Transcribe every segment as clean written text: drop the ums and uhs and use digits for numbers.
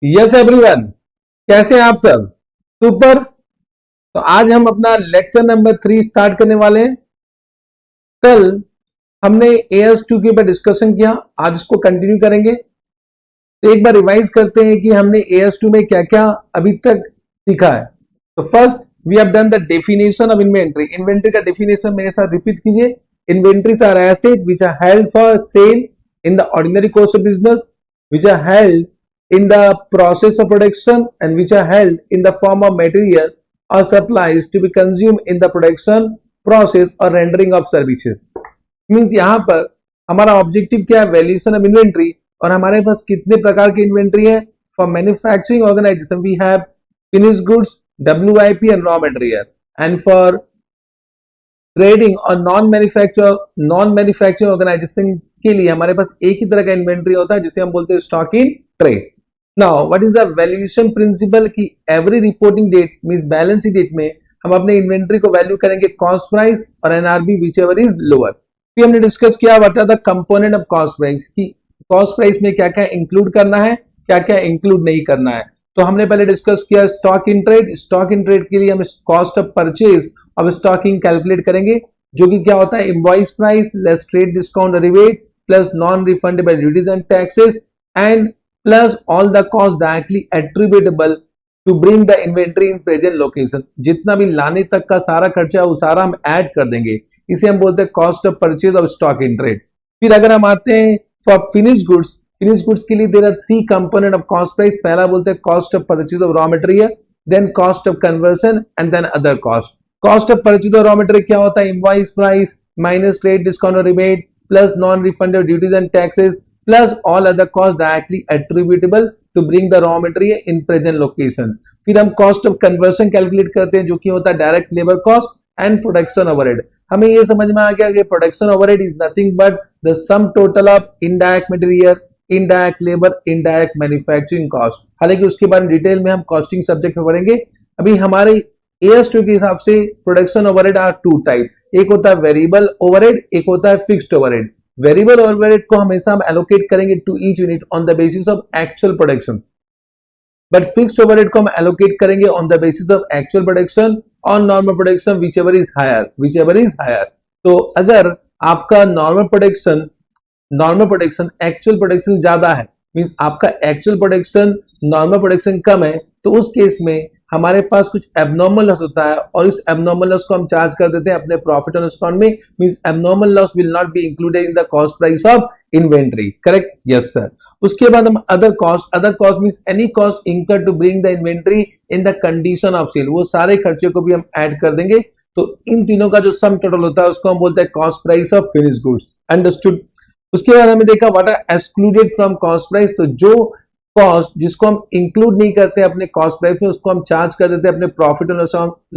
Yes everyone, कैसे हैं आप सब? सुपर। तो आज हम अपना लेक्चर नंबर 3 स्टार्ट करने वाले हैं। कल हमने AS2 के ऊपर डिस्कशन किया, आज इसको कंटिन्यू करेंगे। तो एक बार रिवाइज करते हैं कि हमने AS2 में क्या क्या अभी तक सीखा है। तो first we have done the definition of inventory. Inventory का डेफिनेशन मेरे साथ रिपीट कीजिए। Inventories are asset which are held for sale in the ordinary course of business, which are held in the process of production and which are held in the form of material or supplies to be consumed in the production process or rendering of services. Means यहां पर हमारा objective क्या है? Valuation of inventory. और हमारे पास कितने प्रकार की इन्वेंट्री है? For manufacturing organisation we have finished goods, WIP and raw material, and for trading और नॉन मैन्युफैक्चरिंग ऑर्गेनाइजेशन के लिए हमारे पास एक ही तरह का इन्वेंट्री होता है जिसे हम बोलते हैं stock in trade. Now what is the valuation principle की every reporting date means balance sheet date में हम अपने इन्वेंट्री को वैल्यू करेंगे कॉस्ट प्राइस और NRV whichever is lower. फिर हमने डिस्कस किया what are the component of cost price की कॉस्ट प्राइस में क्या क्या इंक्लूड करना है, क्या क्या इंक्लूड नहीं करना है। तो हमने पहले डिस्कस किया stock in trade. Stock in trade के लिए हम cost of purchase of stocking calculate करेंगे, जो कि क्या होता है? Invoice price less trade discount rebate plus non refundable duties and taxes and plus all the cost directly attributable to bring the inventory in present location. जितना भी लाने तक का सारा खर्चा है वो सारा हम ऐड कर देंगे, इसे हम बोलते हैं cost of purchase of stock in trade. फिर अगर हम आते हैं फॉर फिनिश गुड्स के लिए there are 3 component of cost price. पहला बोलते हैं cost of purchase of raw material, then cost of conversion and then other cost. Cost of purchase of raw material क्या होता है? Invoice price minus trade discount और rebate plus non refundable duties and taxes plus all other costs directly attributable to bring the raw material in present location. फिर हम cost of conversion calculate करते हैं, जो कि होता है direct labour cost and production overhead. हमें ये समझ में आ गया कि production overhead is nothing but the sum total of indirect material, indirect labour, indirect manufacturing cost. हालांकि उसके बारे में डिटेल में हम कॉस्टिंग सब्जेक्ट में पढ़ेंगे। अभी हमारे AS2 के हिसाब से प्रोडक्शन ओवरहेड आर 2 टाइप। एक होता है वेरिएबल ओवरहेड, एक होता है फिक्स्ड ओवरहेड। वेरिएबल ओवरहेड को हमेशा हम एलोकेट करेंगे to each unit on the basis of actual production, but fixed overhead को हम एलोकेट करेंगे on the basis of actual production और normal production whichever is higher. तो अगर आपका नॉर्मल प्रोडक्शन एक्चुअल प्रोडक्शन ज्यादा है, मींस आपका एक्चुअल प्रोडक्शन नॉर्मल प्रोडक्शन कम है, तो उस केस में हमारे पास कुछ एबनॉर्मल लॉस होता है और इस एबनॉर्मल लॉस को हम चार्ज कर देते हैं अपने प्रॉफिट एंड लॉस अकाउंट में। Means abnormal loss will not be included in the cost price of inventory. Correct? Yes sir. उसके बाद हम other cost means any cost incur to bring the inventory in the condition of sale, वो सारे खर्चे को भी हम add कर देंगे। तो इन तीनों का जो सम टोटल होता है उसको हम बोलते हैं cost price of finished goods. Understood? उसके बाद हमें देखा what are excluded from cost price. तो जो कॉस्ट जिसको हम इंक्लूड नहीं करते अपने कॉस्ट प्राइस में, उसको हम चार्ज कर देते हैं अपने प्रॉफिट एंड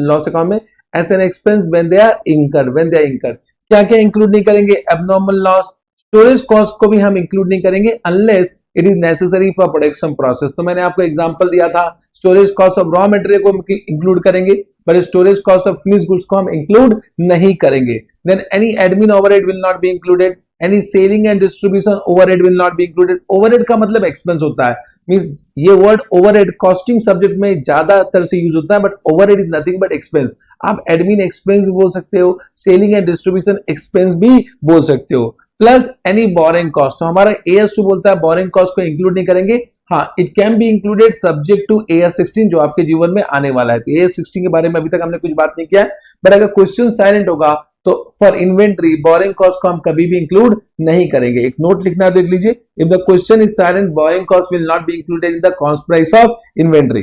लॉस अकाउंट में as an expense when they are incurred. क्या क्या इंक्लूड नहीं करेंगे? एबनॉर्मल लॉस, स्टोरेज कॉस्ट को भी हम इंक्लूड नहीं करेंगे unless it is necessary for production process. तो मैंने आपको एग्जांपल दिया था, storage cost of raw material को हम इंक्लूड करेंगे but storage cost of finished goods को हम इंक्लूड नहीं करेंगे। Then any admin overhead will not be included, any selling and distribution overhead will not be included. Overhead का मतलब expense होता है, मींस ये वर्ड ओवरहेड कॉस्टिंग सब्जेक्ट में ज्यादातर से यूज होता है, but overhead is nothing but expense. आप एडमिन एक्सपेंस भी बोल सकते हो, सेलिंग एंड डिस्ट्रीब्यूशन एक्सपेंस भी बोल सकते हो, प्लस एनी बोरिंग कॉस्ट। तो हमारा AS2 बोलता है बोरिंग कॉस्ट को इंक्लूड नहीं करेंगे। हाँ, it can be included subject to AS16 जो आपके जीवन में आने वाला है। तो AS16 के बारे में अभी तक हमने कुछ बात नहीं किया है, बट अगर क्वेश्चन साइलेंट होगा तो फॉर इन्वेंट्री बोरिंग कॉस्ट को हम कभी भी इंक्लूड नहीं करेंगे। एक नोट लिखना देख लीजिए, if the question is silent boring cost will not be included in the cost price of inventory.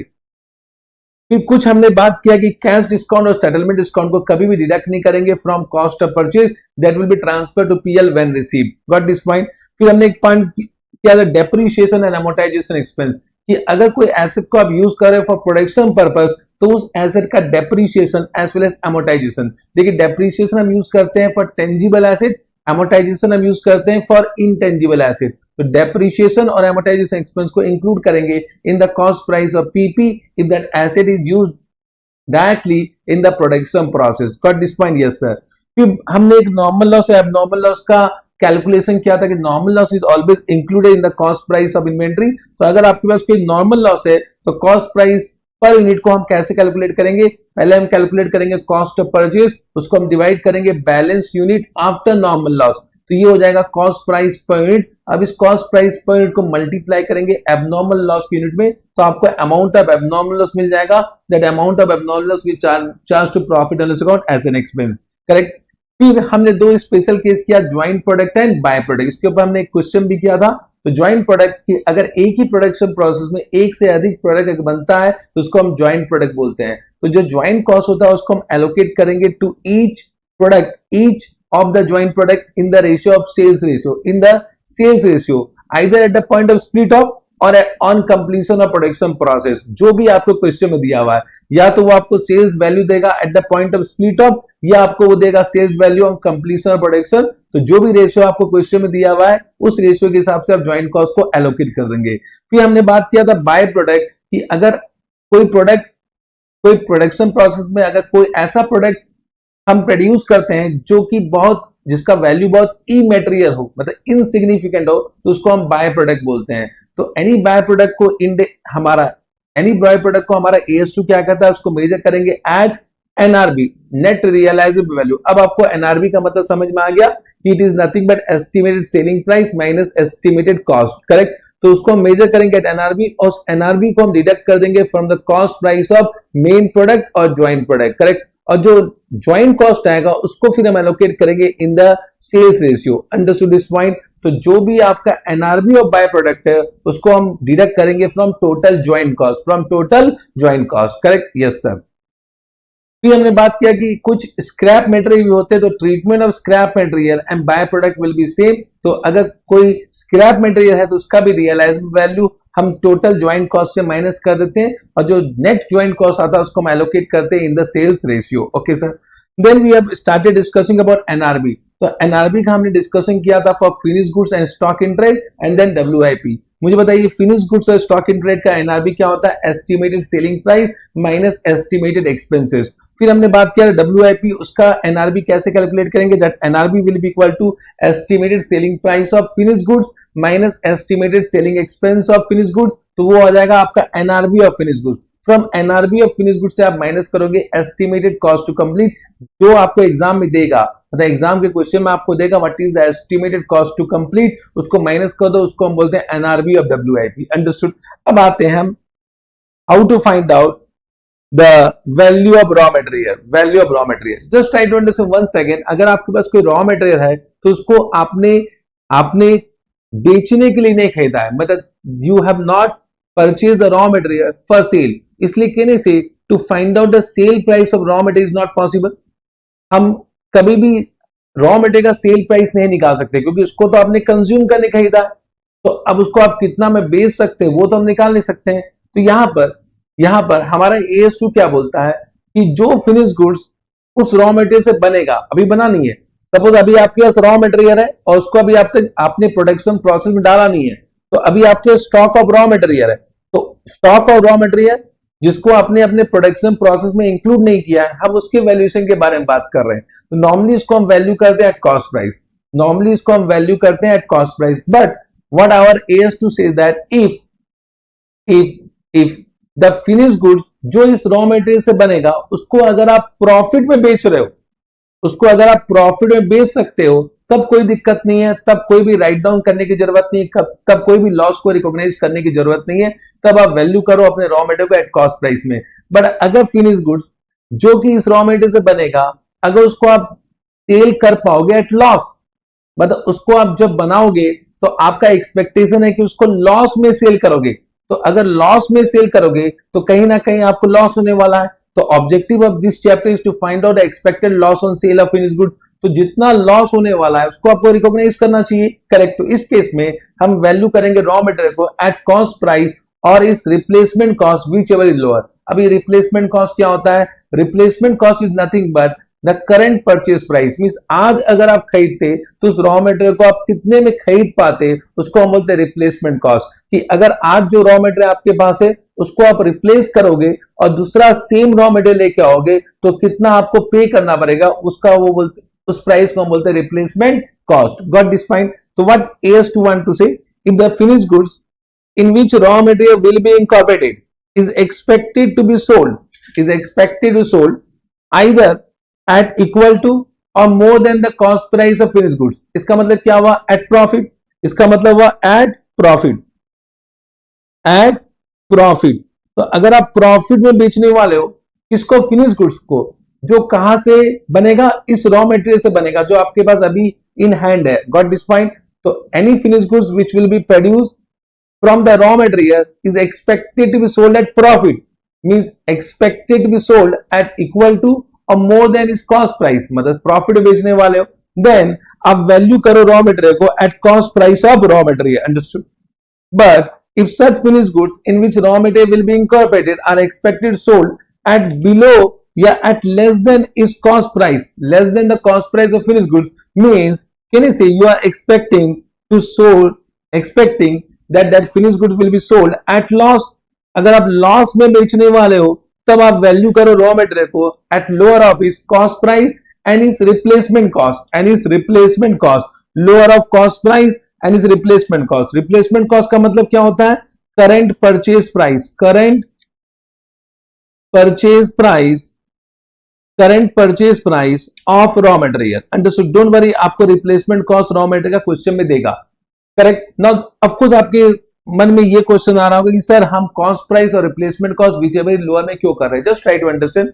फिर कुछ हमने बात किया कि कैश डिस्काउंट और सेटलमेंट डिस्काउंट को कभी भी डिडक्ट नहीं करेंगे from cost of purchase, that will be transfer to PL when received. Got this point? फिर हमने एक पॉइंट किया था डेप्रिसिएशन एंड अमोर्टाइजेशन एक्सपेंस, कि अगर कोई एसेट को आप यूज कर रहे हो फॉर प्रोडक्शन पर्पस तो उस एसेट का depreciation as well as amortisation. देखिए, डेप्रिसिएशन हम यूज करते हैं फॉर टेंजिबल एसेट, अमोर्टाइजेशन हम यूज करते हैं फॉर इनटेंजिबल एसेट। तो डेप्रिसिएशन और अमोर्टाइजेशन एक्सपेंस को इंक्लूड करेंगे in the cost price of PP if that asset is used directly in the production process. Got this point? Yes sir. फिर हमने एक नॉर्मल लॉस और एबनॉर्मल लॉस का calculation किया था कि normal loss is always included in the cost price of inventory. तो अगर आपके पास कोई नॉर्मल लॉस है तो कॉस्ट प्राइस पर यूनिट को हम कैसे कैलकुलेट करेंगे, पहले हम कैलकुलेट करेंगे कॉस्ट ऑफ परचेज, उसको हम डिवाइड करेंगे balance unit after normal loss, तो ये हो जाएगा कॉस्ट प्राइस पर यूनिट। अब इस कॉस्ट प्राइस पर यूनिट को मल्टीप्लाई करेंगे एबनॉर्मल लॉस की यूनिट में, तो आपको अमाउंट ऑफ एबनॉर्मल लॉस मिल जाएगा। That amount of abnormal loss we charge to profit and loss account as an expense, correct. फिर हमने दो स्पेशल केस किया, joint product and by product. इसके ऊपर हमने एक क्वेश्चन भी किया था। तो ज्वाइंट प्रोडक्ट की अगर एक ही प्रोडक्शन प्रोसेस में एक से अधिक प्रोडक्ट बनता है तो उसको हम ज्वाइंट प्रोडक्ट बोलते हैं। तो जो ज्वाइंट कॉस्ट होता है उसको हम एलोकेट करेंगे to each product, each of the joint product in the ratio of sales ratio, in the sales ratio either at the point of split off or on completion of production process। जो भी आपको question में दिया हुआ है, या तो वो आपको सेल्स वैल्यू देगा at the point of split off, या आपको वो देगा sales value on completion of production. तो जो भी रेशियो आपको क्वेश्चन में दिया हुआ है उस रेशियो के हिसाब से आप ज्वाइंट कॉस्ट को एलोकेट कर देंगे। फिर हमने बात किया था बाय प्रोडक्ट कि अगर कोई प्रोडक्ट, कोई प्रोडक्शन प्रोसेस में अगर कोई ऐसा प्रोडक्ट हम प्रोड्यूस करते हैं जो कि बहुत, जिसका वैल्यू बहुत इमेटेरियल हो, मतलब इनसिग्निफिकेंट हो, तो उसको हम बाय प्रोडक्ट बोलते हैं। तो एनी बाय प्रोडक्ट को हमारा AS2 क्या कहता है, उसको मेजर करेंगे at NRV, net realisable value. अब आपको NRV का मतलब समझ में आ गया कि it is nothing but estimated selling price minus estimated cost, correct. तो उसको हम मेजर करेंगे एट NRV और NRV को हम डिडक्ट कर देंगे from the cost price of main product और ज्वाइंट प्रोडक्ट, करेक्ट। और जो ज्वाइंट कॉस्ट आएगा उसको फिर हम एलोकेट करेंगे in the sales ratio. Understood this point. तो जो भी आपका NRV ऑफ बाय प्रोडक्ट है उसको हम डिडक्ट करेंगे from total joint cost, from total joint cost, correct. Yes sir. फिर हमने बात किया कि कुछ स्क्रैप मटेरियल भी होते हैं, तो treatment of scrap material and by product will be same. तो अगर कोई स्क्रैप मटेरियल है तो उसका भी रियलाइजेबल वैल्यू हम टोटल ज्वाइंट कॉस्ट से माइनस कर देते हैं, और जो नेट ज्वाइंट कॉस्ट आता है उसको हम एलोकेट करते हैं in the sales ratio. Okay sir. Then we have started discussing about NRV। तो NRV का हमने डिस्कशन किया था for finish goods and stock in trade and then WIP। मुझे बताइए फिनिश गुड्स और स्टॉक इन ट्रेड का NRV क्या होता है, estimated selling price minus estimated expenses. फिर हमने बात किया WIP, उसका NRV कैसे कैलकुलेट करेंगे, that NRV will be equal to estimated selling price of finish goods minus estimated selling expense of finish goods. तो वो आ जाएगा आपका NRV of finish goods. From NRV of finish goods से आप माइनस करोगे एस्टिमेटेड कॉस्ट टू कंप्लीट, जो आपको एग्जाम में देगा, मतलब एग्जाम के क्वेश्चन में आपको देगा what is the estimated cost to complete, उसको माइनस कर दो, उसको हम बोलते हैं NRV ऑफ WIP। अंडरस्टूड। अब आते हैं हम how to find out the value of raw material, value of raw material। just try to understand one second। अगर आपके पास कोई raw material है तो उसको आपने बेचने के लिए नहीं खरीदा है, मतलब you have not purchased the raw material for sale, इसलिए कहने से to find out the sale price of raw material is not possible। हम कभी भी raw material का सेल प्राइस नहीं निकाल सकते क्योंकि उसको तो आपने कंज्यूम करने खरीदा है, तो अब उसको आप कितना में बेच सकते हैं वो तो हम निकाल नहीं सकते हैं। तो यहां पर हमारा AS2 क्या बोलता है कि जो फिनिश गुड्स उस रॉ मटेरियल से बनेगा, अभी बना नहीं है, सपोज अभी आपके पास रॉ मटेरियल है और उसको अभी आपने प्रोडक्शन प्रोसेस में डाला नहीं है, तो अभी आपके स्टॉक ऑफ रॉ मटेरियल है, तो स्टॉक ऑफ रॉ मटेरियल जिसको आपने अपने प्रोडक्शन प्रोसेस में इंक्लूड नहीं किया है, हम उसके वैल्यूएशन के बारे में बात कर रहे हैं। तो नॉर्मली इसको हम वैल्यू करते हैं एट कॉस्ट प्राइस, नॉर्मली इसको हम वैल्यू करते हैं at cost price. But what our AS2 says that if the finish goods जो इस रॉ मटेरियल से बनेगा उसको अगर आप प्रॉफिट में बेच रहे हो, उसको अगर आप प्रॉफिट में बेच सकते हो तब कोई दिक्कत नहीं है, तब कोई भी राइट डाउन करने की जरूरत नहीं है, तब कोई भी लॉस को रिकॉग्नाइज करने की जरूरत नहीं है, तब आप वैल्यू करो अपने रॉ मटेरियल को एट कॉस्ट प्राइस में। बट अगर फिनिश गुड्स जो कि इस रॉ मटेरियल से बनेगा अगर उसको आप सेल कर पाओगे एट लॉस, मतलब उसको आप जब बनाओगे तो आपका एक्सपेक्टेशन है कि उसको लॉस में सेल करोगे, तो अगर लॉस में सेल करोगे तो कहीं ना कहीं आपको लॉस होने वाला है। तो objective of this chapter is to find out expected loss on sale of finish good. तो जितना लॉस होने वाला है उसको आपको रिकॉग्नाइज करना चाहिए, करेक्ट। तो इस केस में हम वैल्यू करेंगे रॉ मटेरियल को एट कॉस्ट प्राइस और इस replacement cost whichever is lower. अभी रिप्लेसमेंट कॉस्ट क्या होता है, replacement cost is nothing but the current purchase price, means आज अगर आप खरीदते तो उस रॉ मटेरियल को आप कितने में खरीद पाते, उसको हम बोलते हैं रिप्लेसमेंट कॉस्ट। कि अगर आज जो रॉ मटेरियल आपके पास है उसको आप रिप्लेस करोगे और दूसरा सेम रॉ मटेरियल लेके आओगे तो कितना आपको पे करना पड़ेगा, उसका वो बोलते, उस प्राइस को हम बोलते हैं replacement cost. Got this point? So what AS2 want to say? If the finished goods in which raw material will be incorporated is expected to be sold either at equal to or more than the cost price of finished goods. इसका मतलब क्या हुआ? At profit. इसका मतलब हुआ at profit. तो अगर आप प्रॉफिट में बेचने वाले हो किसको? फिनिश गुड्स को, जो कहां से बनेगा? इस रॉ मटेरियल से बनेगा जो आपके पास अभी इन हैंड है. Got this point? तो any finish goods which will be produce from the raw material is expected to be sold at profit, means expected to be sold at equal to और more than is cost price. मतलब profit बेचने वाले हो, then आप value करो raw material को at cost price of raw material. Understood? But if such finished goods in which raw material will be incorporated are expected sold at below at less than its cost price, less than the cost price of finished goods, means can you say you are expecting that finished goods will be sold at loss. अगर आप loss में बेचने वाले हो तब आप value करो raw material को at lower of its cost price and its replacement cost, lower of cost price and its replacement cost. Replacement cost का मतलब क्या होता है? Current purchase price of raw material. Understood? Don't worry, आपको replacement cost raw material का question में देगा. Correct? Now of course आपके मन में ये क्वेश्चन आ रहा होगा कि सर हम कॉस्ट प्राइस और रिप्लेसमेंट कॉस्ट विचएवर लोअर में क्यों कर रहे हैं? Just try to understand.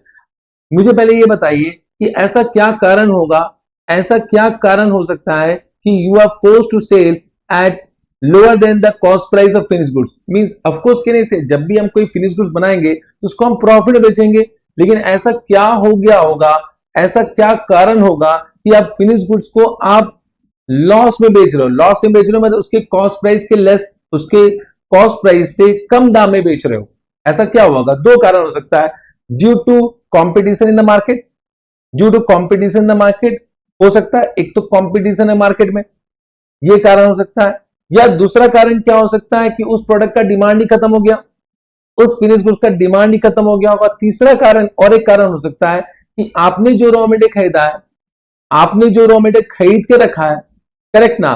मुझे पहले ये बताइए कि ऐसा क्या कारण हो सकता है कि you are forced to sell at lower than the cost price of finished goods. Means of course कहने से जब भी हम कोई finished goods बनाएंगे तो उसको हम प्रॉफिट बेचेंगे, लेकिन ऐसा क्या हो गया होगा, ऐसा क्या कारण होगा कि आप फिनिश गुड्स को आप लॉस में बेच रहे हो मतलब उसके कॉस्ट प्राइस के लेस, उसके कॉस्ट प्राइस से कम दाम में बेच रहे हो. ऐसा क्या होगा? दो कारण हो सकता है. Due to competition in the market हो सकता है. एक तो कंपटीशन है मार्केट में, यह कारण हो सकता है. या दूसरा कारण क्या हो सकता है कि उस प्रोडक्ट का डिमांड ही खत्म हो गया, उस फिनिश गुड्स का डिमांड ही खत्म हो गया होगा. तीसरा कारण, और एक कारण हो सकता है कि आपने जो रॉ मटेरियल खरीदा है, आपने जो रॉ मटेरियल खरीद के रखा है, करेक्ट ना,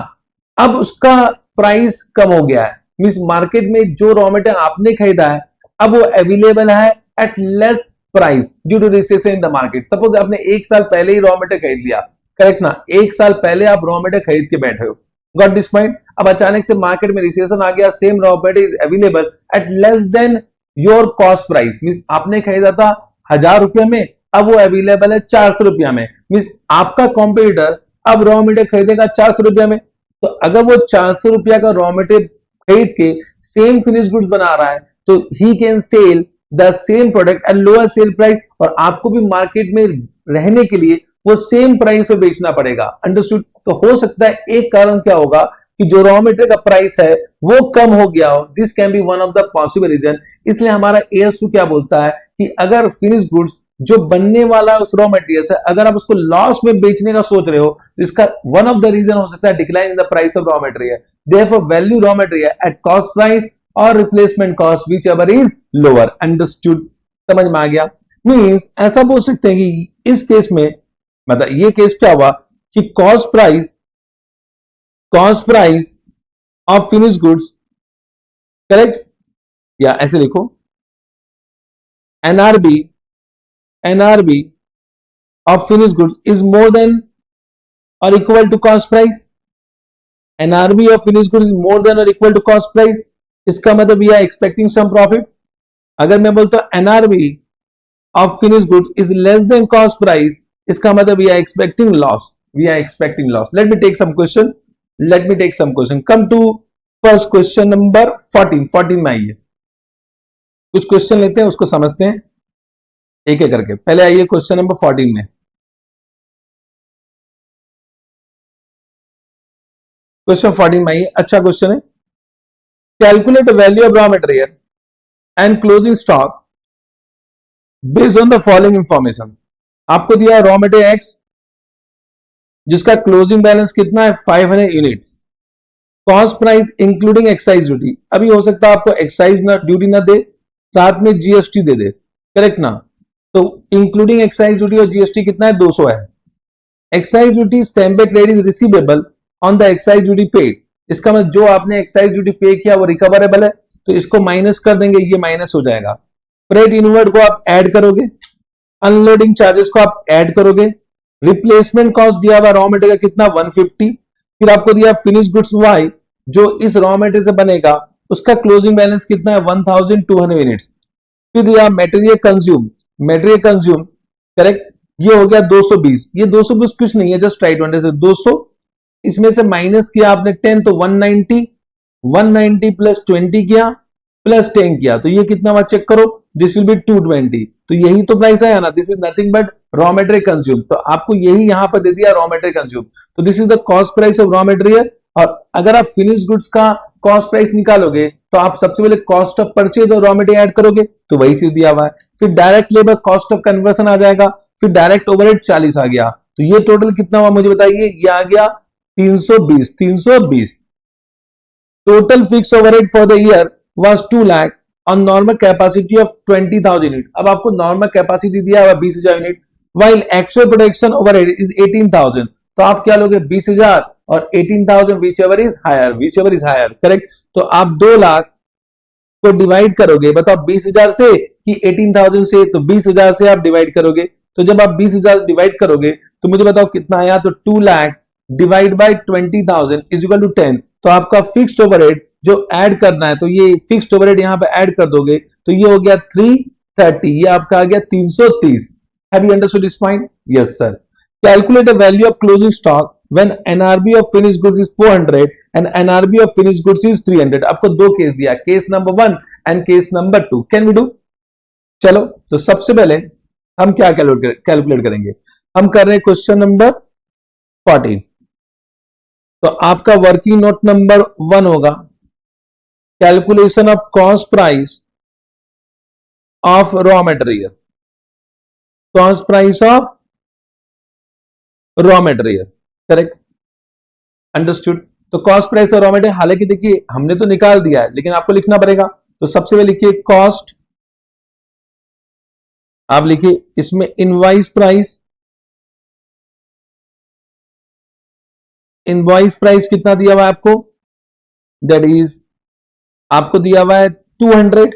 अब उसका प्राइस कम हो गया है. मींस मार्केट में जो रॉ मटेरियल आपने खरीदा है अब वो अवेलेबल है at less price due to recession in the market. Suppose आपने एक साल पहले ही रॉ मटेरियल खरीद लिया, करेक्ट ना, एक साल पहले आप रॉ मटेरियल खरीद के बैठे हो. Got this point? अब अचानक से मार्केट में रिसेशन आ गया, same raw material is available at less than your cost price. Means आपने खरीदा था 1000 रुपया में, अब वो अवेलेबल है 400 रुपया में. मींस आपका कॉम्पिटिटर अब रॉ मटेरियल खरीदेगा 400 रुपया में. तो अगर वो 400 रुपया का रॉ मटेरियल खरीद के सेम फिनिश गुड्स बना रहा है तो he can sell the same product at lower sale price, और आपको भी मार्केट में रहने के लिए वो सेम प्राइस पे बेचना पड़ेगा. अंडरस्टूड? तो हो सकता है एक कारण क्या होगा कि जो रॉ मटेरियल का प्राइस है वो कम हो गया हो. This can be one of the possible reason. इसलिए हमारा AS2 क्या बोलता है कि अगर फिनिश गुड्स जो बनने वाला है उस रॉ मटेरियल से अगर आप उसको लॉस में बेचने का सोच रहे हो, इसका वन ऑफ द रीजन हो सकता है decline in the price of raw material. Therefore value raw material at cost price और replacement cost whichever is lower. Understood? समझ में आ गया? मींस ऐसा बोल सकते हैं कि इस केस में, मतलब ये केस क्या हुआ कि cost price of finish goods, correct, या ऐसे लिखो NRV of finished goods is more than or equal to cost price. NRV of finished goods is more than or equal to cost price. इसका मतलब we are expecting some profit. अगर मैं बोलता हूं NRV of finished goods is less than cost price, इसका मतलब we are expecting loss. Let me take some question. Come to first question number 14. 14 में आइए, कुछ क्वेश्चन लेते हैं, उसको समझते हैं एक एक करके. पहले आइए क्वेश्चन नंबर 14 में. क्वेश्चन 14 में आइए, अच्छा क्वेश्चन है. Calculate the value of raw material and closing stock based on the following information. आपको दिया रॉ मटेरियल एक्स जिसका क्लोजिंग बैलेंस कितना है 500 units. Cost price including excise duty. अभी हो सकता है आपको एक्साइज ना ड्यूटी ना दे, साथ में जीएसटी दे दे, करेक्ट ना. तो इंक्लूडिंग एक्साइज ड्यूटी और जीएसटी कितना है 200 है. Excise duty stamp credit is receivable on the excise duty paid. इसका मतलब जो आपने एक्साइज ड्यूटी पे किया वो रिकवरेबल है, तो इसको माइनस कर देंगे, ये माइनस हो जाएगा। फ्रेट इनवर्ड को आप ऐड करोगे, अनलोडिंग चार्जेस को आप ऐड करोगे, रिप्लेसमेंट कॉस्ट दिया हुआ रॉ मटेरियल कितना 150, फिर आपको दिया फिनिश गुड्स वाई जो इस रॉ मटेरियल से बनेगा उसका क्लोजिंग बैलेंस कितना है 1200 यूनिट्स, फिर दिया मटेरियल कंज्यूम करेक्ट, ये हो गया 220। ये 220 कुछ नहीं है, जस्ट राइट 200, इसमें से माइनस किया आपने 10 तो 190 प्लस 20 किया प्लस 10 किया, तो ये कितना हुआ चेक करो, दिस विल बी 220। तो यही तो प्राइस है ना, this is nothing but raw material consume, तो आपको यही यहां पर दे दिया रॉ मटेरियल कंज्यूम, तो this is the cost price of raw material. और अगर आप फिनिश गुड्स का कॉस्ट प्राइस निकालोगे तो आप सबसे पहले कॉस्ट ऑफ परचेज और रॉ मटेरियल ऐड करोगे, तो वही चीज दिया हुआ है, फिर direct labour cost of conversion आ जाएगा, फिर डायरेक्ट ओवरहेड 40 आ गया, तो ये टोटल कितना हुआ मुझे बताइए, ये आ गया 320। Total fix overhead for the year was 2 lakh on normal capacity of 20,000 unit. अब आपको नॉर्मल कैपेसिटी दिया हुआ 20,000 unit, while actual production overhead is 18,000, तो आप क्या लोगे 20,000 और 18,000 whichever is higher correct. तो आप 2 लाख को डिवाइड करोगे, बताओ 20,000 से कि 18,000 से, तो 20,000 से आप डिवाइड करोगे, तो जब आप 20,000 डिवाइड करोगे तो मुझे बताओ कितना आया, तो 2 lakh divide by 20,000 is equal to 10, तो आपका फिक्स्ड ओवरहेड जो ऐड करना है, तो ये फिक्स्ड ओवरहेड यहां पे ऐड कर दोगे, तो ये हो गया 330, ये आपका आ गया 330। Have you understood this point? Yes sir. Calculate the value of closing stock when NRV of finished goods is 400 and NRV of finished goods is 300। आपको दो केस दिया, case number 1 and case number 2। Can we do? चलो, तो सबसे पहले हम क्या calculate करेंगे, हम कर रहे हैं क्वेश्चन नंबर 14। तो आपका वर्किंग नोट नंबर 1 होगा calculation of cost price of raw material, cost price of raw material correct, understood. तो cost price of raw material, हालांकि देखिए हमने तो निकाल दिया है लेकिन आपको लिखना पड़ेगा, तो सबसे पहले लिखिए कॉस्ट, आप लिखिए इसमें इनवॉइस प्राइस, इनवॉइस प्राइस कितना दिया हुआ है आपको, दैट इज आपको दिया हुआ है 200,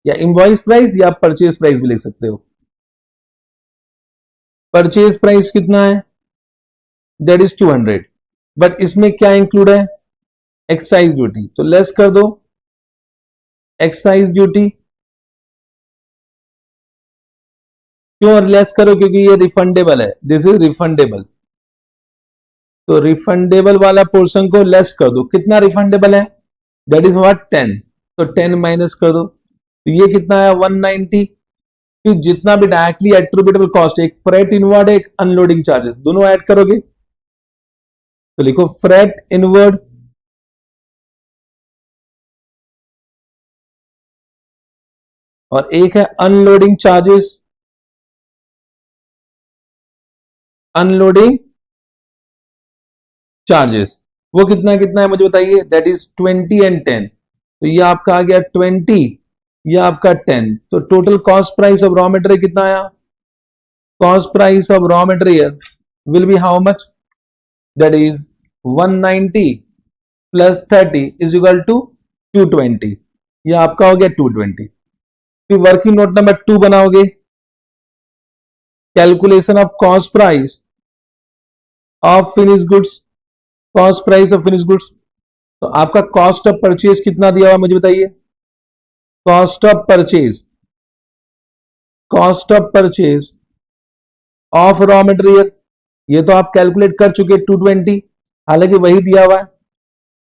या इनवॉइस प्राइस या परचेज प्राइस भी लिख सकते हो। परचेज प्राइस कितना है, दैट इज 200, बट इसमें क्या इंक्लूड है, एक्साइज ड्यूटी, तो लेस कर दो एक्साइज ड्यूटी। क्यों लेस करो, क्योंकि ये रिफंडेबल है, दिस इज रिफंडेबल, तो रिफंडेबल वाला पोर्शन को लेस कर दो। कितना रिफंडेबल है, दैट इज व्हाट 10, तो 10 माइनस कर दो, तो ये कितना है 190। फिर जितना भी डायरेक्टली एट्रीब्यूटेबल कॉस्ट, एक फ्रेट इनवर्ड एक अनलोडिंग चार्जेस, दोनों ऐड करोगे, तो लिखो फ्रेट इनवर्ड और एक है अनलोडिंग चार्जेस, अनलोडिंग चार्जेस वो कितना कितना है मुझे बताइए, दैट इज 20 एंड 10, तो ये आपका आ गया 20, ये आपका 10, तो total cost price of raw material कितना आया, cost price of raw material will be how much, that is 190 plus 30 is equal to 220, ये आपका हो गया 220। फिर वर्किंग नोट नंबर 2 बनाओगे, calculation of cost price of finish goods, cost price of finish goods, तो आपका कॉस्ट ऑफ परचेज कितना दिया हुआ मुझे बताइए, cost of purchase, cost of purchase of raw material, ये तो आप कैलकुलेट कर चुके 220, हालांकि वही दिया हुआ है,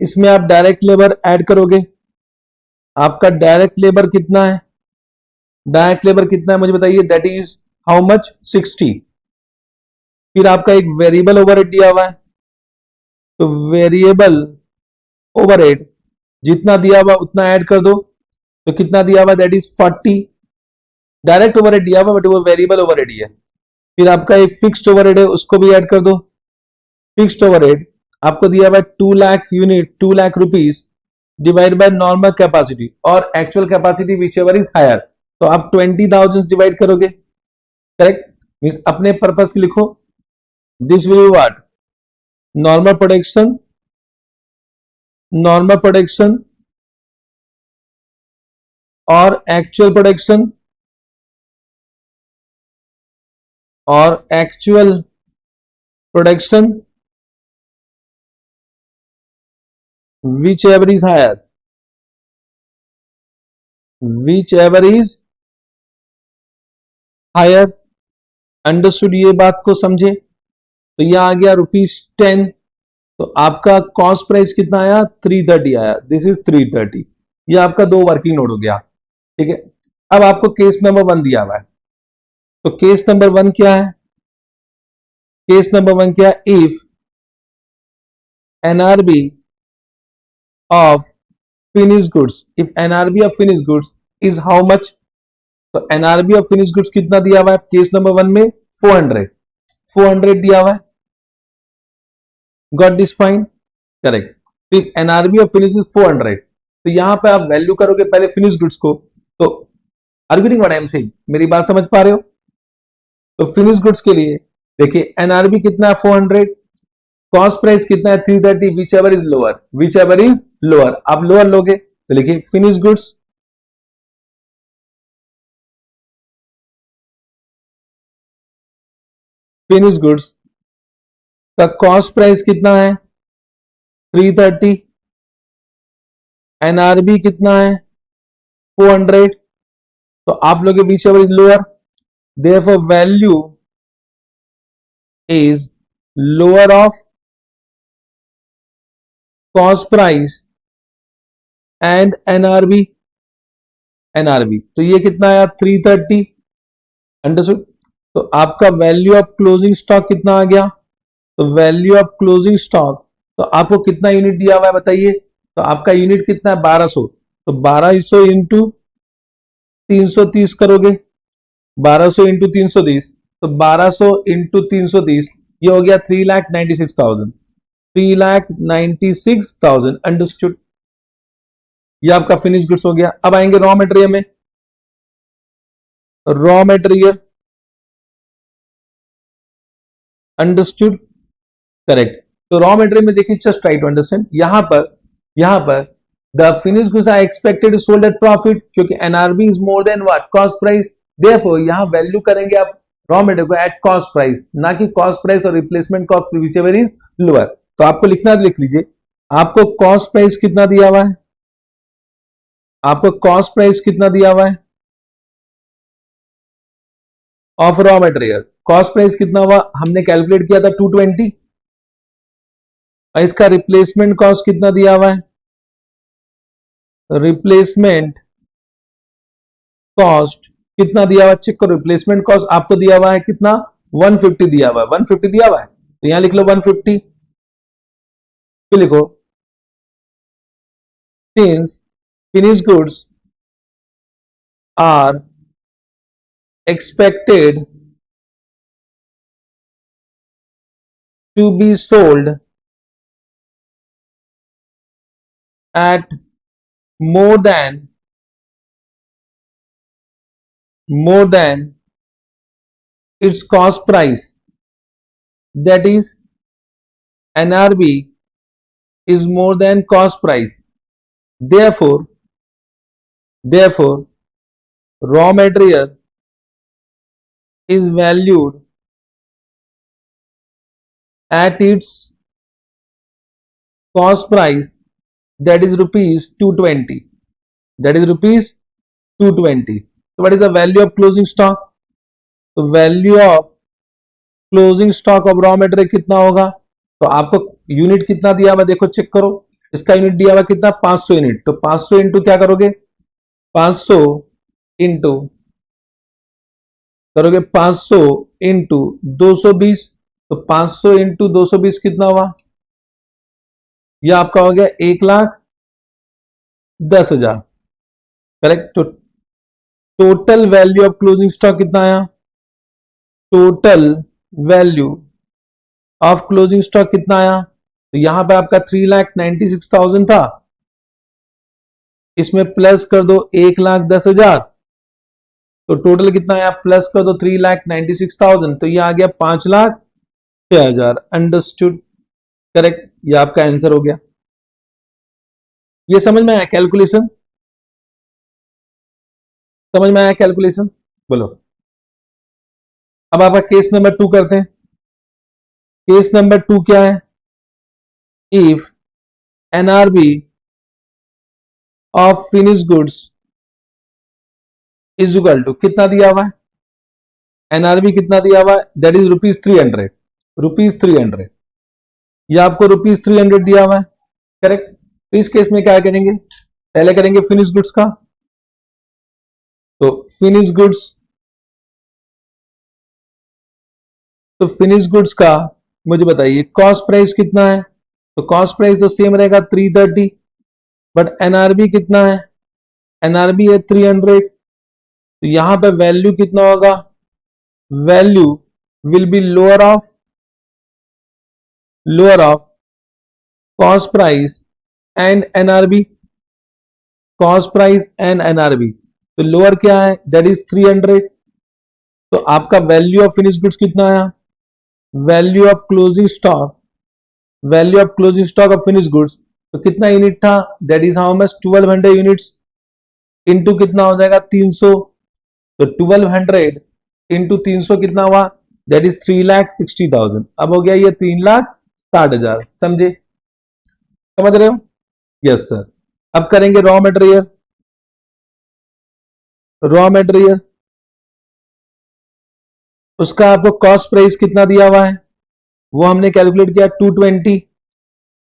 इसमें आप डायरेक्ट लेबर ऐड करोगे, आपका डायरेक्ट लेबर कितना है, डायरेक्ट लेबर कितना है मुझे बताइए, दैट इज हाउ मच 60। फिर आपका एक वेरिएबल ओवरहेड दिया हुआ है, तो वेरिएबल ओवरहेड जितना दिया हुआ उतना ऐड कर दो, तो कितना दिया हुआ दैट इज 40। डायरेक्ट ओवरहेड दिया हुआ बट वो वेरिएबल ओवरहेड ही है। फिर आपका एक फिक्स्ड ओवरहेड है उसको भी ऐड कर दो, फिक्स्ड ओवरहेड आपको दिया हुआ 2 lakh unit, 2 lakh rupees divide by normal capacity और actual capacity whichever is higher, तो आप 20,000 डिवाइड करोगे करेक्ट, मींस अपने पर्पस के लिखो this will be what, normal production, normal production और एक्चुअल प्रोडक्शन और actual production whichever is higher, whichever is higher। Understood, ये बात को समझे। तो यह आ गया ₹10, तो आपका कॉस्ट प्राइस कितना आया, 330 आया। दिस इज 330, ये आपका 2 वर्किंग नोट हो गया। ठीक है, अब आपको केस नंबर 1 दिया हुआ है। तो केस नंबर 1 क्या है, केस नंबर 1 क्या है, if NRV of finished goods, if NRV of finished goods is how much। तो NRV of finished goods कितना दिया हुआ है केस नंबर 1 में, 400 दिया हुआ है। Got this point, correct. If NRV of finished goods 400, तो यहां पे आप वैल्यू करोगे पहले फिनिश गुड्स को। तो arguing what I am saying, मेरी बात समझ पा रहे हो। तो फिनिश गुड्स के लिए देखिए NRV कितना है 400, कॉस्ट प्राइस कितना है 330, which ever is lower, which ever is lower, आप लोअर लोगे तो लिखिए फिनिश गुड्स, फिनिश गुड्स का कॉस्ट प्राइस कितना है 330, एनआरबी कितना है 400, तो आप लोग whichever is lower, therefore value is lower of cost price and NRB, तो ये कितना आया 330। अंडरस्टूड, तो आपका वैल्यू ऑफ क्लोजिंग स्टॉक कितना आ गया, तो वैल्यू ऑफ क्लोजिंग स्टॉक, तो आपको कितना यूनिट दिया हुआ है बताइए। तो आपका यूनिट कितना है 1200, तो 1200 इंटू 330 करोगे, 1200 इंटू 330, तो 1200 इंटू 330 ये हो गया 3,96,000, 3,96,000। अंडरस्टूड, ये आपका फिनिश गुड्स हो गया। अब आएंगे रॉ मटेरियल में, रॉ मटेरियल, अंडरस्टूड, करेक्ट। तो रॉ मटेरियल में देखिए, जस्ट ट्राई टू अंडरस्टैंड, यहां पर the finish goods are expected sold at profit, क्योंकि NRV is more than what cost price, therefore यहां वैल्यू करेंगे आप रॉ मटेरियल को एट कॉस्ट प्राइस, ना कि कॉस्ट प्राइस और replacement cost whichever is lower. तो आपको लिखना, लिख लीजिए, आपको कॉस्ट प्राइस कितना दिया हुआ है, आपको कॉस्ट प्राइस कितना दिया हुआ है of raw material, cost price कितना हुआ हमने कैलकुलेट किया था 220, और इसका रिप्लेसमेंट कॉस्ट कितना दिया हुआ है, रिप्लेसमेंट कॉस्ट कितना दिया हुआ है, चेक करो। रिप्लेसमेंट कॉस्ट आपको दिया हुआ है कितना, 150 दिया हुआ है, 150 दिया हुआ है, तो यहां लिख लो 150, फिर लिखो since finish goods are expected to be sold at more than its cost price, that is NRB is more than cost price, therefore raw material is valued at its cost price, that is rupees 220, that is rupees 220। so what is the value of closing stock, तो value of closing stock of raw material कितना होगा, तो आपको unit कितना दिया हुआ देखो, check करो, इसका यूनिट दिया हुआ कितना 500 यूनिट, तो 500 इंटू क्या करोगे, 500 इंटू करोगे 500 इंटू 220, तो 500 इंटू 220 कितना हुआ, यह आपका हो गया 1,10,000, करेक्ट। तो total value of closing stock कितना आया, total value of closing stock कितना आया, तो यहां पे आपका 3,96,000 था, इसमें प्लस कर दो 1,10,000, तो टोटल कितना आया, प्लस कर दो 3,96,000, तो ये आ गया 6000। अंडरस्टूड, करेक्ट, ये आपका आंसर हो गया। ये समझ में आया कैलकुलेशन? समझ में आया कैलकुलेशन? बोलो। अब आपका केस नंबर 2 करते हैं। केस नंबर 2 क्या है? If NRV of finish goods is equal to, कितना दिया हुआ है? एनआरबी कितना दिया हुआ है? That is ₹300। ₹300, ये आपको ₹300 दिया हुआ है, करेक्ट। तो इस केस में क्या करेंगे? पहले करेंगे फिनिश गुड्स का। तो फिनिश गुड्स, तो फिनिश गुड्स का मुझे बताइए कॉस्ट प्राइस कितना है? तो कॉस्ट प्राइस तो सेम रहेगा 330, बट एनआरबी कितना है? एनआरबी है 300। तो यहां पे वैल्यू कितना होगा? Value will be lower of cost price and NRB. Cost price and NRB, तो लोअर क्या है? That is 300। तो आपका वैल्यू ऑफ फिनिश गुड्स कितना आया? Value of closing stock, value of closing stock of finish goods, तो कितना unit था? That is how much? 1200 units into कितना हो जाएगा? 300। तो 1200 इंटू 300 कितना हुआ? That is 3,60,000। अब हो गया ये 3,60,000। समझे? समझ रहे हो? Yes sir. अब करेंगे रॉ मटेरियल। रॉ मटेरियल, उसका आपको कॉस्ट प्राइस कितना दिया हुआ है? वो हमने कैलकुलेट किया 220,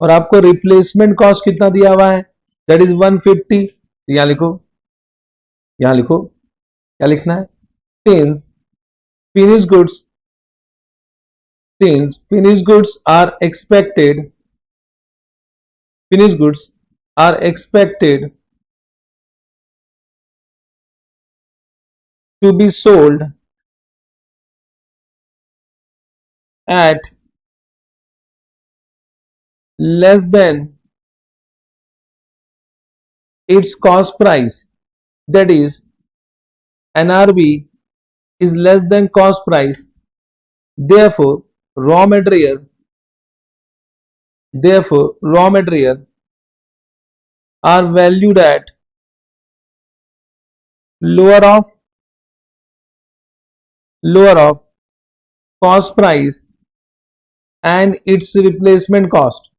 और आपको रिप्लेसमेंट कॉस्ट कितना दिया हुआ है? That is 150। यहां लिखो, यहां लिखो, क्या लिखना है? Since finish goods are expected, finished goods are expected to be sold at less than its cost price, that is NRV is less than cost price, therefore raw material are valued at lower of cost price and its replacement cost,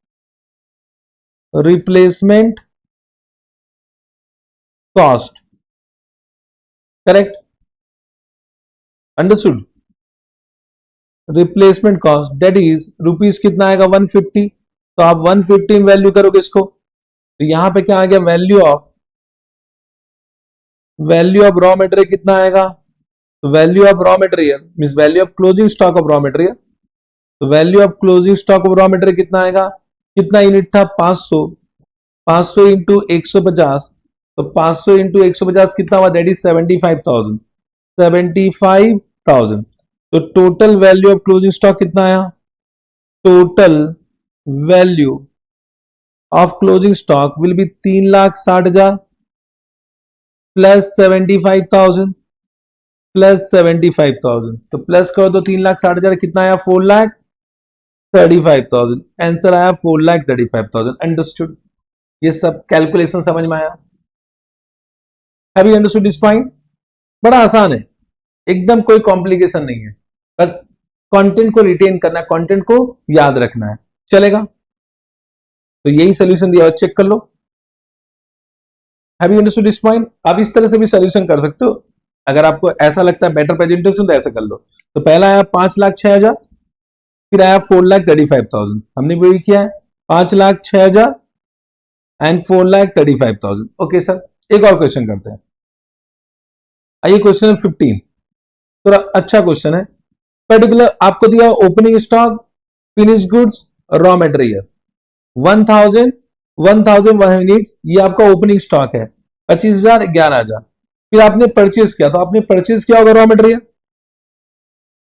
correct? Understood? Replacement cost that is rupees कितना आएगा? 150। तो आप 150 value करोगे इसको, तो यहां पे क्या आ गया? वैल्यू ऑफ रॉ मटेरियल कितना आएगा? तो value of raw material means value of closing stock of raw material. तो value of closing stock of raw material कितना आएगा? कितना यूनिट था? 500। 500 इंटू 150, तो 500 इंटू 150 कितना हुआ? That is 75,000। 75,000। तो total value of closing stock कितना आया? Total value of closing stock will be 3,60,000 plus 75,000 plus 75,000। तो प्लस करो तो 3,60,000 कितना आया? 4,35,000। आंसर आया 4,35,000। अंडरस्टूड? ये सब कैलकुलेशन समझ में आया? Have you understood this point? बड़ा आसान है, एकदम कोई कॉम्प्लिकेशन नहीं है, बस कंटेंट को रिटेन करना है, कंटेंट को याद रखना है, चलेगा? तो यही सोल्यूशन दिया हुआ, चेक कर लो। Have you understood this point? आप इस तरह से भी सोल्यूशन कर सकते हो, अगर आपको ऐसा लगता है बेटर प्रेजेंटेशन तो ऐसा कर लो। तो पहला आया 5,06,000, फिर आया 4,35,000। हमने वही किया है 5,06,000 एंड 4,35,000। ओके सर, एक और क्वेश्चन करते हैं। आइए क्वेश्चन 15, थोड़ा अच्छा क्वेश्चन है। पर्टिकुलर आपको दिया opening stock, finish goods, raw material 1000 units, ये आपका ओपनिंग स्टॉक है। 25,000, 11,000। फिर आपने परचेज किया, तो आपने परचेज किया होगा raw material,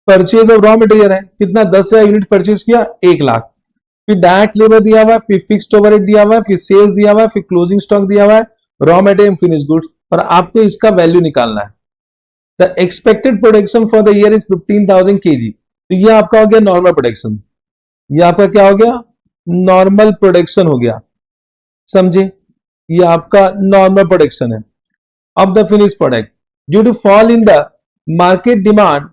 purchase of raw material है कितना? 10,000 यूनिट परचेज किया, 1,00,000। फिर डायरेक्ट लेबर दिया हुआ है, फिर फिक्स्ड ओवरहेड दिया हुआ है, फिर सेल्स दिया हुआ है, फिर क्लोजिंग स्टॉक दिया हुआ है, रॉ मटेरियल, फिनिश गुड्स, और आपको इसका वैल्यू निकालना है। The expected production for the year is 15,000 kg। तो ये आपका हो गया नॉर्मल प्रोडक्शन। ये आपका क्या हो गया, नॉर्मल प्रोडक्शन हो गया, समझे, ये आपका नॉर्मल प्रोडक्शन है of the finish product due to fall in the market demand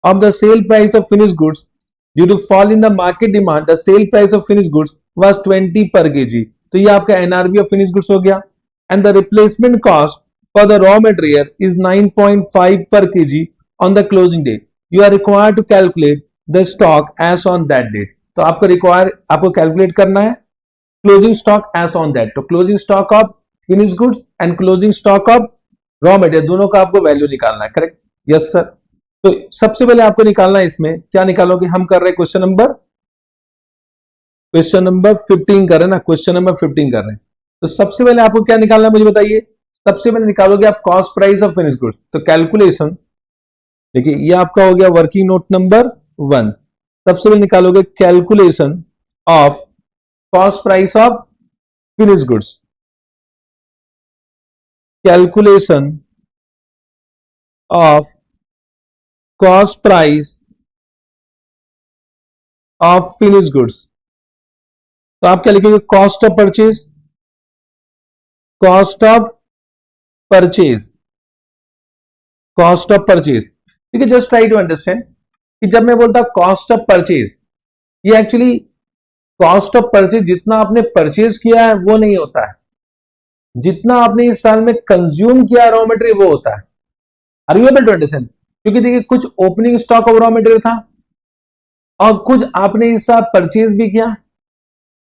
of the sale price of finished goods due to fall in the market demand the sale price of finished goods was 20 per kg. तो ये आपका NRV of finished goods हो गया and the replacement cost for the raw material is 9.5 per kg on the closing date. You are required to calculate the stock as on that date. तो आपको calculate करना है closing stock as on that. तो closing stock of finished goods and closing stock of raw material दोनों का आपको value निकालना है, करेक्ट? Yes sir. तो सबसे पहले आपको निकालना है, इसमें क्या निकालोगे, हम कर रहे हैं क्वेश्चन नंबर 15 कर रहे हैं ना, क्वेश्चन नंबर 15 कर रहे हैं। तो सबसे पहले आपको क्या निकालना है मुझे बताइए। सबसे पहले निकालोगे आप cost price of finish goods. तो कैलकुलेशन देखिए, ये आपका हो गया वर्किंग नोट नंबर 1। सबसे पहले निकालोगे calculation of cost price of finish goods, calculation of cost price of finish goods. तो आप क्या लिखेंगे, cost of purchase, cost of purchase, cost of purchase. ठीक है, जस्ट ट्राई टू अंडरस्टैंड कि जब मैं बोलता कॉस्ट ऑफ परचेज, ये एक्चुअली कॉस्ट ऑफ परचेज जितना आपने परचेज किया है वो नहीं होता है, जितना आपने इस साल में कंज्यूम किया रॉ मटेरियल वो होता है। Are you able to understand? क्योंकि देखिए, कुछ opening stock of raw material था और कुछ आपने इस साल परचेज भी किया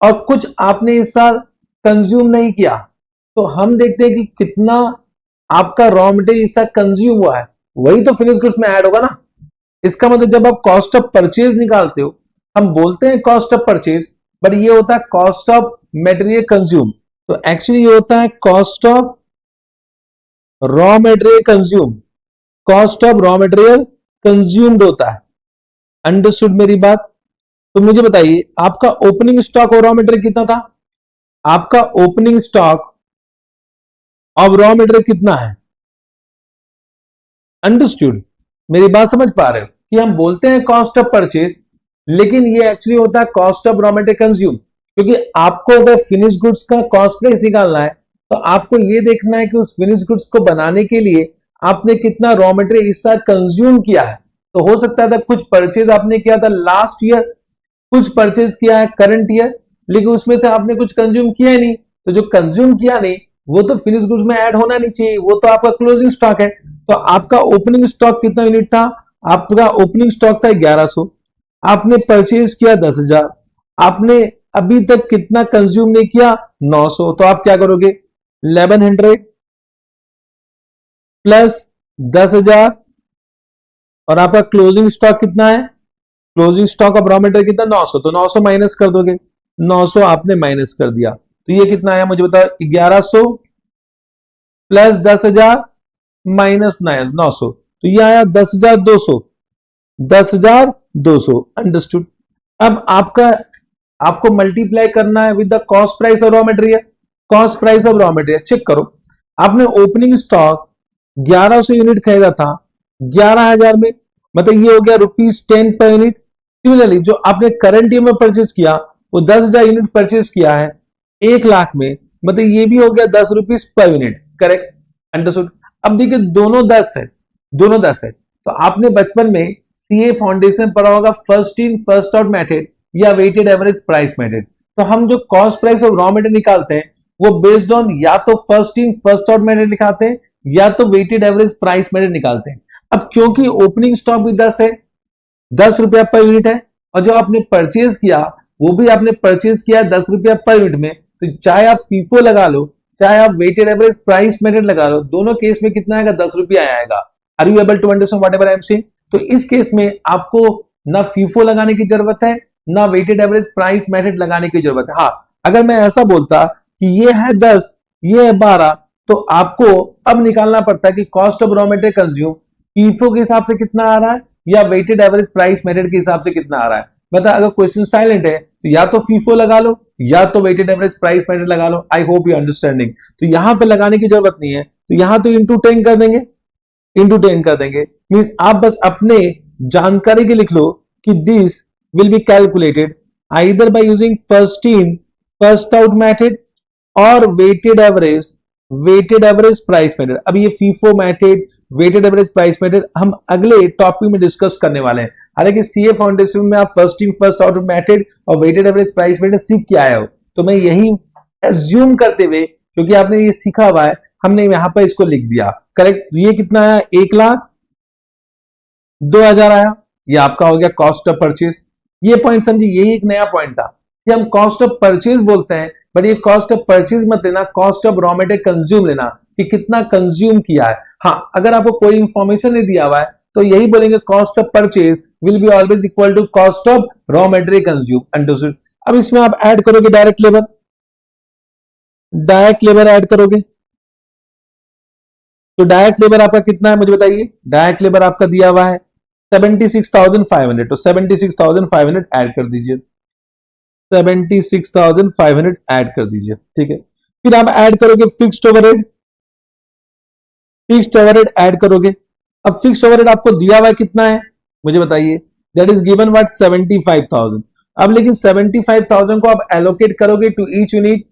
और कुछ आपने इस साल कंज्यूम नहीं किया। तो हम देखते हैं कि कितना आपका रॉ मटेरियल इस साल कंज्यूम हुआ है, वही तो फिनिश गुड्स में ऐड होगा ना। इसका मतलब जब आप कॉस्ट ऑफ परचेज निकालते हो, हम बोलते हैं कॉस्ट ऑफ परचेज, बट ये होता है कॉस्ट ऑफ मटेरियल कंज्यूम। तो एक्चुअली ये होता है cost of raw material consume, cost of raw material consumed होता है। अंडरस्टूड मेरी बात? तो मुझे बताइए, आपका opening stock of raw material कितना था? आपका opening stock of raw material कितना है? अंडरस्टूड मेरी बात समझ पा रहे हो कि हम बोलते हैं कॉस्ट ऑफ परचेज, लेकिन ये एक्चुअली होता है cost of raw material consume. क्योंकि आपको अगर फिनिश गुड्स का कॉस्ट प्राइस निकालना है तो आपको ये देखना है कि उस फिनिश गुड्स को बनाने के लिए आपने कितना रॉ मटेरियल इस साल कंज्यूम किया है। तो हो सकता था कुछ परचेज आपने किया था लास्ट ईयर, कुछ परचेज किया है करंट ईयर, लेकिन उसमें से आपने कुछ कंज्यूम किया ही नहीं। तो जो कंज्यूम किया नहीं वो तो फिनिश गुड्स में ऐड होना नहीं चाहिए, वो तो आपका क्लोजिंग स्टॉक है। तो आपका ओपनिंग स्टॉक कितना यूनिट था? आपका ओपनिंग स्टॉक था 1100, आपने परचेज किया 10,000, आपने अभी तक कितना कंज्यूम नहीं किया? 900। तो आप क्या करोगे, 1100 प्लस 10,000 और आपका क्लोजिंग स्टॉक कितना है? Closing stock of raw material कितना? 900। तो 900 माइनस कर दोगे, 900 आपने माइनस कर दिया, तो ये कितना आया मुझे बताओ? 1100 प्लस 10,000 माइनस 900, तो ये आया 10,200, 10,200। अंडरस्टूड? अब आपको मल्टीप्लाई करना है with the cost price of raw material. Cost price of raw material check करो, आपने ओपनिंग स्टॉक 1100 यूनिट खरीदा था 11,000 में, मतलब ये हो गया ₹10 पर यूनिट। सिमिलरली जो आपने करंट ईयर में परचेज किया वो 10,000 यूनिट परचेज किया है 1 लाख में, मतलब ये भी हो गया ₹10 पर यूनिट, करेक्ट? अंडरस्टूड? अब देखिए दोनों 10 है, दोनों 10 है। तो आपने बचपन में सीए फाउंडेशन पढ़ा होगा first in first out method या वेटेड एवरेज प्राइस मेथड। तो हम जो cost price of raw material निकालते हैं वो बेस्ड ऑन या तो first in first out method निकालते हैं या तो वेटेड एवरेज प्राइस मेथड निकालते हैं। अब क्योंकि ओपनिंग स्टॉक भी 10 है, ₹10 पर यूनिट है, और जो आपने परचेज किया वो भी आपने परचेज किया ₹10 पर यूनिट में, तो चाहे आप फीफो लगा लो चाहे आप वेटेड एवरेज प्राइस मेथड लगा लो, दोनों केस में कितना आएगा? ₹10 आएगा। Are you able to understand whatever I am saying? तो इस केस में आपको ना फीफो लगाने की जरूरत है ना वेटेड एवरेज प्राइस मेथड लगाने की जरूरत है। हाँ, अगर मैं ऐसा बोलता कि ये है 10 ये है 12, तो आपको अब निकालना पड़ता है कि cost of raw material consume FIFO के हिसाब से कितना आ रहा है या वेटेड एवरेज प्राइस मेथड के हिसाब से कितना आ रहा है। मतलब अगर क्वेश्चन साइलेंट है तो या तो फीफो लगा लो या तो वेटेड एवरेज प्राइस मेथड लगा लो। I hope you understanding. तो यहां पे लगाने की जरूरत नहीं है, तो यहां तो इंटू 10 कर देंगे, इंटू 10 कर देंगे। मींस आप बस अपने जानकारी के लिख लो कि this will be calculated either by using first in first out method or weighted average price method. अब ये FIFO method, weighted average price method हम अगले टॉपिक में डिस्कस करने वाले हैं। हालांकि सीए फाउंडेशन में आप first in first out method और वेटेड एवरेज प्राइस मेथड सीख के आए हो, तो मैं यही एज्यूम करते हुए, क्योंकि आपने ये सीखा हुआ है, हमने यहां पर इसको लिख दिया। करेक्ट। ये कितना आया? 1,02,000 आया। ये आपका हो गया कॉस्ट ऑफ परचेज। ये पॉइंट समझिए, यही एक नया पॉइंट था कि हम कॉस्ट ऑफ परचेज बोलते हैं, बट ये कॉस्ट ऑफ परचेज मत लेना, cost of raw material consume लेना कि कितना कंज्यूम किया है। हाँ, अगर आपको कोई इंफॉर्मेशन नहीं दिया हुआ है तो यही बोलेंगे cost of purchase will be always equal to cost of raw material consume. Understood. अब इसमें आप ऐड करोगे डायरेक्ट लेबर ऐड करोगे, तो डायरेक्ट लेबर आपका कितना है मुझे बताइए। डायरेक्ट लेबर आपका दिया हुआ है 76,500, तो 76,500 ऐड कर दीजिए, 76,500 ऐड कर दीजिए। ठीक है। फिर आप ऐड करोगे फिक्स्ड ओवरहेड ऐड करोगे। अब फिक्स्ड ओवरहेड आपको दिया हुआ है कितना है मुझे बताइए। That is given what 75,000। अब लेकिन 75,000 को आप एलोकेट करोगे to each unit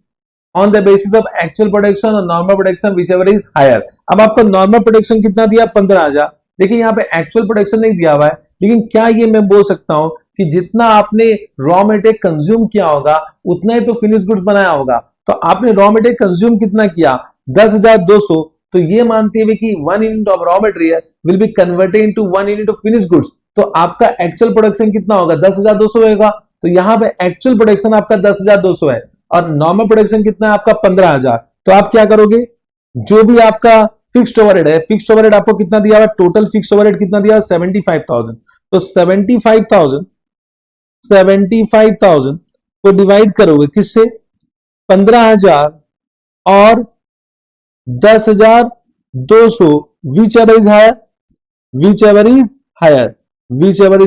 on the basis of actual production और normal production whichever is higher. अब आपको नॉर्मल प्रोडक्शन कितना दिया? 15,000। देखिए यहाँ पे एक्चुअल प्रोडक्शन नहीं दिया हुआ है, लेकिन क्या ये मैं बोल सकता हूं कि जितना आपने रॉ मटेरियल कंज्यूम किया होगा उतना ही तो फिनिश गुड्स बनाया होगा। तो आपने रॉ मटेरियल कंज्यूम कितना किया? 10,200। तो ये मानते हुए कि 1 unit of raw material will be converted into 1 unit of finish goods, तो आपका एक्चुअल प्रोडक्शन कितना होगा? 10,200 होगा। तो यहाँ पे एक्चुअल प्रोडक्शन आपका 10,200 है और नॉर्मल प्रोडक्शन कितना है आपका? 15,000। तो आप क्या करोगे? जो भी आपका फिक्स्ड ओवरहेड है, फिक्स्ड ओवरहेड आपको कितना दिया हुआ? टोटल फिक्स्ड ओवरहेड कितना दिया? 75,000। तो 75,000 को डिवाइड करोगे किससे? 15,000 और 10,200, विच एवर इज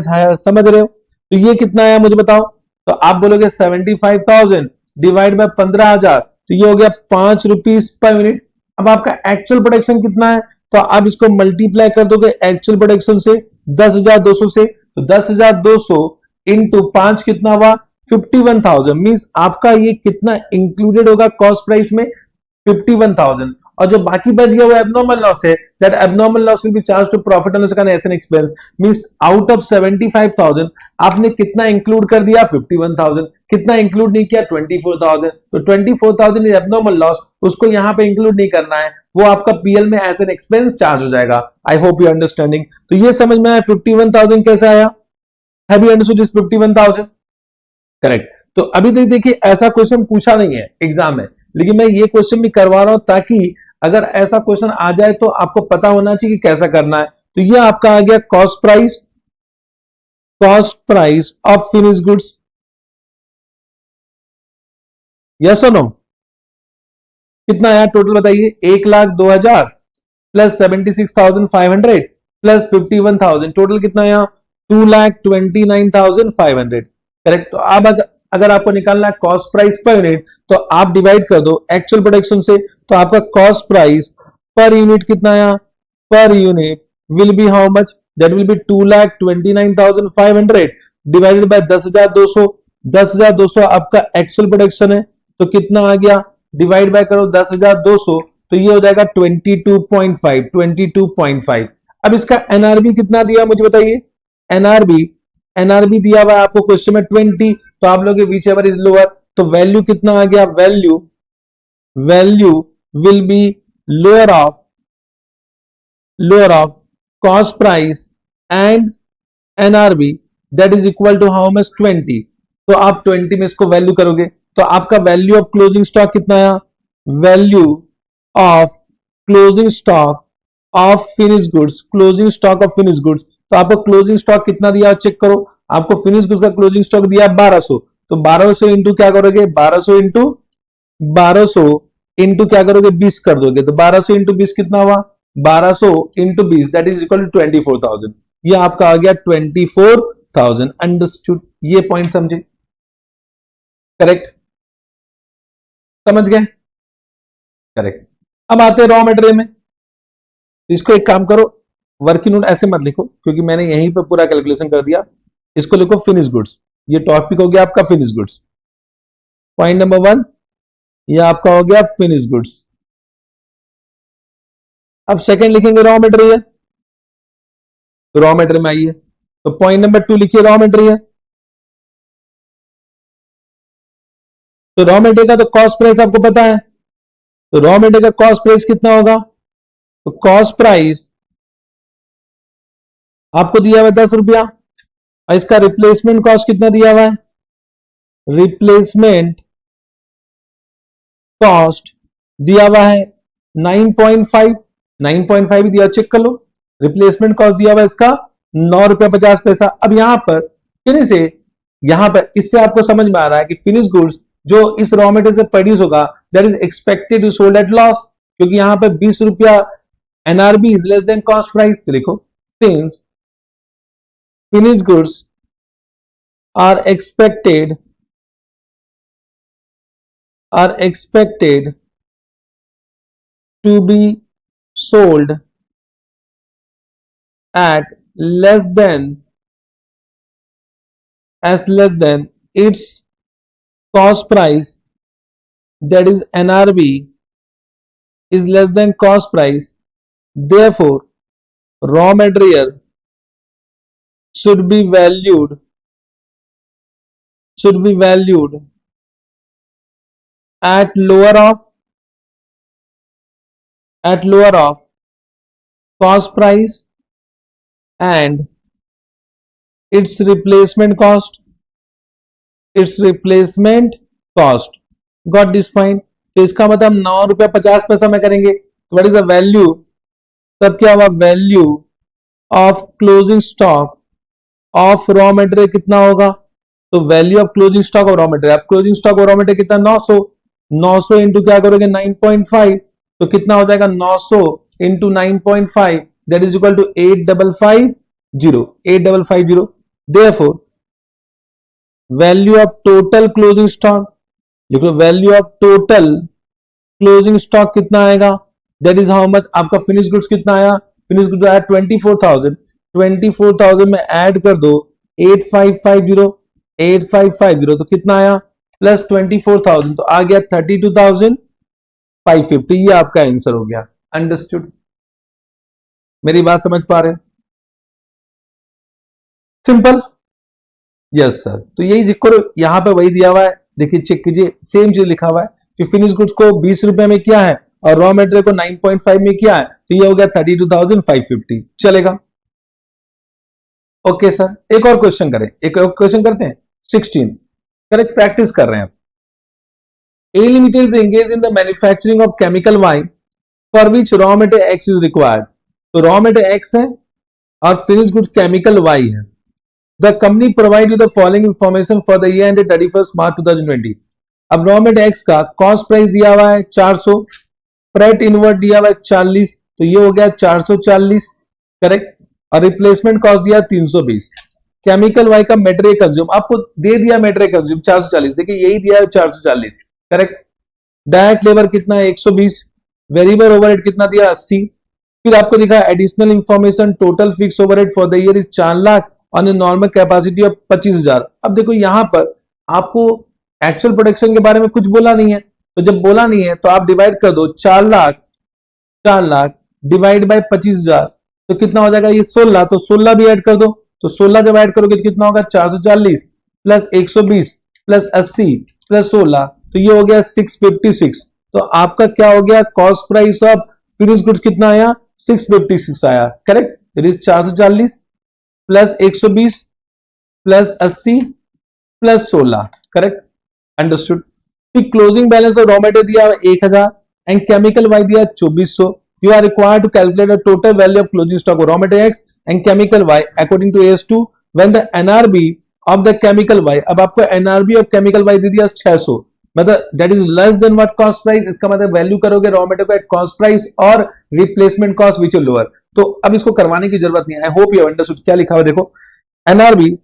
हायर। समझ रहे हो? तो ये कितना आया मुझे बताओ। तो आप बोलोगे 75,000 डिवाइड बाय 15,000, तो ये हो गया 5 रुपीज पर यूनिट। अब आपका एक्चुअल प्रोडक्शन कितना है? तो आप इसको मल्टीप्लाई कर दोगे एक्चुअल प्रोडक्शन से 10,200 से, तो 10,200 इंटू 5 कितना हुआ? 51,000। मींस आपका ये कितना इंक्लूडेड होगा कॉस्ट प्राइस में? 51,000। और जो बाकी बच गया वो एबनॉर्मल लॉस है। That abnormal loss will be charge to profit and loss account as an expense. Means out of 75,000 आपने कितना इंक्लूड कर दिया? 51,000। कितना इंक्लूड नहीं किया? 24,000। तो 24,000 इज एबनॉर्मल लॉस, उसको यहां पे इंक्लूड नहीं करना है, वो आपका पीएल में एज एन एक्सपेंस चार्ज हो जाएगा। आई होप यू अंडरस्टैंडिंग। तो ये समझ में आया 51,000 कैसे आया? Have you understood this 51,000? Correct. तो अभी तक देखिए ऐसा क्वेश्चन पूछा नहीं है एग्जाम में, लेकिन मैं ये क्वेश्चन भी करवा रहा हूं ताकि अगर ऐसा क्वेश्चन आ जाए तो आपको पता होना चाहिए कि कैसा करना है। तो ये आपका आ गया cost price of finish goods. Yes और नो? कितना आया टोटल बताइए? 1,02,000 प्लस 76,500 प्लस 51,000, टोटल कितना आया? 2,29,500। करेक्ट। तो अब अगर आपको निकालना है कॉस्ट प्राइस पर यूनिट, तो आप डिवाइड कर दो एक्चुअल प्रोडक्शन से, तो आपका कॉस्ट प्राइस पर यूनिट कितना आया? Per unit will be how much? That will B 2,29,500 divided by 10,200। 10,200 आपका एक्चुअल प्रोडक्शन है, तो कितना आ गया? डिवाइड बाय करो 10,200, तो ये हो जाएगा 22.5। अब इसका एनआरबी कितना दिया मुझे बताइए। एनआरबी दिया हुआ आपको क्वेश्चन में 20, तो आप लोग विच एवर इज लोअर, तो वैल्यू कितना आ गया? Value will be lower of cost price and NRV, that is equal to how much? 20। तो आप 20 में इसको वैल्यू करोगे, तो आपका वैल्यू ऑफ क्लोजिंग स्टॉक कितना आया? Value of closing stock of finish goods, तो आपको क्लोजिंग स्टॉक कितना दिया चेक करो। आपको फिनिश गुड्स का क्लोजिंग स्टॉक दिया 1,200, तो 1,200 इंटू क्या करोगे? 1,200 इंटू क्या करोगे? 20 कर दोगे, तो 1,200 इंटू 20 कितना हुआ? 1,200 into 20 that is equal to 24,000। ये आपका आ गया 24,000। अंडरस्टूड? ये पॉइंट समझे? करेक्ट? समझ गए? करेक्ट। अब आते हैं रॉ मटेरियल में। इसको एक काम करो, वर्किंग नोट ऐसे मत लिखो क्योंकि मैंने यहीं पे पूरा कैलकुलेशन कर दिया। इसको लिखो फिनिश गुड्स। ये टॉपिक हो गया आपका फिनिश गुड्स। पॉइंट नंबर 1 ये आपका हो गया फिनिश गुड्स। अब सेकंड लिखेंगे रॉ मटेरियल। तो रॉ मटेरियल में आइए, तो पॉइंट नंबर 2 लिखिए रॉ मटेरियल। तो रॉ मटेरियल का तो कॉस्ट प्राइस आपको पता है, तो रॉ मटेरियल का कॉस्ट प्राइस कितना होगा? तो कॉस्ट प्राइस आपको दिया हुआ 10 रुपया और इसका रिप्लेसमेंट कॉस्ट कितना दिया हुआ है? रिप्लेसमेंट कॉस्ट दिया हुआ है 9.5, 9.5 ही दिया, चेक कर लो। रिप्लेसमेंट कॉस्ट दिया हुआ है इसका 9 रुपया 50 पैसा। अब यहां पर फिर से यहां पर इससे आपको समझ में आ रहा है कि फिनिश गुड्स जो इस रॉ मटेरियल से प्रोड्यूस होगा that is expected to sold at loss, क्योंकि यहां पर 20 रुपया NRV is less than cost price. तो लिखो since finished goods are expected to be sold at less than its cost price, that is NRV is less than cost price, therefore raw material should be valued at lower of cost price and its replacement cost got this point। तो इसका मतलब 9 रुपया 50 पैसा में करेंगे तो what is the value, तब क्या हुआ? Value of closing stock of raw material कितना होगा? तो वैल्यू ऑफ क्लोजिंग स्टॉक और रॉ मटेरियल, अब क्लोजिंग स्टॉक और रॉ मटेरियल कितना? 900 इंटू क्या करोगे 9.5, तो कितना हो जाएगा 900 into 9.5 that is equal to 8550। Therefore value of total closing stock, लिख लो value of total closing stock कितना आएगा? दैट इज हाउ मच आपका फिनिश गुड्स कितना आया? फिनिश गुड्स आया 24,000 में ऐड कर दो 8550 तो कितना आया? प्लस 24,000 तो आ गया 32,550। ये आपका आंसर हो गया। अंडरस्टूड? मेरी बात समझ पा रहे हैं? सिंपल। Yes sir. तो यही जिक्र यहां पे वही दिया हुआ है, देखिए चेक कीजिए, सेम चीज लिखा हुआ है कि फिनिश गुड्स को 20 रुपए में किया है और रॉ मटेरियल को 9.5 में किया है, तो ये हो गया 32,550। चलेगा? Okay sir. एक और क्वेश्चन करें, एक और क्वेश्चन करते हैं 16। करेक्ट, प्रैक्टिस कर रहे हैं। A limited is engage in the manufacturing of chemical Y for which raw material X is required. तो रॉ मटेरियल एक्स है और फिनिश गुड्स केमिकल वाई है। The company provide you the following information for the year ended 31 March 2020। अब raw material X का cost price दिया हुआ है 400, freight invert दिया हुआ है 40, तो ये हो गया 440। करेक्ट। और रिप्लेसमेंट कॉस्ट दिया 320। केमिकल वाई का मेटेरियल कंज्यूम आपको दे दिया, मेटेरियल कंज्यूम 440, देखिए यही दिया है 440। करेक्ट। डायरेक्ट लेबर कितना है 120, वेरिएबल ओवरहेड कितना दिया 80। फिर आपको दिखा additional information total fix overhead for the year is 4 lakh on a normal capacity of 25,000। अब देखो यहां पर आपको एक्चुअल प्रोडक्शन के बारे में कुछ बोला नहीं है, तो जब बोला नहीं है तो आप डिवाइड कर दो 4 लाख डिवाइड बाय 25,000 तो कितना हो जाएगा? ये 16, तो 16 भी ऐड कर दो, तो 16 जब ऐड करोगे तो कितना होगा? 440 प्लस 120 प्लस 80 प्लस 16, तो ये हो गया 656। तो आपका क्या हो गया? Cost price of finish goods कितना आया? 656 आया। Correct. It is 440 plus 120 plus 80 plus 16। Correct. Understood? फिर closing balance of raw material दिया 1000 एंड केमिकल वाई दिया 2400। You are required to calculate the total value of closing stock of raw material X and chemical Y according to AS2 when the NRB of the chemical Y। अब आपको NRB of chemical Y दे दिया 600, मतलब that is less than what cost price। इसका मतलब value करोगे raw material को at cost price और replacement cost which is lower. तो अब इसको करवाने की जरूरत नहीं है। आई होप यू अंडरस्टूड। क्या लिखा हुआ देखो, NRB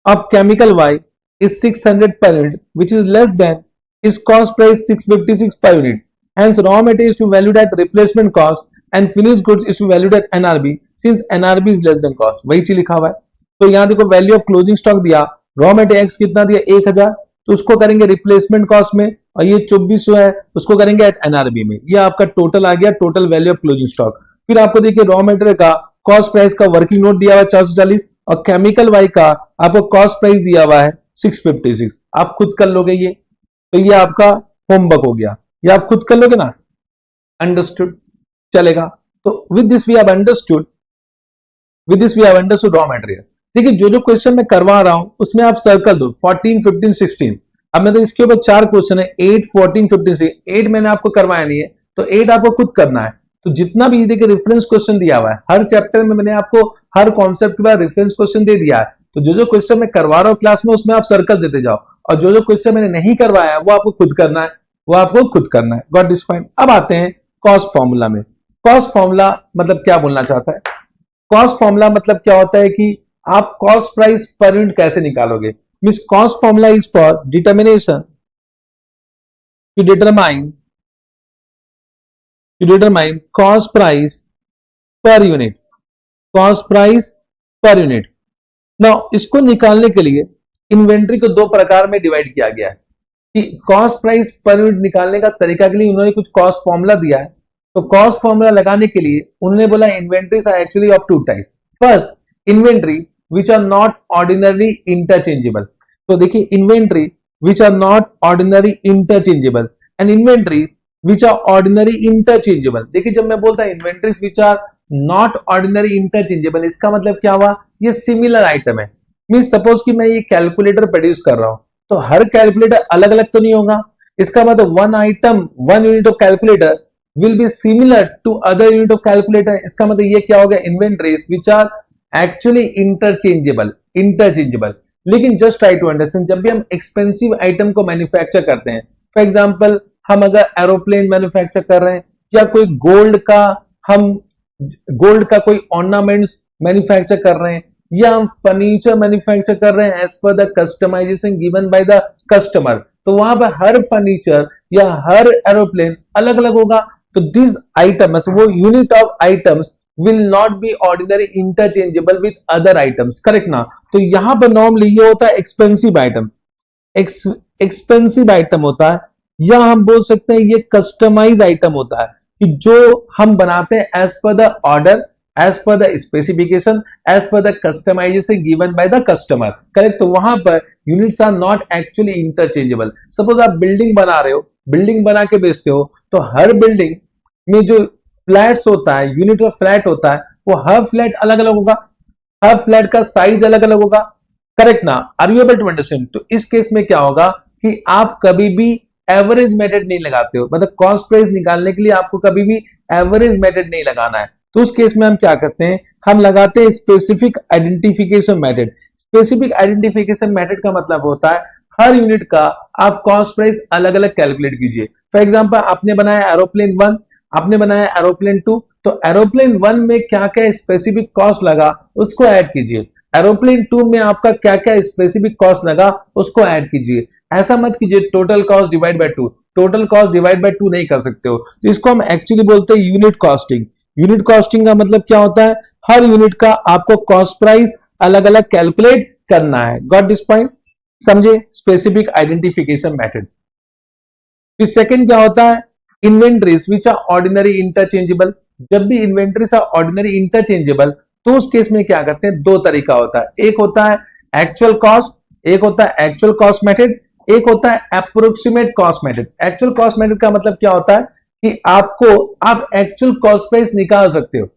of chemical Y is 600 per unit which is less than its cost price 656 per unit। Hence, raw material is to valued at replacement cost and finished goods is to valued at NRB since NRB is less than cost। वही चीज लिखा हुआ है। तो यहां देखो value of closing stock दिया raw material x कितना दिया 1000, तो उसको करेंगे रिप्लेसमेंट कॉस्ट में, और ये 2400 है उसको करेंगे एट एनआरबी में। ये आपका टोटल आ गया, total value of closing stock. फिर आपको देखिए रॉ मेटेरियल का कॉस्ट प्राइस का वर्किंग नोट दिया हुआ है 440, और केमिकल वाई का आपको कॉस्ट प्राइस दिया हुआ है 656। आप खुद कर लोगे ये, तो ये आपका होमवर्क हो गया, ये आप खुद कर लोगे ना, अंडरस्टूड, चलेगा। तो with this we have understood, raw material. देखिए जो जो क्वेश्चन मैं करवा रहा हूं उसमें आप सर्कल दो 14, 15, 16। अब मैं तो इसके ऊपर 4 क्वेश्चन है, 8, 14, 15 से 8 मैंने आपको करवाया नहीं है, तो 8 आपको खुद करना है। तो जितना भी देखिए रेफरेंस क्वेश्चन दिया हुआ है, हर चैप्टर में मैंने आपको हर कॉन्सेप्ट के बाद रेफरेंस क्वेश्चन दे दिया है। तो जो जो क्वेश्चन मैं करवा रहा हूं क्लास में उसमें आप सर्कल देते जाओ, और जो जो क्वेश्चन मैंने नहीं करवाया है वो आपको खुद करना है, गॉट दिस पॉइंट। अब आते हैं कॉस्ट फॉर्मूला में। कॉस्ट फॉर्मूला मतलब क्या बोलना चाहता है? कॉस्ट फॉर्मूला मतलब क्या होता है कि आप कॉस्ट प्राइस पर यूनिट कैसे निकालोगे। Means cost formula is for determination to determine cost price per unit, now इसको निकालने के लिए इन्वेंट्री को दो प्रकार में डिवाइड किया गया है। कि कॉस्ट प्राइस पर यूनिट निकालने का तरीका के लिए उन्होंने कुछ कॉस्ट फॉर्मूला दिया है। तो कॉस्ट फॉर्मूला लगाने के लिए उन्होंने बोला inventories are actually of two type. First, inventory which are not ordinary interchangeable. तो देखिए inventory which are not ordinary interchangeable and inventory which are ordinary interchangeable. देखिए जब मैं बोलता हूं inventories which are not ordinary interchangeable, इसका मतलब क्या हुआ, ये सिमिलर आइटम है। मींस सपोज कि मैं ये कैलकुलेटर प्रोड्यूस कर रहा हूं, तो हर कैलकुलेटर अलग अलग तो नहीं होगा। इसका मतलब one item, one unit of calculator will be similar to other unit of calculator। इसका मतलब ये क्या हो गया, inventories which are actually interchangeable। लेकिन just try to understand, जब भी हम expensive item को मैन्युफैक्चर करते हैं, फॉर एग्जांपल हम अगर एरोप्लेन मैन्युफैक्चर कर रहे हैं, या कोई गोल्ड का कोई ऑर्नामेंट्स मैन्युफैक्चर कर रहे हैं, या हम फर्नीचर मैन्युफैक्चर कर रहे हैं as per the customization given by the customer, तो वहां पर हर फर्नीचर या हर एरोप्लेन अलग अलग होगा। तो दिस आइटम्स, वो unit of items will not B ordinary interchangeable with other items, correct ना। तो यहां पर नॉर्मली ये होता है एक्सपेंसिव आइटम, एक्सपेंसिव आइटम होता है, या हम बोल सकते हैं ये कस्टमाइज आइटम होता है कि जो हम बनाते हैं as per the order, as per the specification, as per the customization given by the customer, correct. तो वहां पर units are not actually interchangeable. Suppose आप बिल्डिंग बना रहे हो, बिल्डिंग बना के बेचते हो, तो हर बिल्डिंग में जो फ्लैट्स होता है, यूनिट ऑफ फ्लैट होता है, वो हर फ्लैट अलग अलग होगा, हर फ्लैट का साइज अलग अलग होगा, करेक्ट ना। Are you able to understand? तो इस केस में क्या होगा कि आप कभी भी एवरेज मेथड नहीं लगाते हो, मतलब कॉस्ट प्राइस निकालने के लिए आपको कभी भी एवरेज मेथड नहीं लगाना है। तो उस केस में हम क्या करते हैं, हम लगाते हैं specific identification method. Specific identification method का मतलब होता है हर यूनिट का आप कॉस्ट प्राइस अलग अलग कैलकुलेट कीजिए। फॉर एग्जांपल आपने बनाया एरोप्लेन 1, आपने बनाया एरोप्लेन 2, तो एरोप्लेन 1 में क्या क्या स्पेसिफिक कॉस्ट लगा उसको ऐड कीजिए, एरोप्लेन 2 में आपका क्या क्या स्पेसिफिक कॉस्ट लगा उसको ऐड कीजिए। ऐसा मत कीजिए total cost divide by 2, total cost divide by 2 नहीं कर सकते हो। तो इसको हम एक्चुअली बोलते हैं यूनिट कॉस्टिंग। यूनिट कॉस्टिंग का मतलब क्या होता है, हर यूनिट का आपको कॉस्ट प्राइस अलग अलग कैलकुलेट करना है। Got this point? समझे? Specific identification method. फिर सेकंड क्या होता है, inventories which are ordinary interchangeable. जब भी इन्वेंट्रीज आर ऑर्डिनरी इंटरचेंजेबल, तो उस केस में क्या करते हैं, दो तरीका होता है। एक होता है एक्चुअल कॉस्ट, एक होता है एक्चुअल कॉस्ट मेथड, एक होता है approximate cost method. Actual cost method का मतलब क्या होता है कि आप एक्चुअल कॉस्ट प्राइस निकाल सकते हो,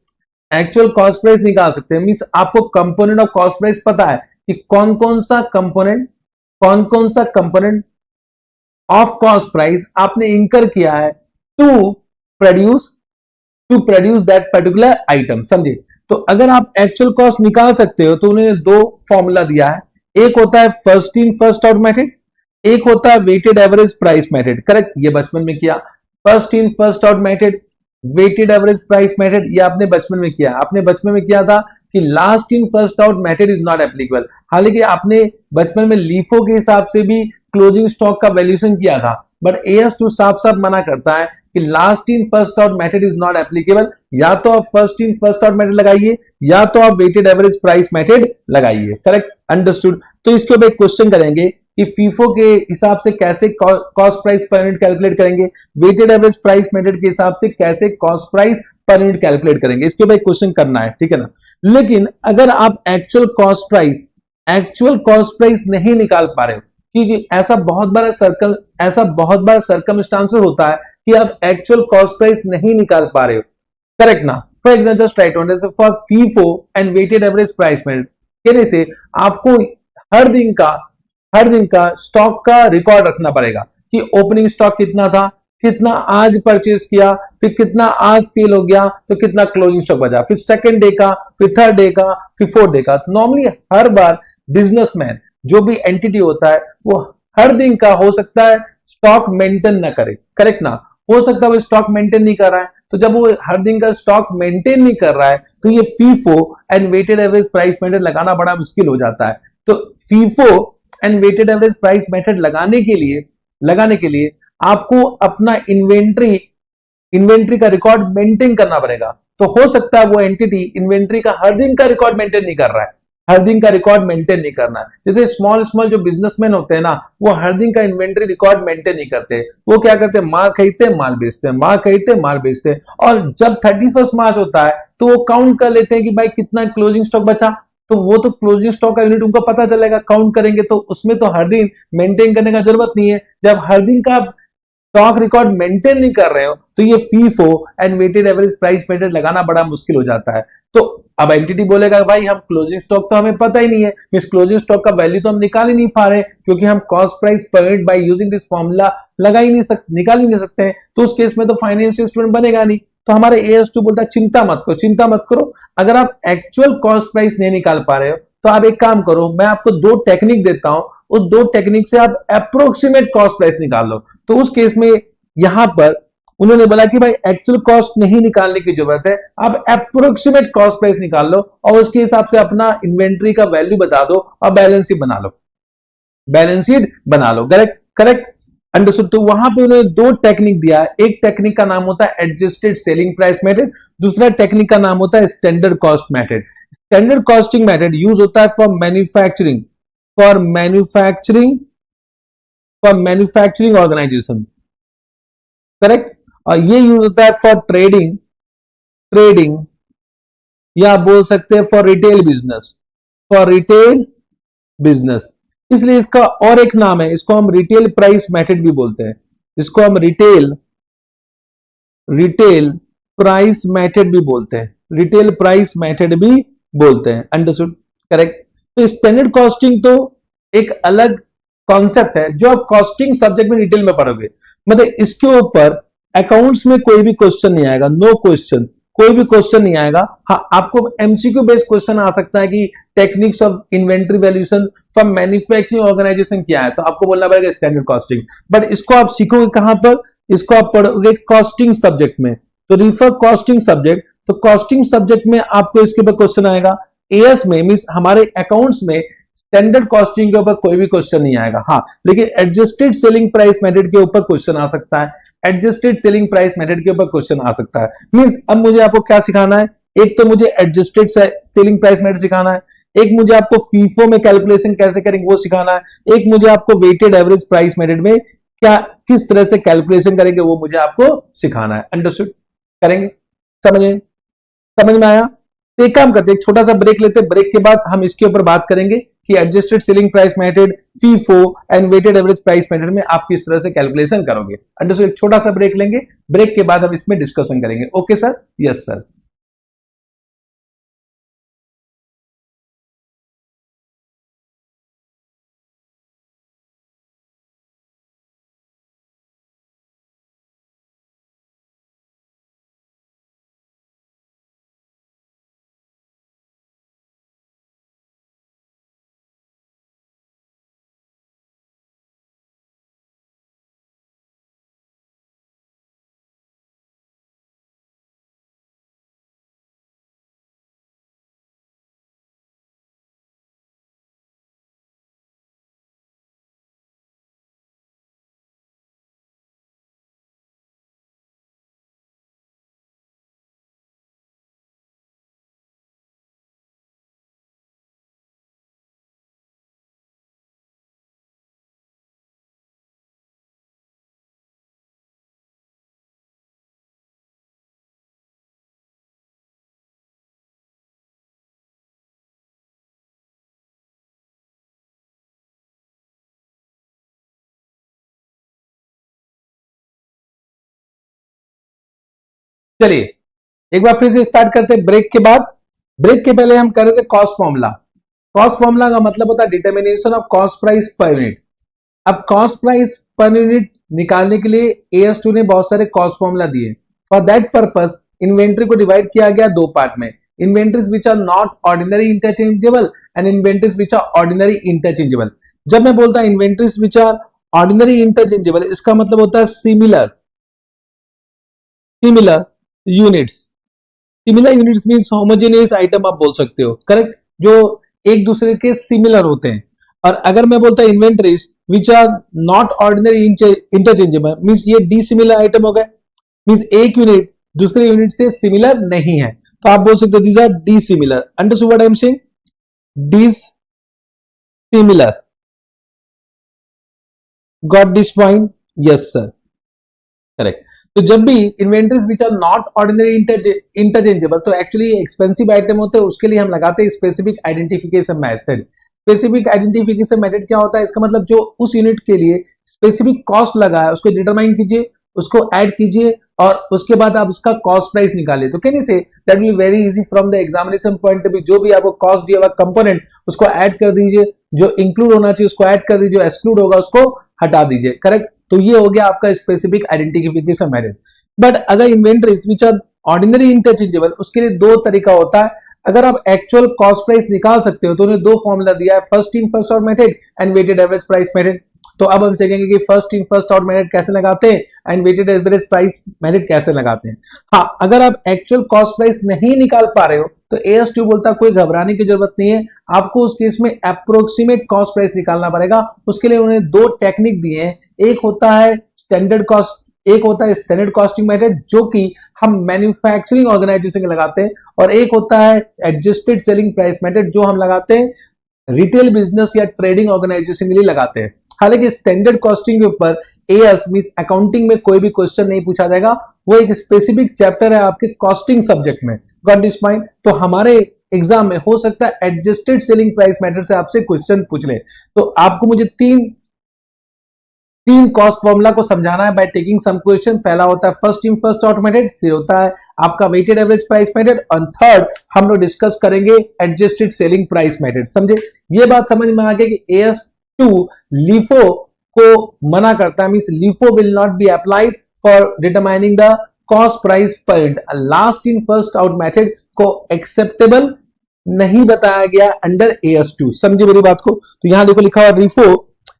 एक्चुअल कॉस्ट प्राइस निकाल सकते हैं। मींस आपको कंपोनेंट ऑफ कॉस्ट प्राइस पता है कि कौन कौन सा कंपोनेंट ऑफ कॉस्ट प्राइस आपने इंकर किया है to produce that particular item. समझे? तो अगर आप एक्चुअल कॉस्ट निकाल सकते हो तो उन्होंने दो फॉर्मूला दिया है, एक होता है first in first out method, एक होता है weighted average price method. Correct, ये बचपन में किया, first in first out method, weighted average price method, ये आपने बचपन में किया। आपने बचपन में किया था कि last in first out method is not applicable. हालांकि आपने बचपन में लीफो के हिसाब से भी क्लोजिंग स्टॉक का वैल्यूएशन किया था, बट AS2 साफ साफ मना करता है कि last in first out method is not applicable. या तो आप first in first out method लगाइए, या तो आप वेटेड एवरेज प्राइस मेथड लगाइए। Correct, understood. तो इसके ऊपर एक क्वेश्चन करेंगे कि फीफो के हिसाब से कैसे cost price per unit calculate करेंगे, वेटेड एवरेज प्राइस मेथड के हिसाब से कैसे cost price per unit calculate करेंगे, इसके ऊपर एक क्वेश्चन करना है, ठीक है ना। लेकिन अगर आप एक्चुअल कॉस्ट प्राइस नहीं निकाल पा रहे हो, क्योंकि ऐसा बहुत बार सर्कमस्टांसेस होता है कि आप एक्चुअल कॉस्ट प्राइस नहीं निकाल पा रहे हो, करेक्ट ना। For example just write on for FIFO and weighted average price method कहने से आपको हर दिन का स्टॉक का रिकॉर्ड रखना पड़ेगा कि ओपनिंग स्टॉक कितना था, कितना आज परचेज किया, फिर कितना आज सेल हो गया, तो कितना क्लोजिंग स्टॉक बचा, फिर सेकंड डे का, फिर थर्ड डे का, फिर फोर्थ डे का। नॉर्मली हर बार बिजनेसमैन जो भी एंटिटी होता है वो हर दिन का हो सकता है स्टॉक मेंटेन ना करे, करेक्ट ना। हो सकता है वो स्टॉक मेंटेन नहीं कर रहा है, तो जब वो हर दिन का स्टॉक मेंटेन नहीं कर रहा है तो ये FIFO and weighted average price method लगाना बड़ा मुश्किल हो जाता है। तो FIFO and weighted average price method लगाने के लिए आपको अपना इन्वेंट्री का रिकॉर्ड मेंटेन करना पड़ेगा। तो हो सकता है वो एंटिटी इन्वेंट्री का हर दिन का रिकॉर्ड मेंटेन नहीं कर रहा है, हर दिन का रिकॉर्ड मेंटेन नहीं करना है। जैसे स्मॉल स्मॉल जो बिजनेसमैन होते हैं ना, वो हर दिन का इन्वेंट्री रिकॉर्ड मेंटेन नहीं करते। वो क्या करते हैं, माल खरीदते हैं माल बेचते हैं, माल खरीदते हैं माल बेचते हैं, और जब 31 मार्च होता है तो वो काउंट कर लेते हैं कि भाई कितना क्लोजिंग स्टॉक बचा। तो वो तो क्लोजिंग स्टॉक का यूनिट उनको पता चलेगा, काउंट करेंगे, तो उसमें तो हर दिन मेंटेन करने का जरूरत नहीं है। जब हर दिन का स्टॉक रिकॉर्ड मेंटेन नहीं कर रहे हो तो ये FIFO and weighted average price method लगाना बड़ा मुश्किल हो जाता है। तो अब एंटिटी बोलेगा भाई हम क्लोजिंग स्टॉक तो हमें पता ही नहीं है, इस क्लोजिंग स्टॉक का वैल्यू तो हम निकाल ही नहीं पा रहे क्योंकि हम cost price per unit by using this formula निकाल ही नहीं सकते हैं। तो उस केस में तो फाइनेंशियल स्टेटमेंट बनेगा नहीं। तो हमारे AS2 बोलता है चिंता मत करो, अगर आप एक्चुअल कॉस्ट प्राइस नहीं निकाल पा रहे हो तो आप एक काम करो, मैं आपको दो टेक्निक देता हूं, उस दो टेक्निक से आप अप्रोक्सीमेट कॉस्ट प्राइस निकाल लो। तो उस केस में यहां पर उन्होंने बोला कि भाई एक्चुअल कॉस्ट नहीं निकालने की जरूरत है, आप अप्रोक्सीमेट कॉस्ट प्राइस निकाल लो और उसके हिसाब से अपना इन्वेंट्री का वैल्यू बता दो और बैलेंस शीट बना लो, करेक्ट करेक्ट, अंडरस्टूड। तो वहां पे उन्होंने दो टेक्निक दिया है, एक टेक्निक का नाम होता है एडजस्टेड सेलिंग प्राइस मेथड, दूसरा टेक्निक का नाम होता है standard cost method. Standard costing method use होता है फॉर मैन्युफैक्चरिंग ऑर्गेनाइजेशन, करेक्ट। और ये यूज होता है फॉर ट्रेडिंग या बोल सकते हैं फॉर रिटेल बिजनेस। इसलिए इसका और एक नाम है, इसको हम रिटेल प्राइस मेथड भी बोलते हैं, इसको हम रिटेल प्राइस मेथड भी बोलते हैं, अंडरस्टूड, करेक्ट। तो स्टैंडर्ड कॉस्टिंग तो एक अलग कॉन्सेप्ट है जो आप कॉस्टिंग सब्जेक्ट में डिटेल में पढ़ोगे, मतलब इसके ऊपर अकाउंट्स में कोई भी क्वेश्चन नहीं आएगा, नो क्वेश्चन, कोई भी क्वेश्चन नहीं आएगा। हाँ, आपको एमसीक्यू बेस्ड क्वेश्चन आ सकता है कि techniques of inventory valuation for manufacturing organisation क्या है, तो आपको बोलना पड़ेगा स्टैंडर्ड कॉस्टिंग। बट इसको आप सीखोगे कहां पर, इसको आप पढ़ोगे कॉस्टिंग सब्जेक्ट में। तो रिफर कॉस्टिंग सब्जेक्ट, तो कॉस्टिंग सब्जेक्ट में आपको इसके ऊपर क्वेश्चन आएगा। एएस में मीन हमारे अकाउंट्स में स्टैंडर्ड कॉस्टिंग के ऊपर कोई भी क्वेश्चन नहीं आएगा। हाँ, लेकिन एडजस्टेड सेलिंग प्राइस मेथड के ऊपर क्वेश्चन आ सकता है, एडजस्टेड सेलिंग प्राइस मेथड के ऊपर क्वेश्चन आ सकता है। मींस अब मुझे आपको क्या सिखाना है, एक तो मुझे एडजस्टेड सेलिंग प्राइस मेथड सिखाना है, एक मुझे आपको फीफो में कैलकुलेशन कैसे करेंगे वो सिखाना है, एक मुझे आपको वेटेड एवरेज प्राइस मेथड में क्या किस तरह से कैलकुलेशन करेंगे वो मुझे आपको सिखाना है, अंडरस्टूड, करेंगे, समझे, समझ में आया। तो एक काम करते हैं, एक छोटा सा ब्रेक लेते हैं, ब्रेक के बाद हम इसके ऊपर बात करेंगे कि adjusted selling price method, FIFO and weighted average price method में आप किस तरह से कैलकुलेशन करोगे, अंडरस्टूड। एक छोटा सा ब्रेक लेंगे, ब्रेक के बाद हम इसमें डिस्कशन करेंगे। Okay sir, yes sir. चलिए एक बार फिर से स्टार्ट करते हैं ब्रेक के बाद। ब्रेक के पहले हम कर रहे थे कॉस्ट फॉर्मूला। कॉस्ट फॉर्मूला का मतलब होता है determination of cost price per unit. अब कॉस्ट प्राइस पर यूनिट निकालने के लिए AS2 ने बहुत सारे कॉस्ट फॉर्मूला दिए। फॉर दैट पर्पस इन्वेंट्री को डिवाइड किया गया दो पार्ट में, inventories which are not ordinary interchangeable and inventories which are ordinary interchangeable. जब मैं बोलता हूं inventories which are ordinary interchangeable, इसका मतलब होता है similar units. Similar units means homogeneous item आप बोल सकते हो, करेक्ट, जो एक दूसरे के सिमिलर होते हैं। और अगर मैं बोलता हूं inventories which are not ordinary interchangeable, means ये डिसिमिलर आइटम हो गए, मींस एक यूनिट दूसरे यूनिट से सिमिलर नहीं है, तो आप बोल सकते हो these are dissimilar. Understood what I am saying? Dissimilar. Got this point? Yes sir, correct. तो जब भी inventories which are not ordinary interchangeable, तो एक्चुअली एक्सपेंसिव आइटम होते हैं, उसके लिए हम लगाते हैं specific identification method. Specific identification method क्या होता है? इसका मतलब जो उस यूनिट के लिए स्पेसिफिक कॉस्ट लगा है उसको डिटरमाइन कीजिए, उसको ऐड कीजिए और उसके बाद आप उसका कॉस्ट प्राइस निकालिए। तो can you say that will very easy from the examination point of view. जो भी आपको कॉस्ट दिया हुआ कंपोनेंट उसको ऐड कर दीजिए, जो इंक्लूड होना चाहिए उसको ऐड कर दीजिए, जो एक्सक्लूड होगा उसको हटा दीजिए, करेक्ट। तो ये हो गया आपका स्पेसिफिक आइडेंटिफिकेशन मेथड। बट अगर inventories which are ordinary interchangeable, उसके लिए दो तरीका होता है। अगर आप एक्चुअल कॉस्ट प्राइस निकाल सकते हो तो उन्हें दो फॉर्मूला दिया है, first in first out method and weighted average price method. तो अब हम सीखेंगे कि first in first out method कैसे लगाते हैं and weighted average price method कैसे लगाते हैं। हाँ, अगर आप एक्चुअल कॉस्ट प्राइस नहीं निकाल पा रहे हो तो AS2 बोलता कोई घबराने की जरूरत नहीं है, आपको उस केस में अप्रोक्सीमेट कॉस्ट प्राइस निकालना पड़ेगा। उसके लिए उन्हें दो टेक्निक दिए हैं, एक होता है स्टैंडर्ड कॉस्ट, एक होता है स्टैंडर्ड कॉस्टिंग मेथड जो कि हम मैन्युफैक्चरिंग ऑर्गेनाइजेशन के लगाते हैं, और एक होता है एडजस्टेड सेलिंग प्राइस मेथड जो हम लगाते हैं रिटेल बिजनेस या ट्रेडिंग ऑर्गेनाइजेशन के लिए लगाते हैं। हालांकि स्टैंडर्ड कॉस्टिंग के ऊपर AS मींस अकाउंटिंग में कोई भी क्वेश्चन नहीं पूछा जाएगा, वो एक स्पेसिफिक चैप्टर है आपके कॉस्टिंग सब्जेक्ट में। Got this point? तो हमारे एग्जाम में हो सकता है एडजस्टेड सेलिंग प्राइस मेथड से आपसे क्वेश्चन पूछ ले। तो आपको मुझे तीन कॉस्ट फॉर्मूला को समझाना है बाय टेकिंग सम क्वेश्चन। पहला होता है first in first out method, फिर होता है आपका वेटेड एवरेज प्राइस मेथड, और थर्ड हम लोग डिस्कस करेंगे एडजस्टेड सेलिंग प्राइस मेथड। समझे? ये बात समझ में आ गई कि AS2 LIFO को मना करता है, means LIFO will not be applied for determining the cost price per unit. Last in first out method को एक्सेप्टेबल नहीं बताया गया अंडर AS2। समझे मेरी बात को? तो यहां देखो लिखा हुआ LIFO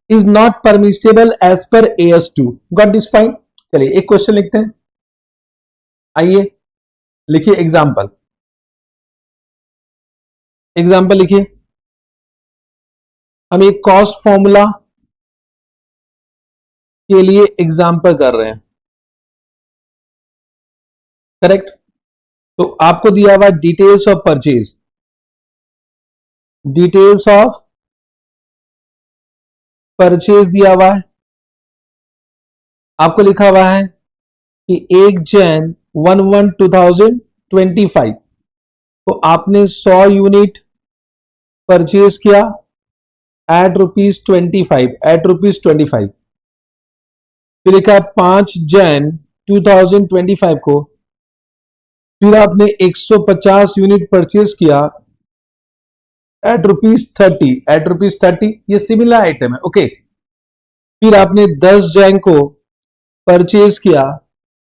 is not permissible as per AS2. Got this point? चलिए एक क्वेश्चन लिखते हैं, आइए लिखिए एग्जाम्पल। एग्जाम्पल लिखिए, हम एक कॉस्ट फॉर्मूला के लिए एग्जाम्पल कर रहे हैं, करेक्ट। तो आपको दिया हुआ details of purchase, details of purchase दिया हुआ है, आपको लिखा हुआ है कि 1 Jan 1/1/2025 तो आपने 100 यूनिट परचेज किया एट ₹25। फिर लिखा 5 Jan 2025 को फिर आपने 150 यूनिट परचेज किया एट ₹30। ये सिमिलर आइटम है, ओके। फिर आपने 10 Jan को परचेज किया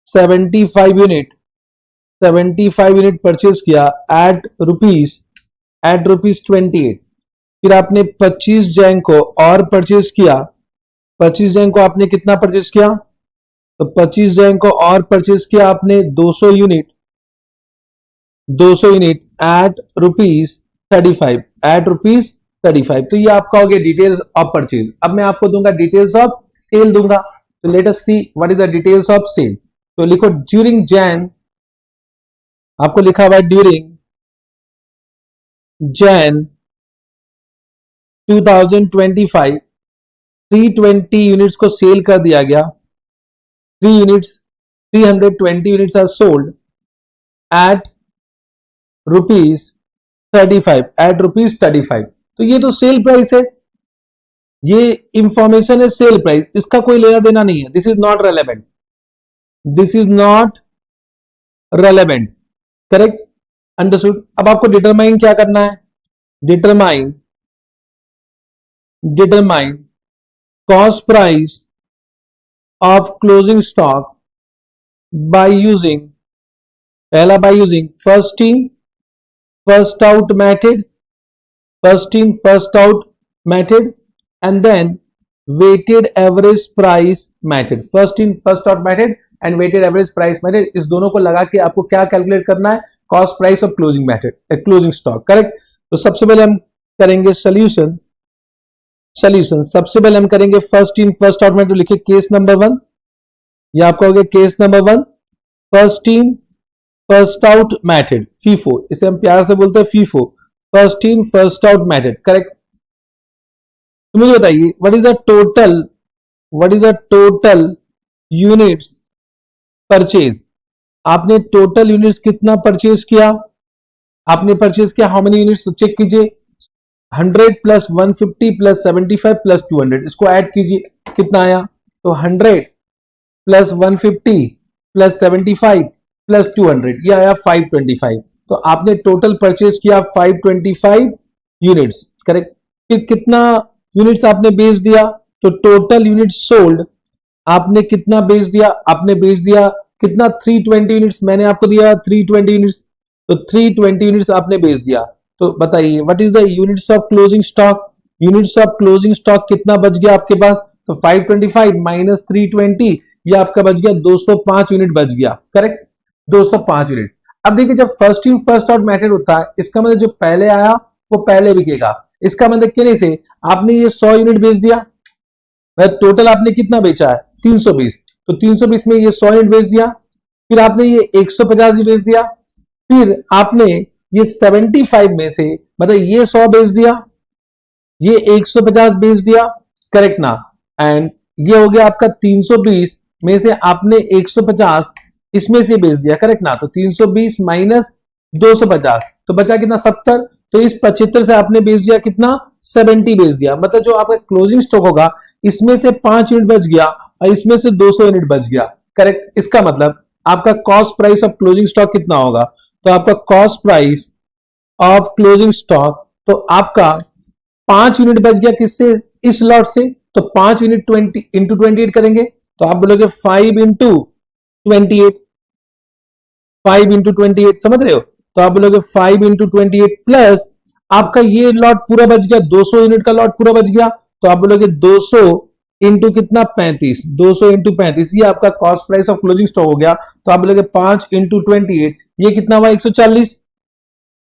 75 यूनिट परचेज किया एट ₹28। फिर आपने 25 Jan को और परचेज किया, 25 Jan को आपने कितना परचेज किया? तो 25 Jan को और परचेज किया आपने 200 यूनिट एट ₹35। तो ये आपका हो गया डिटेल्स ऑफ परचेज। अब मैं आपको दूंगा डिटेल्स ऑफ सेल दूंगा। तो let us see what is the details of sale. तो लिखो ड्यूरिंग जैन, आपको लिखा हुआ है ड्यूरिंग जैन 2025 320 यूनिट्स को सेल कर दिया गया। 320 यूनिट्स आर सोल्ड एट ₹35। तो ये तो सेल प्राइस है, ये इंफॉर्मेशन है सेल प्राइस, इसका कोई लेना देना नहीं है। This is not relevant, this is not relevant, correct, understood. अब आपको डिटरमाइन क्या करना है, determine cost price of closing stock by using, पहला by using first in first out method, first in first out method and then weighted average price method, first in first out method and weighted average price method, इस दोनों को लगा के आपको क्या calculate करना है, cost price of closing method, closing stock, correct. तो सबसे पहले हम करेंगे सॉल्यूशन, सबसे पहले हम करेंगे first in first out method, लिखिए केस नंबर 1, ये आपका हो गया case number 1, first in first out method, FIFO, इसे हम प्यार से बोलते हैं FIFO, first in first out method, correct. तो मुझे बताइए what is the total units purchase, आपने टोटल यूनिट्स कितना परचेज किया, आपने परचेज किया हाउ मेनी यूनिट्स, चेक कीजिए 100 प्लस 150 प्लस 75 प्लस 200, इसको ऐड कीजिए कितना आया, तो 100 प्लस 150 प्लस 75 प्लस 200, ये आया 525। तो आपने टोटल परचेज किया 525 यूनिट्स, करेक्ट। फिर कितना यूनिट्स आपने बेच दिया, तो टोटल यूनिट्स सोल्ड आपने कितना बेच दिया, आपने बेच दिया कितना 320 यूनिट्स, मैंने आपको दिया 320 यूनिट्स, तो 320 यूनिट्स आपने बेच दिया। तो बताइए what is the units of closing stock, units of closing stock कितना बच गया आपके पास, तो 525 माइनस 320, ये आपका बच गया 205 यूनिट बच गया, करेक्ट, 205 यूनिट। अब देखिए जब first in first out method होता है, इसका मतलब जो पहले आया वो पहले बिकेगा, इसका मतलब कहने से आपने ये 100 यूनिट बेच दिया, टोटल आपने कितना बेचा है 320, तो 320 में ये 100 यूनिट बेच दिया, फिर आपने ये 150 यूनिट बेच दिया, फिर आपने ये 75 में से मतलब ये 100 बेच दिया, ये 150 बेच दिया, करेक्ट ना, एंड ये हो गया आपका 320 में से आपने 150 इसमें से बेच दिया, करेक्ट ना, तो 320 माइनस 250, तो बचा कितना 70, तो इस 75 से आपने बेच दिया कितना 70 बेच दिया, मतलब जो आपका क्लोजिंग स्टॉक होगा इसमें से 5 यूनिट बच गया और इसमें से 200 यूनिट बच गया, करेक्ट। इसका मतलब आपका cost price of closing stock कितना होगा, तो आपका cost price of closing stock, तो आपका 5 यूनिट बच गया किससे, इस लॉट से, तो 5 यूनिट 20 इंटू 28 करेंगे, तो आप बोलोगे 5 इंटू 28, 5 इंटू 28, समझ रहे हो, तो आप बोलोगे 5 इंटू 28 प्लस आपका ये लॉट पूरा बच गया, 200 यूनिट का लॉट पूरा बच गया, तो आप बोलोगे 200 इंटू कितना 35, 200 इंटू 35, ये आपका cost price of closing stock हो गया। तो आप बोलोगे 5 इंटू 28, ये कितना हुआ 140,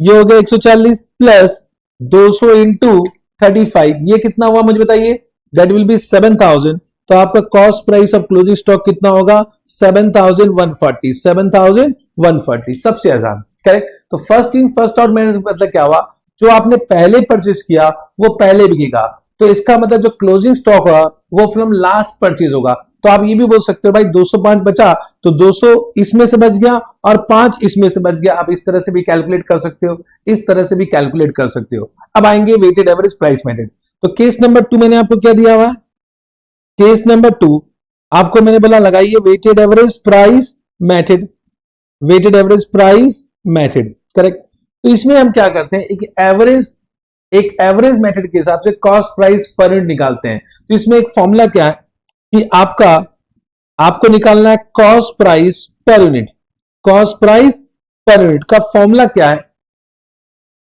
ये हो गया 140 प्लस 200 इंटू 35, ये कितना हुआ मुझे बताइए, दैट विल बी 7000, तो आपका cost price of closing stock कितना होगा 7140, 7140, सबसे आसान, करेक्ट। तो फर्स्ट इन फर्स्ट आउट में मतलब क्या हुआ, जो आपने पहले परचेज किया वो पहले बिकेगा, तो इसका मतलब जो क्लोजिंग स्टॉक होगा वो फ्रॉम लास्ट परचेज होगा। तो आप ये भी बोल सकते हो भाई 205 बचा तो 200 इसमें से बच गया और 5 इसमें से बच गया, आप इस तरह से भी कैलकुलेट कर सकते हो, इस तरह से भी कैलकुलेट कर सकते हो। अब आएंगे वेटेड एवरेज प्राइस मेथड। तो केस नंबर 2 मैंने आपको क्या दिया हुआ है, केस नंबर 2 आपको मैंने बोला लगाइए weighted average price method, weighted average price method, correct. तो इसमें हम क्या करते हैं, एक एवरेज मेथड के हिसाब से कॉस्ट प्राइस पर यूनिट निकालते हैं। तो इसमें एक फॉर्मूला क्या है कि आपको निकालना है cost price per unit, cost price per unit का फॉर्मूला क्या है,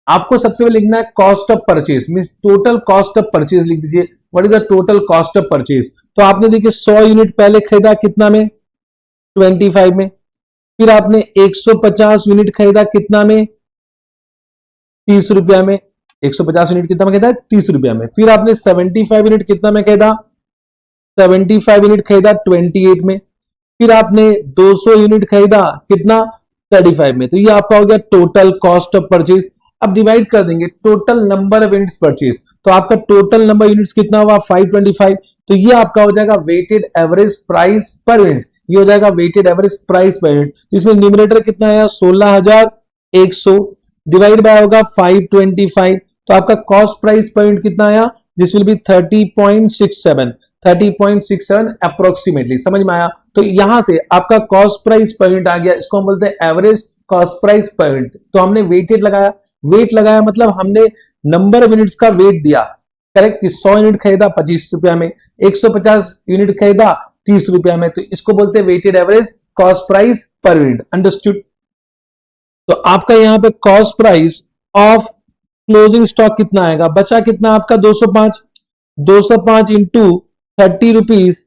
आपको सबसे पहले लिखना है cost of purchase, means total cost of purchase लिख दीजिए, what is the total cost of purchase. तो आपने देखिए 100 यूनिट पहले खरीदा कितना में 25 में, फिर आपने 150 यूनिट खरीदा कितना में 30 रुपया में, 150 यूनिट कितना में खरीदा 30 रुपया में, फिर आपने 75 यूनिट कितना में खरीदा 75 यूनिट खरीदा 28 में, फिर आपने 200 यूनिट खरीदा कितना 35 में। तो ये आपका हो गया टोटल कॉस्ट ऑफ परचेज। अब डिवाइड कर देंगे total number of units purchase, तो आपका टोटल नंबर यूनिट्स कितना हुआ 525, तो ये आपका हो जाएगा weighted average price per unit, ये हो जाएगा weighted average price per unit. इसमें न्यूमरेटर कितना आया 16100 डिवाइड बाय होगा 525, तो आपका कॉस्ट प्राइस पर यूनिट कितना आया, दिस विल बी 30.67 अप्रोक्सीमेटली, समझ में आया। तो यहां से आपका कॉस्ट प्राइस पर यूनिट आ गया, इसको हम बोलते हैं average cost price per unit. तो हमने वेटेड लगाया, वेट लगाया मतलब हमने नंबर ऑफ यूनिट्स का वेट दिया, करेक्ट, कि 100 यूनिट खरीदा 25 रुपया में, 150 यूनिट खरीदा 30 रुपया में, तो इसको बोलते हैं weighted average cost price per unit. Understood. तो आपका यहां पे cost price of closing stock कितना आएगा, बचा कितना आपका 205, 205 इंटू 30 रुपीज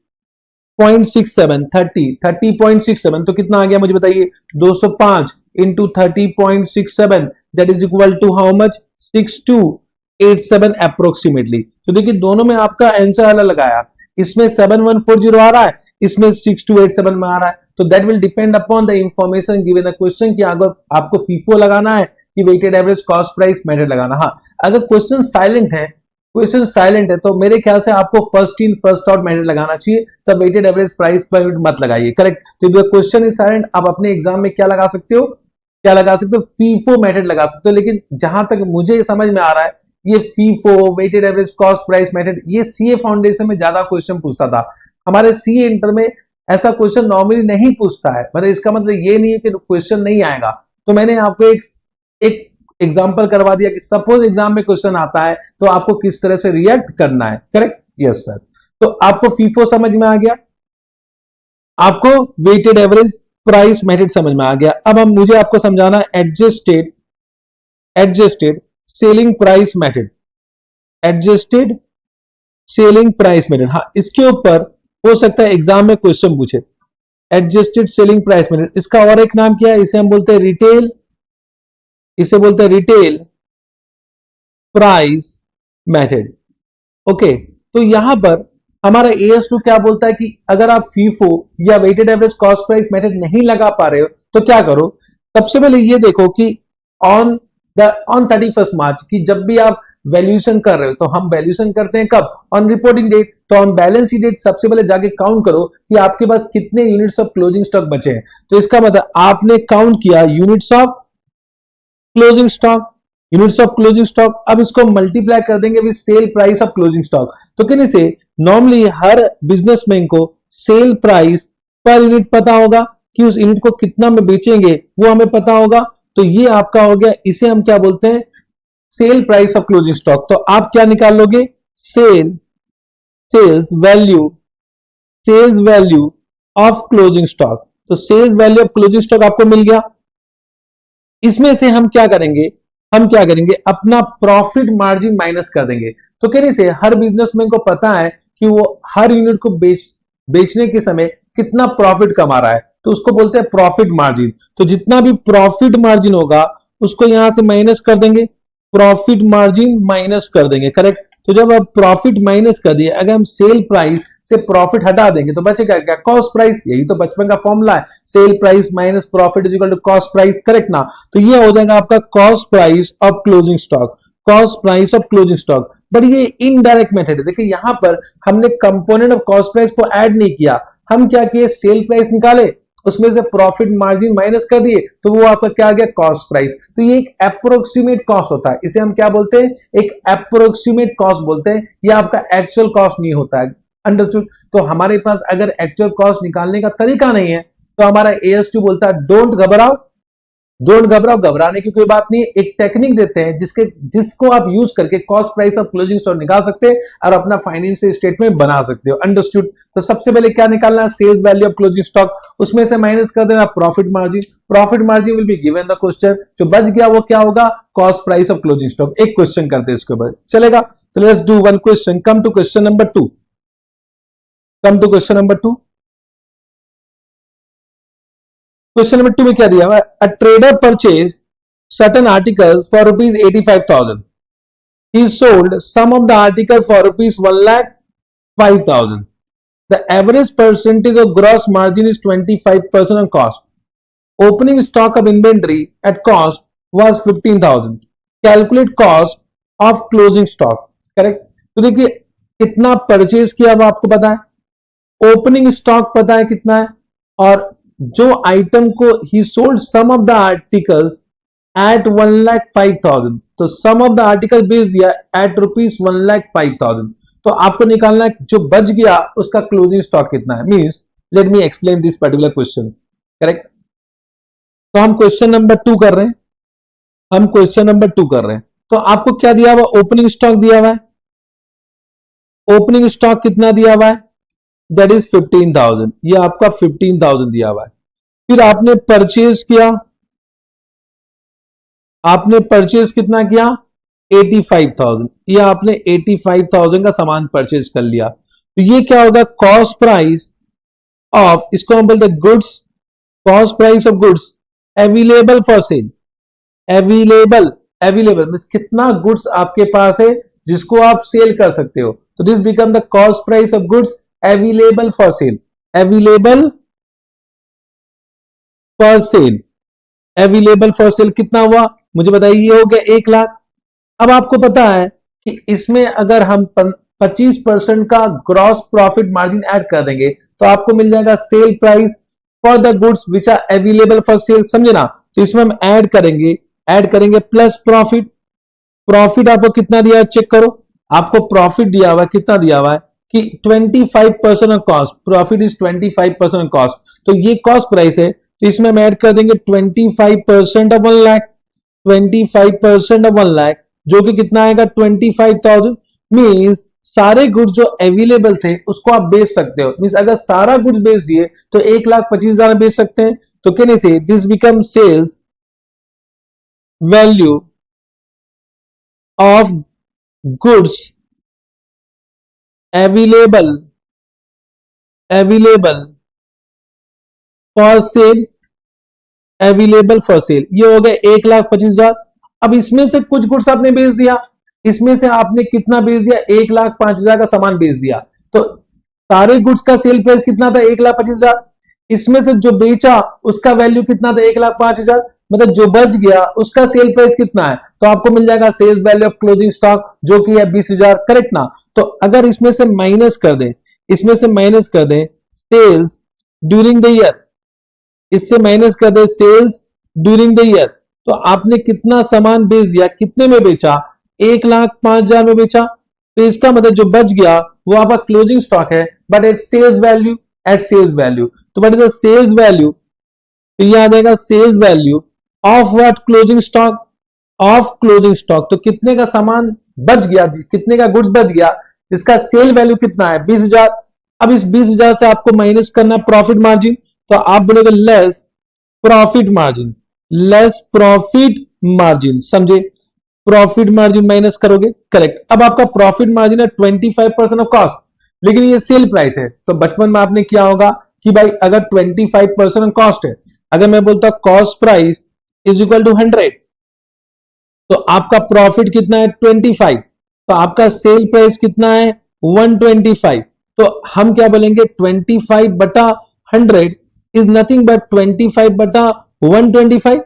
0.67, 30.67, तो कितना आ गया मुझे बताइए, 205 into 30.67 that is equal to how much, 6287 approximately. तो देखिए दोनों में आपका आंसर अलग लगाया, इसमें 7140 आ रहा है, इसमें 6287 में आ रहा है। तो that will depend upon the information given the question कि अगर आपको फीफो लगाना है कि weighted average cost price method लगाना। हाँ, अगर क्वेश्चन साइलेंट है, क्वेश्चन साइलेंट है तो मेरे ख्याल से आपको first in first out method लगाना चाहिए, तब weighted average price per unit मत लगाइए, करेक्ट। तो क्वेश्चन इज साइलेंट, आप अपने एग्जाम में क्या लगा सकते हो, क्या लगा सकते हो, फीफो मेथड लगा सकते हो। लेकिन जहां तक मुझे समझ में आ रहा है, ये FIFO weighted average cost price method ये सीए फाउंडेशन में ज्यादा क्वेश्चन पूछता था, हमारे सीए इंटर में ऐसा क्वेश्चन नॉर्मली नहीं पूछता है। मतलब इसका मतलब ये नहीं है कि क्वेश्चन नहीं आएगा। तो मैंने आपको एक एग्जांपल करवा दिया कि सपोज एग्जाम में क्वेश्चन आता है तो आपको किस तरह से रिएक्ट करना है, करेक्ट। Yes sir. तो आपको फीफो समझ में आ गया, आपको वेटेड एवरेज प्राइस मेथड समझ में आ गया। अब मुझे आपको समझाना है adjusted selling price method, adjusted selling price method. हाँ, इसके ऊपर हो सकता है एग्जाम में क्वेश्चन पूछे, एडजस्टेड सेलिंग प्राइस मेथड। इसका और एक नाम क्या है, इसे हम बोलते हैं रिटेल, इसे बोलते हैं रिटेल प्राइस मेथड। ओके, तो यहां पर हमारा AS2 क्या बोलता है कि अगर आप फीफो या weighted average cost price method नहीं लगा पा रहे हो तो क्या करो। सबसे पहले ये देखो कि ऑन 31 मार्च की जब भी आप वैल्यूएशन कर रहे हो, तो हम वैल्यूएशन करते हैं कब, ऑन रिपोर्टिंग डेट। तो ऑन बैलेंस शीट डेट सबसे पहले जाके काउंट करो कि आपके पास कितने यूनिट्स ऑफ क्लोजिंग स्टॉक बचे हैं। तो इसका मतलब आपने काउंट किया units of closing stock, units of closing stock. अब इसको मल्टीप्लाई कर देंगे with cell price of closing stock. तो कहने से नॉर्मली हर बिजनेसमैन को सेल प्राइस पर यूनिट पता होगा कि उस यूनिट को कितना में बेचेंगे वो हमें पता होगा। तो ये आपका हो गया, इसे हम क्या बोलते हैं, sale price of closing stock. तो आप क्या निकाल लोगे, sales value of closing stock. तो sales value of closing stock आपको मिल गया। इसमें से हम क्या करेंगे, अपना प्रॉफिट मार्जिन माइनस कर देंगे। तो कहने से हर बिजनेसमैन को पता है कि वो हर यूनिट को बेचने के समय कितना प्रॉफिट कमा रहा है, तो उसको बोलते हैं प्रॉफिट मार्जिन। तो जितना भी प्रॉफिट मार्जिन होगा उसको यहां से माइनस कर देंगे, प्रॉफिट मार्जिन माइनस कर देंगे, करेक्ट। तो जब आप प्रॉफिट माइनस कर दिए, अगर हम सेल प्राइस से प्रॉफिट हटा देंगे तो बचेगा क्या, कॉस्ट प्राइस। यही तो बचपन का फॉर्मूला है, sale price minus profit is equal to cost price, correct ना। तो ये हो जाएगा आपका cost price of closing stock, cost price of closing stock. But ये इनडायरेक्ट मेथड है। देखिए यहां पर हमने कंपोनेंट ऑफ कॉस्ट प्राइस को ऐड नहीं किया, हम क्या किए, सेल प्राइस निकाले, उसमें से प्रॉफिट मार्जिन माइनस कर दिए, तो वो आपका क्या आ गया, कॉस्ट प्राइस। तो ये एक अप्रोक्सीमेट कॉस्ट होता है, इसे हम क्या बोलते हैं, एक अप्रोक्सीमेट कॉस्ट बोलते हैं। ये आपका एक्चुअल कॉस्ट नहीं होता है, अंडरस्टूड। तो हमारे पास अगर एक्चुअल कॉस्ट निकालने का तरीका नहीं है तो हमारा AS2 बोलता है डोंट घबराओ, घबराने की कोई बात नहीं है। एक टेक्निक देते हैं जिसको आप यूज करके cost price of closing stock निकाल सकते हैं और अपना फाइनेंशियल स्टेटमेंट बना सकते हो, अंडरस्टूड। तो सबसे पहले क्या निकालना है, sales value of closing stock, उसमें से माइनस कर देना profit margin. Profit margin will be given the question, जो बच गया वो क्या होगा, cost price of closing stock. एक क्वेश्चन करते हैं इसके ऊपर, चलेगा। तो let's do one question, come to question number 2। Question number 2 में क्या दिया हुआ है, a trader purchase certain articles for ₹85,000, he sold some of the article for ₹1,05,000. The average percentage of gross margin is 25% on cost. Opening stock of inventory at cost was 15,000. Calculate cost of closing stock. Correct. तो देखिए कितना purchase किया अब आपको पता है, opening stock पता है कितना है, और जो आइटम को ही sold some of the articles at 1,05,000, तो सम ऑफ द आर्टिकल बेच दिया एट ₹1,05,000। तो आपको निकालना है जो बच गया उसका क्लोजिंग स्टॉक कितना है। Means let me explain this particular question. Correct. तो हम क्वेश्चन नंबर 2 कर रहे हैं, हम क्वेश्चन नंबर 2 कर रहे हैं। तो आपको क्या दिया हुआ, ओपनिंग स्टॉक दिया हुआ है। ओपनिंग स्टॉक कितना दिया हुआ है, दैट इज 15,000, ये आपका 15,000 दिया हुआ है। फिर आपने परचेज किया, आपने परचेज कितना किया, 85,000, ये आपने 85,000 का सामान परचेज कर लिया। तो ये क्या होगा, कॉस्ट प्राइस ऑफ, इसको हम बोलते हैं goods, cost price of goods available for sale. Available, available means कितना गुड्स आपके पास है जिसको आप सेल कर सकते हो। तो this become the cost price of goods available for sale, available for sale, available for cell कितना हुआ मुझे बताइए, ये हो गया 1 लाख। अब आपको पता है कि इसमें अगर हम 25% का ग्रॉस प्रॉफिट मार्जिन ऐड कर देंगे तो आपको मिल जाएगा sale price for the goods which are available for sale, समझे ना। तो इसमें हम ऐड करेंगे प्लस प्रॉफिट। प्रॉफिट आपको कितना दिया है चेक करो, आपको प्रॉफिट दिया हुआ है, कितना दिया हुआ है कि 25% of cost, profit is 25% of cost. तो ये कॉस्ट प्राइस है, तो इसमें हम ऐड कर देंगे 25% ऑफ 1 लाख, 25% ऑफ 1 लाख जो कि कितना आएगा 25,000। मींस सारे गुड्स जो अवेलेबल थे उसको आप बेच सकते हो। मींस अगर सारा गुड्स बेच दिए तो 1,25,000 में बेच सकते हैं। तो कहने से this become sales value of goods available for sale, available for sale, ये हो गया 1,25,000। अब इसमें से कुछ गुड्स आपने बेच दिया, इसमें से आपने कितना बेच दिया, 1,05,000 का सामान बेच दिया। तो सारे गुड्स का सेल प्राइस कितना था, 1,25,000। इसमें से जो बेचा उसका वैल्यू कितना था, 1,05,000। मतलब जो बच गया उसका सेल प्राइस कितना है, तो आपको मिल जाएगा sales value of closing stock जो कि है 20,000। करेक्ट ना। तो अगर इसमें से माइनस कर दें, इसमें से माइनस कर दें सेल्स ड्यूरिंग द ईयर, इससे माइनस कर दे सेल्स ड्यूरिंग द ईयर, तो आपने कितना सामान बेच दिया, कितने में बेचा, 1,05,000 में बेचा। तो इसका मतलब जो बच गया वो आपका क्लोजिंग स्टॉक है, but at sales value, at sales value. तो what is the sales value, तो ये आ जाएगा sales value of what, closing stock, of closing stock. तो कितने का सामान बच गया, कितने का गुड्स बच गया जिसका सेल वैल्यू कितना है 20,000। अब इस 20,000 से आपको माइनस करना प्रॉफिट मार्जिन, तो आप बोलोगे less profit margin, less profit margin, समझे। प्रॉफिट मार्जिन माइनस करोगे, करेक्ट। अब आपका प्रॉफिट मार्जिन है 25% ऑफ कॉस्ट, लेकिन ये सेल प्राइस है। तो बचपन में आपने किया होगा कि भाई अगर 25% ऑफ कॉस्ट है, अगर मैं बोलता cost price is equal to 100, तो आपका प्रॉफिट कितना है 25, तो आपका सेल प्राइस कितना है 125। तो हम क्या बोलेंगे 25 बटा 100 is nothing but 25 बटा 125,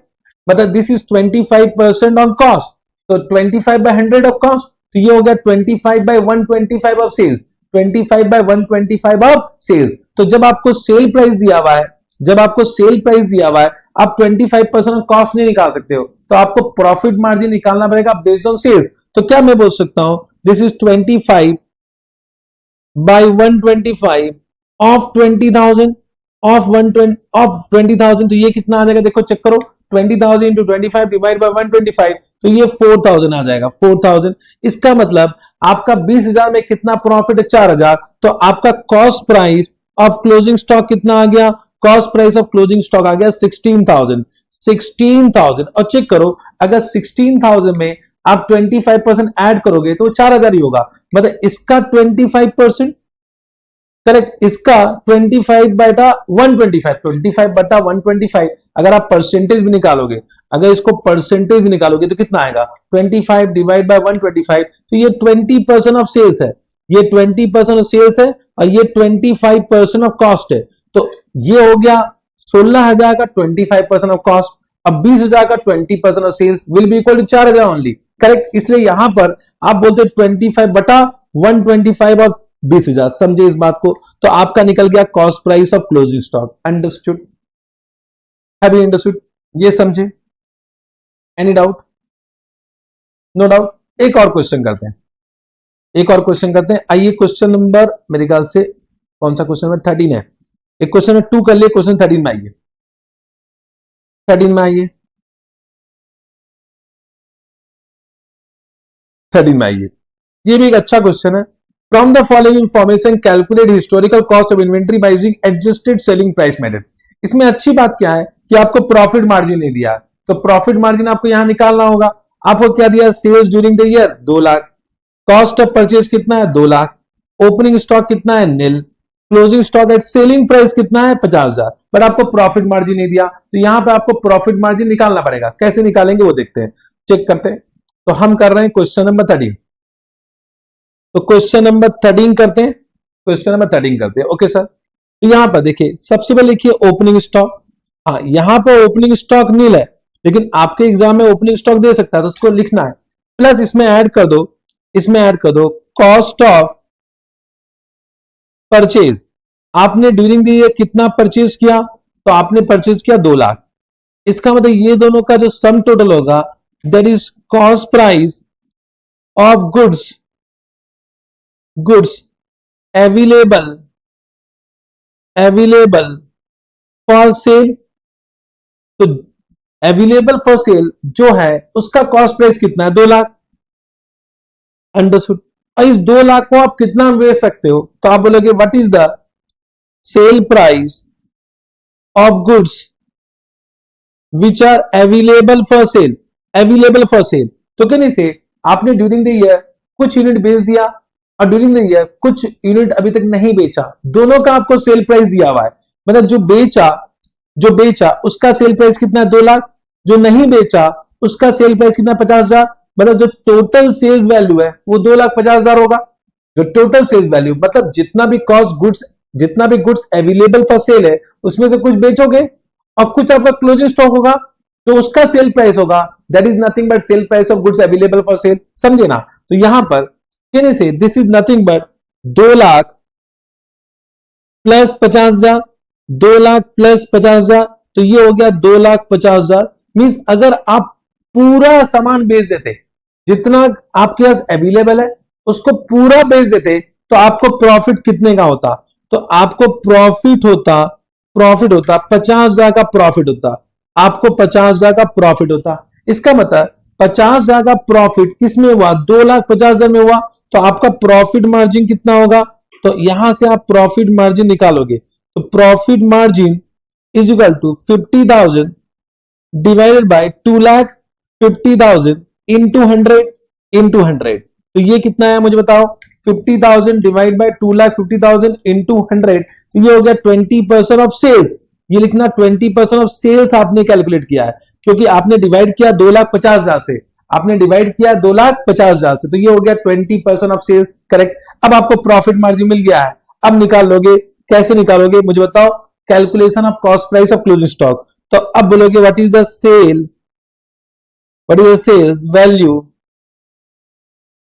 मतलब दिस इज 25% ऑन कॉस्ट। तो 25 by 100 ऑफ कॉस्ट, तो ये हो गया 25 by 125 of sales, 25 by 125 of sales. तो जब आपको सेल प्राइस दिया हुआ है, जब आपको सेल प्राइस दिया हुआ है, आप 25% ऑफ कॉस्ट नहीं निकाल सकते हो, तो आपको प्रॉफिट मार्जिन निकालना पड़ेगा बेस्ड ऑन सेल्स। तो क्या मैं बोल सकता हूं, this is 25 by 125 of 20,000, of 20,000, तो ये कितना आ जाएगा देखो चेक करो, 20,000 इंटू 25 डिवाइड बाय 125, तो ये 4,000 आ जाएगा, 4,000। इसका मतलब आपका 20,000 में कितना प्रॉफिट है 4,000। तो आपका cost price of closing stock कितना आ गया, cost price of closing stock आ गया 16,000, 16,000। और चेक करो अगर 16,000 में आप 25% ऐड करोगे तो 4,000 ही होगा, मतलब इसका 25%, करेक्ट, इसका 25 बटा 125, 25 बटा 125 अगर आप परसेंटेज भी निकालोगे, अगर इसको परसेंटेज भी निकालोगे तो कितना आएगा 25 डिवाइड बाय 125, तो ये 20% ऑफ सेल्स है, ये 20% ऑफ सेल्स है और ये 25% ऑफ कॉस्ट है। तो ये हो गया 16,000 का 25% ऑफ कॉस्ट, अब 20,000 का 20% of sales will be equal to 4,000 only, correct. इसलिए यहां पर आप बोलते 25 बटा 125 ऑफ 20,000, समझे इस बात को। तो आपका निकल गया cost price of closing stock. Understood, have you understood, ये समझे, एनी डाउट, नो डाउट। एक और क्वेश्चन करते हैं, एक और क्वेश्चन करते हैं। आइए क्वेश्चन नंबर मेरे ख्याल से कौन सा क्वेश्चन नंबर 13 है, एक क्वेश्चन है 2 कर लिए, क्वेश्चन 13 में आइए, 13 में आइए, 13 में आइए। ये भी एक अच्छा क्वेश्चन है। From the following information calculate historical cost of inventory by using adjusted selling price method. इसमें अच्छी बात क्या है कि आपको प्रॉफिट मार्जिन नहीं दिया, तो प्रॉफिट मार्जिन आपको यहां निकालना होगा। आपको क्या दिया, sales during the year 2 lakh, cost of purchase कितना है 2 लाख, ओपनिंग स्टॉक कितना है nil, closing stock at selling price कितना है 50,000, बट आपको प्रॉफिट मार्जिन नहीं दिया, तो यहां पे आपको प्रॉफिट मार्जिन निकालना पड़ेगा। कैसे निकालेंगे वो देखते हैं, चेक करते हैं। तो हम कर रहे हैं क्वेश्चन नंबर 13। तो क्वेश्चन नंबर 13 करते हैं, क्वेश्चन नंबर 13 करते हैं। ओके सर, तो यहां पर देखिए सबसे पहले लिखिए ओपनिंग स्टॉक। हाँ, यहां पर ओपनिंग स्टॉक नील है, लेकिन आपके एग्जाम में ओपनिंग स्टॉक दे सकता है, तो उसको लिखना है। प्लस इसमें ऐड कर दो, इसमें ऐड कर दो कॉस्ट ऑफ परचेज। आपने ड्यूरिंग द ईयर कितना परचेज किया, तो आपने परचेज किया 2 लाख। इसका मतलब ये दोनों का जो सम टोटल होगा that is cost price of goods available for sale. तो अवेलेबल फॉर सेल जो है उसका कॉस्ट प्राइस कितना है 2 लाख। अंडरस्टूड। और इस 2 लाख को आप कितना बेच सकते हो, तो आप बोलोगे what is the sale price of goods which are available for sale. Available for sale तो कहने से आपने ड्यूरिंग द ईयर कुछ यूनिट बेच दिया और ड्यूरिंग द ईयर कुछ यूनिट अभी तक नहीं बेचा, दोनों का आपको सेल प्राइस दिया हुआ है। मतलब जो बेचा उसका सेल प्राइस कितना है 2 लाख, जो नहीं बेचा उसका सेल प्राइस कितना 50,000। मतलब जो टोटल सेल्स वैल्यू है वो 2,50,000 होगा। जो टोटल सेल्स वैल्यू मतलब जितना भी गुड्स अवेलेबल फॉर सेल है उसमें से कुछ बेचोगे और कुछ आपका क्लोजिंग स्टॉक होगा, तो उसका सेल प्राइस होगा that is nothing but cell price of goods available for sale. समझे ना। तो यहां पर कहने से this is nothing but 2 lakh plus 50,000, 2 lakh plus 50,000, तो ये हो गया 2,50,000। मींस अगर आप पूरा सामान बेच देते, जितना आपके पास अवेलेबल है उसको पूरा बेच देते, तो आपको प्रॉफिट कितने का होता, तो आपको प्रॉफिट होता 50,000 का प्रॉफिट होता, आपको 50,000 का प्रॉफिट होता। इसका मतलब 50,000 का प्रॉफिट किसमें हुआ 2,50,000 में हुआ, तो आपका प्रॉफिट मार्जिन कितना होगा, तो यहां से आप प्रॉफिट मार्जिन निकालोगे। तो profit margin is equal to 50,000 divided by 2,50,000 into 100। तो ये कितना है मुझे बताओ, 50,000 डिवाइड बाय 2,50,000 इंटू 100, तो ये हो गया 20% ऑफ सेल्स। ये लिखना 20% ऑफ सेल्स आपने कैलकुलेट किया है, क्योंकि आपने डिवाइड किया 2,50,000 से, आपने डिवाइड किया 2,50,000 से, तो ये हो गया 20% ऑफ सेल्स। करेक्ट। अब आपको प्रॉफिट मार्जिन मिल गया है, अब निकाल लोगे। कैसे निकालोगे मुझे बताओ, calculation of cost price of closing stock. तो अब बोलोगे what is the sales value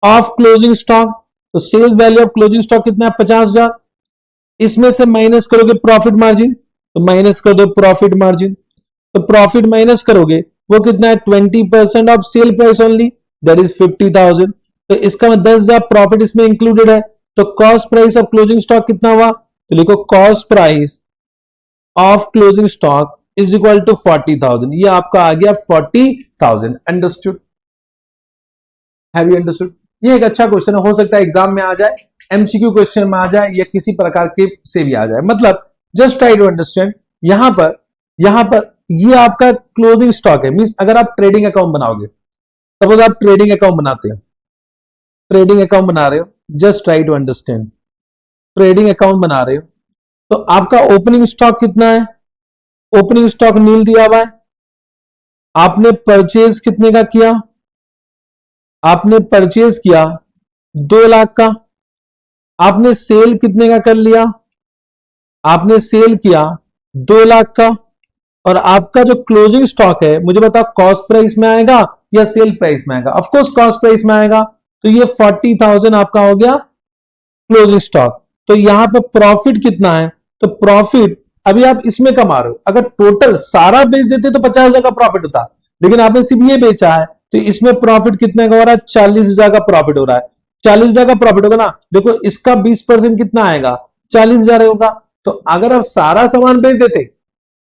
of closing stock. तो sales value of closing stock कितना है 50,000। इसमें से माइनस करोगे प्रॉफिट मार्जिन, तो माइनस कर दो प्रॉफिट मार्जिन। तो प्रॉफिट माइनस करोगे वो कितना है 20% of sale price only, that is 50,000। तो इसका 10,000 प्रॉफिट इसमें इंक्लूडेड है। तो cost price of closing stock कितना हुआ, तो लिखो cost price of closing stock is equal to 40,000। ये आपका आ गया 40,000। Understood, have you understood. ये एक अच्छा क्वेश्चन हो सकता है एग्जाम में आ जाए, एमसीक्यू क्वेश्चन में आ जाए, या किसी प्रकार के से भी आ जाए। मतलब जस्ट ट्राई टू अंडरस्टैंड। यहां पर ये आपका क्लोजिंग स्टॉक है। मींस अगर आप ट्रेडिंग अकाउंट बनाओगे, सपोज आप ट्रेडिंग अकाउंट बनाते हो, ट्रेडिंग अकाउंट बना रहे हो, just try to understand. Trading account बना रहे हो तो आपका ओपनिंग स्टॉक कितना है, ओपनिंग स्टॉक नील दिया हुआ है। आपने परचेज कितने का किया, आपने परचेज किया 2 लाख का। आपने सेल कितने का कर लिया, आपने सेल किया 2 लाख का। और आपका जो क्लोजिंग स्टॉक है मुझे बताओ कॉस्ट प्राइस में आएगा या सेल प्राइस में आएगा, ऑफ कोर्स कॉस्ट प्राइस में आएगा। तो ये 40,000 आपका हो गया क्लोजिंग स्टॉक। तो यहां पर प्रॉफिट कितना है, तो प्रॉफिट अभी आप इसमें कमा रहे हो, अगर टोटल सारा बेच देते तो 50,000 का प्रॉफिट होता, लेकिन आपने सिर्फ ये बेचा है, तो इसमें प्रॉफिट कितने का हो रहा है 40,000 का प्रॉफिट हो रहा है। 40,000 का प्रॉफिट होगा ना, देखो इसका 20% कितना आएगा 40,000 होगा। तो अगर आप सारा सामान बेच देते,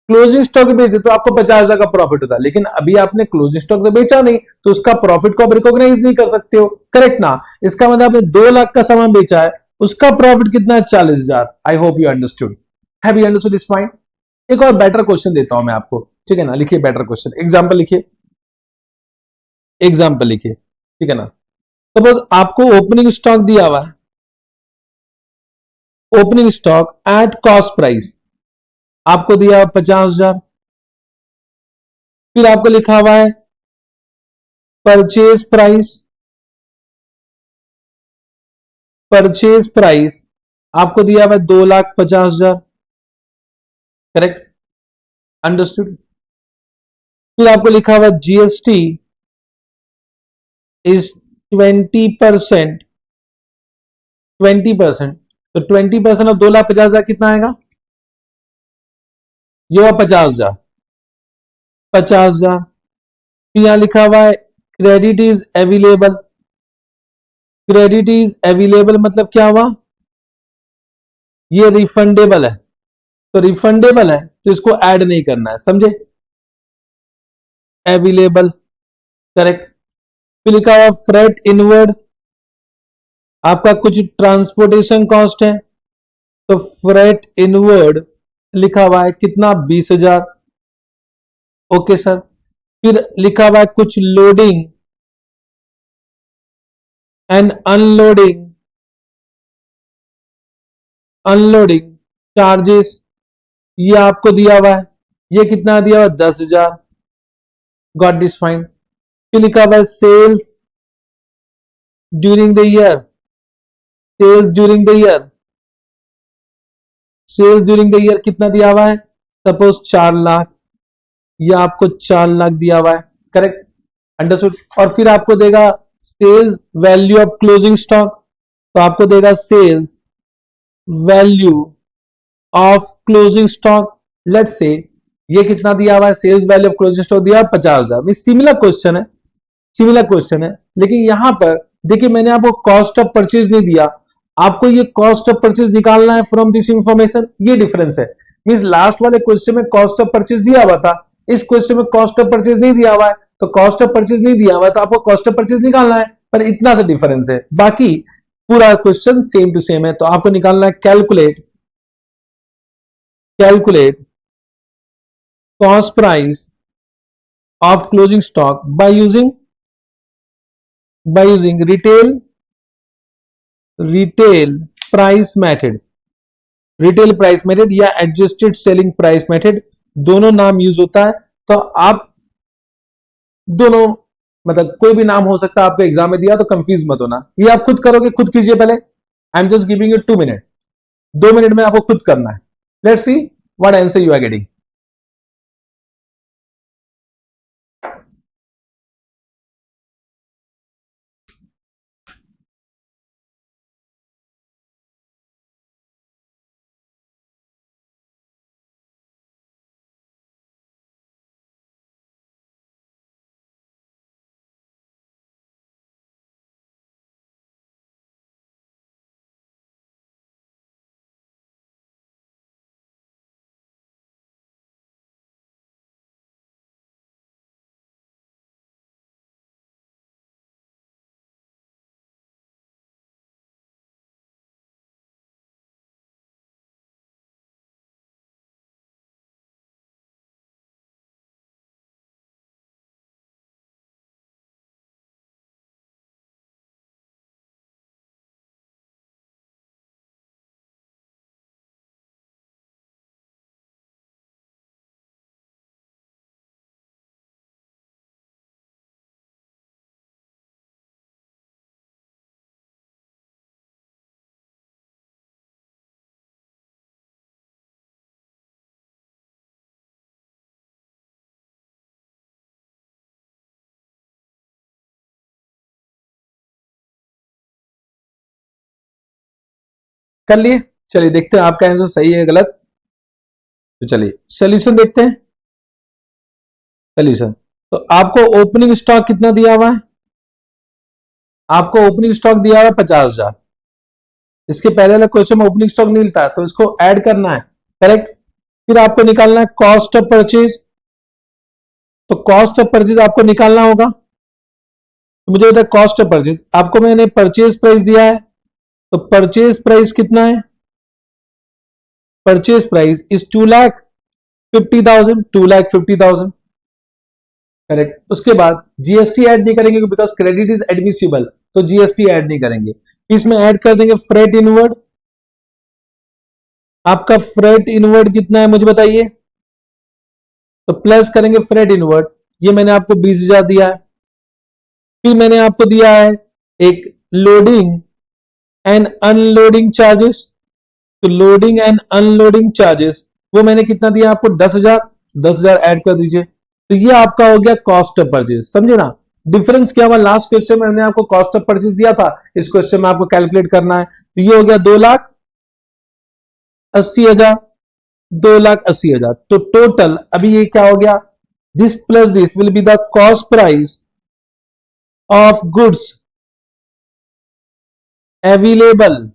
क्लोजिंग स्टॉक बेच देते, तो आपको 50,000 का प्रॉफिट होता, लेकिन अभी आपने क्लोजिंग स्टॉक तो बेचा नहीं, तो उसका प्रॉफिट को आप रिकॉग्नाइज नहीं कर सकते हो, करेक्ट ना। इसका मतलब आपने 2 लाख का सामान बेचा है, उसका प्रॉफिट कितना है? 40,000। आई hope you understood. Have you understood this point? एक और बेटर क्वेश्चन देता हूं मैं आपको, ठीक है ना। लिखिए बेटर क्वेश्चन, एग्जाम्पल लिखिए, एग्जाम्पल लिखिए, ठीक है ना। सपोज आपको ओपनिंग स्टॉक दिया हुआ है, opening stock at cost price आपको दिया 50,000, फिर आपको लिखा हुआ है परचेज प्राइस, परचेज प्राइस आपको दिया हुआ है 2,50,000, करेक्ट, अंडरस्टूड। फिर आपको लिखा हुआ जीएसटी इज 20%, 20%, तो 20% ऑफ 2,50,000 कितना आएगा? ये हुआ 50,000, 50,000। यहां लिखा हुआ है credit is available, credit is available मतलब क्या हुआ? ये रिफंडेबल है, तो रिफंडेबल है तो इसको ऐड नहीं करना है, समझे? Available, correct. फिर लिखा हुआ फ्रेट इनवर्ड, आपका कुछ ट्रांसपोर्टेशन कॉस्ट है, तो फ्रेट इनवर्ड लिखा हुआ है कितना? 20,000, ओके सर। फिर लिखा हुआ है कुछ loading and unloading, unloading charges, ये आपको दिया हुआ है, ये कितना दिया हुआ है? 10,000, गॉट दिस फाइन। फिर लिखा हुआ है sales during the year, sales during the year, sales during the year कितना दिया हुआ है? सपोज 4 लाख, या आपको 4 लाख दिया हुआ है, करेक्ट, अंडरस्टूड। और फिर आपको देगा sale value of closing stock, तो आपको देगा sales value of closing stock, let's से ये कितना दिया हुआ है? Sales value of closing stock दिया 50,000। सिमिलर क्वेश्चन है, सिमिलर क्वेश्चन है, लेकिन यहां पर देखिए मैंने आपको कॉस्ट ऑफ परचेज नहीं दिया, आपको ये कॉस्ट ऑफ परचेज निकालना है फ्रॉम दिस इंफॉर्मेशन, ये डिफरेंस है। मींस लास्ट वाले क्वेश्चन में कॉस्ट ऑफ परचेज दिया हुआ था, इस क्वेश्चन में कॉस्ट ऑफ परचेज नहीं दिया हुआ है, तो कॉस्ट ऑफ परचेज नहीं दिया हुआ है तो आपको कॉस्ट ऑफ परचेज निकालना है, पर इतना सा डिफरेंस है, बाकी पूरा क्वेश्चन सेम टू सेम है। तो आपको निकालना है calculate, calculate cost price of closing stock by using, by using retail, retail price method, retail price method या एडजस्टेड सेलिंग प्राइस मेथड, दोनों नाम यूज होता है। तो आप दोनों, मतलब कोई भी नाम हो सकता है, आपको एग्जाम में दिया तो कंफ्यूज मत होना, ये आप खुद करोगे, खुद कीजिए पहले। I am just giving you 2 minute, 2 minute में आपको खुद करना है। Let's see what answer you are getting. कर लिए, चलिए देखते हैं आपका आंसर सही है गलत। तो चलिए सोल्यूशन देखते हैं। सोल्यूशन, तो आपको ओपनिंग स्टॉक कितना दिया हुआ है? आपको ओपनिंग स्टॉक दिया हुआ है 50,000, इसके पहले वाला क्वेश्चन में ओपनिंग स्टॉक नील था, तो इसको ऐड करना है, करेक्ट। फिर आपको निकालना है कॉस्ट ऑफ परचेज, तो कॉस्ट ऑफ परचेज आपको निकालना होगा। तो मुझे बताया कॉस्ट ऑफ परचेज, आपको मैंने परचेज प्राइस दिया है, तो परचेज प्राइस कितना है, परचेज प्राइस इज 2,50,000, 2,50,000, करेक्ट। उसके बाद जीएसटी ऐड नहीं करेंगे बिकॉज क्रेडिट इज एडमिसिबल, तो जीएसटी ऐड नहीं करेंगे। इसमें ऐड कर देंगे फ्रेट इनवर्ड, आपका फ्रेट इनवर्ड कितना है मुझे बताइए, तो प्लस करेंगे फ्रेट इनवर्ड, ये मैंने आपको 20,000 दिया है। फिर मैंने आपको दिया है एक लोडिंग एंड अनलोडिंग चार्जेस, तो लोडिंग एंड अनलोडिंग चार्जेस वो मैंने कितना दिया आपको 10,000, 10,000 ऐड कर दीजिए, तो ये आपका हो गया कॉस्ट ऑफ परचेज। समझे ना डिफरेंस क्या हुआ, लास्ट क्वेश्चन में हमने आपको कॉस्ट ऑफ परचेज दिया था, इस क्वेश्चन में आपको कैलकुलेट करना है, तो ये हो गया 2,80,000, 2,80,000। तो टोटल अभी ये क्या हो गया, this plus this will be the cost price of goods available